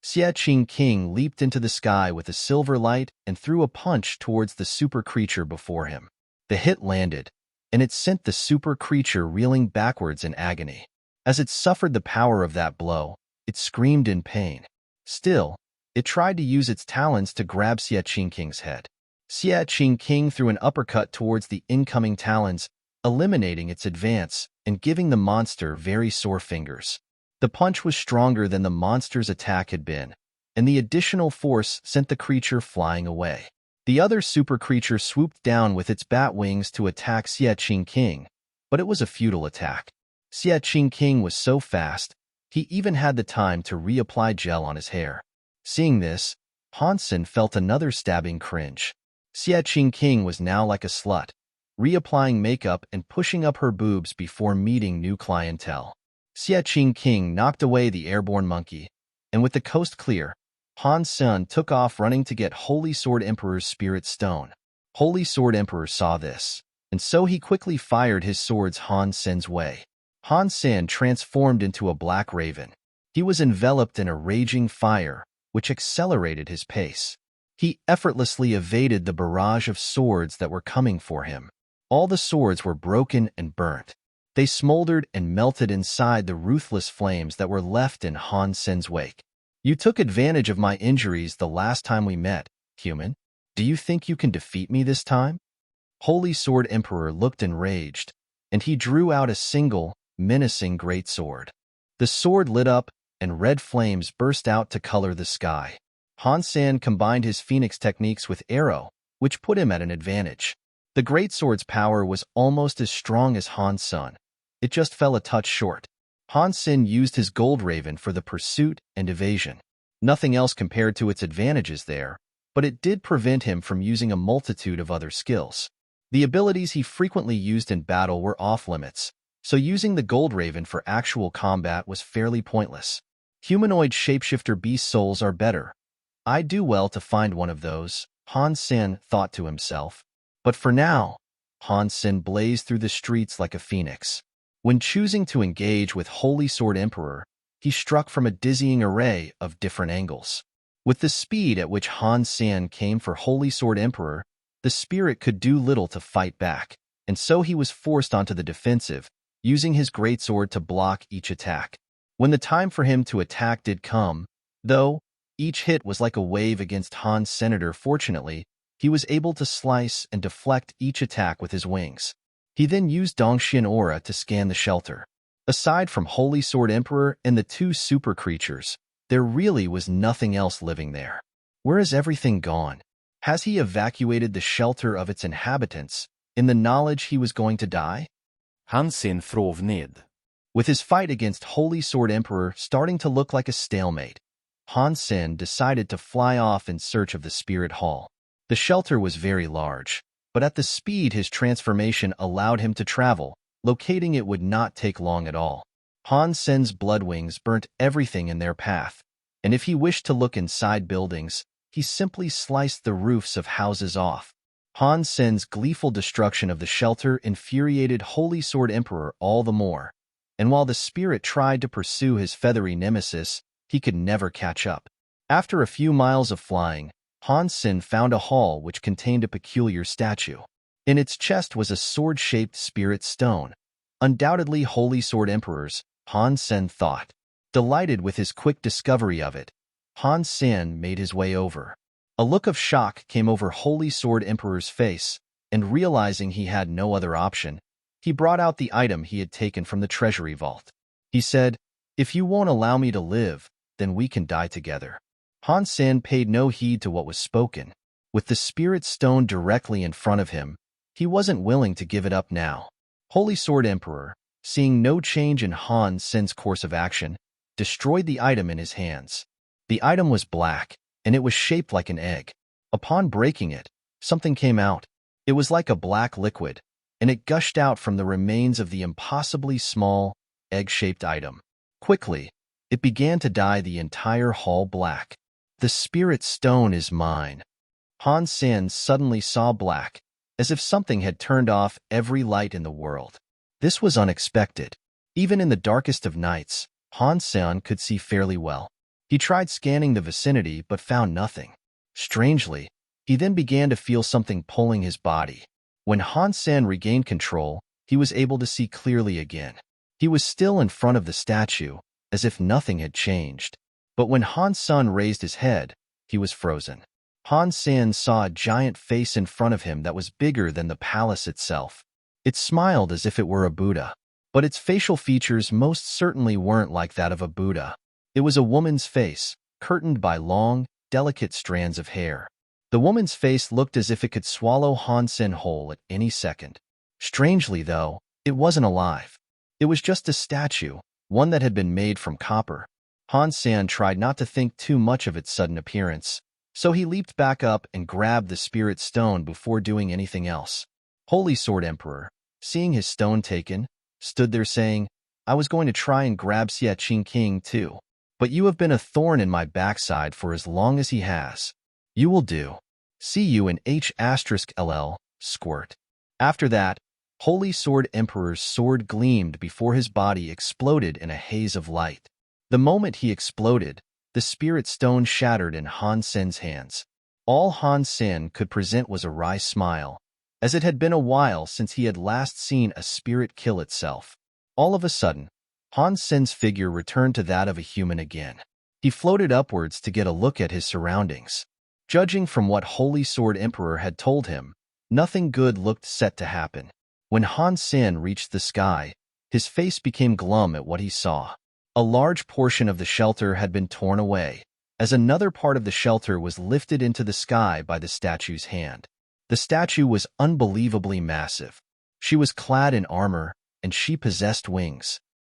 Xie King leaped into the sky with a silver light and threw a punch towards the super creature before him. The hit landed, and it sent the super creature reeling backwards in agony. As it suffered the power of that blow, it screamed in pain. Still, it tried to use its talons to grab Xie King's head. Xie King threw an uppercut towards the incoming talons, eliminating its advance and giving the monster very sore fingers. The punch was stronger than the monster's attack had been, and the additional force sent the creature flying away. The other super creature swooped down with its bat wings to attack Xie King, but it was a futile attack. Xie King was so fast, he even had the time to reapply gel on his hair. Seeing this, Han Sen felt another stabbing cringe. Xie King was now like a slut, reapplying makeup and pushing up her boobs before meeting new clientele. Xie King knocked away the airborne monkey, and with the coast clear, Han Sen took off running to get Holy Sword Emperor's spirit stone. Holy Sword Emperor saw this, and so he quickly fired his swords Han Sen's way. Han Sen transformed into a black raven. He was enveloped in a raging fire, which accelerated his pace. He effortlessly evaded the barrage of swords that were coming for him. All the swords were broken and burnt. They smoldered and melted inside the ruthless flames that were left in Han Sen's wake. "You took advantage of my injuries the last time we met, human. Do you think you can defeat me this time?" Holy Sword Emperor looked enraged, and he drew out a single, menacing greatsword. The sword lit up, and red flames burst out to color the sky. Han Sen combined his phoenix techniques with arrow, which put him at an advantage. The greatsword's power was almost as strong as Han Sen. It just fell a touch short. Han Sen used his gold raven for the pursuit and evasion. Nothing else compared to its advantages there, but it did prevent him from using a multitude of other skills. The abilities he frequently used in battle were off-limits, so using the gold raven for actual combat was fairly pointless. Humanoid shapeshifter beast souls are better. I'd do well to find one of those, Han Sen thought to himself. But for now, Han Sen blazed through the streets like a phoenix. When choosing to engage with Holy Sword Emperor, he struck from a dizzying array of different angles. With the speed at which Han Sen came for Holy Sword Emperor, the spirit could do little to fight back, and so he was forced onto the defensive, using his greatsword to block each attack. When the time for him to attack did come, though, each hit was like a wave against Han's senator. Fortunately, he was able to slice and deflect each attack with his wings. He then used Dongxian Aura to scan the shelter. Aside from Holy Sword Emperor and the two super creatures, there really was nothing else living there. Where is everything gone? Has he evacuated the shelter of its inhabitants, in the knowledge he was going to die?
Han Sen frov ned.
With his fight against Holy Sword Emperor starting to look like a stalemate, Han Sen decided to fly off in search of the spirit hall. The shelter was very large, but at the speed his transformation allowed him to travel, locating it would not take long at all. Han Sen's blood wings burnt everything in their path, and if he wished to look inside buildings, he simply sliced the roofs of houses off. Han Sen's gleeful destruction of the shelter infuriated Holy Sword Emperor all the more, and while the spirit tried to pursue his feathery nemesis, he could never catch up. After a few miles of flying, Han Sen found a hall which contained a peculiar statue. In its chest was a sword-shaped spirit stone, undoubtedly Holy Sword Emperor's, Han Sen thought. Delighted with his quick discovery of it, Han Sen made his way over. A look of shock came over Holy Sword Emperor's face, and realizing he had no other option, he brought out the item he had taken from the treasury vault. He said, "If you won't allow me to live, then we can die together." Han Sen paid no heed to what was spoken. With the spirit stone directly in front of him, he wasn't willing to give it up now. Holy Sword Emperor, seeing no change in Han Sen's course of action, destroyed the item in his hands. The item was black, and it was shaped like an egg. Upon breaking it, something came out. It was like a black liquid, and it gushed out from the remains of the impossibly small, egg-shaped item. Quickly, it began to dye the entire hall black. "The spirit stone is mine." Han Sen suddenly saw black, as if something had turned off every light in the world. This was unexpected. Even in the darkest of nights, Han Sen could see fairly well. He tried scanning the vicinity but found nothing. Strangely, he then began to feel something pulling his body. When Han Sen regained control, he was able to see clearly again. He was still in front of the statue, as if nothing had changed. But when Han Sen raised his head, he was frozen. Han Sen saw a giant face in front of him that was bigger than the palace itself. It smiled as if it were a Buddha, but its facial features most certainly weren't like that of a Buddha. It was a woman's face, curtained by long, delicate strands of hair. The woman's face looked as if it could swallow Han Sen whole at any second. Strangely, though, it wasn't alive. It was just a statue, one that had been made from copper. Han Sen tried not to think too much of its sudden appearance, so he leaped back up and grabbed the spirit stone before doing anything else. Holy Sword Emperor, seeing his stone taken, stood there saying, "I was going to try and grab Xie Qing King too, but you have been a thorn in my backside for as long as he has. You will do. See you in H*LL, squirt." After that, Holy Sword Emperor's sword gleamed before his body exploded in a haze of light. The moment he exploded, the spirit stone shattered in Han Sen's hands. All Han Sen could present was a wry smile, as it had been a while since he had last seen a spirit kill itself. All of a sudden, Han Sen's figure returned to that of a human again. He floated upwards to get a look at his surroundings. Judging from what Holy Sword Emperor had told him, nothing good looked set to happen. When Han Sen reached the sky, his face became glum at what he saw. A large portion of the shelter had been torn away, as another part of the shelter was lifted into the sky by the statue's hand. The statue was unbelievably massive. She was clad in armor, and she possessed wings.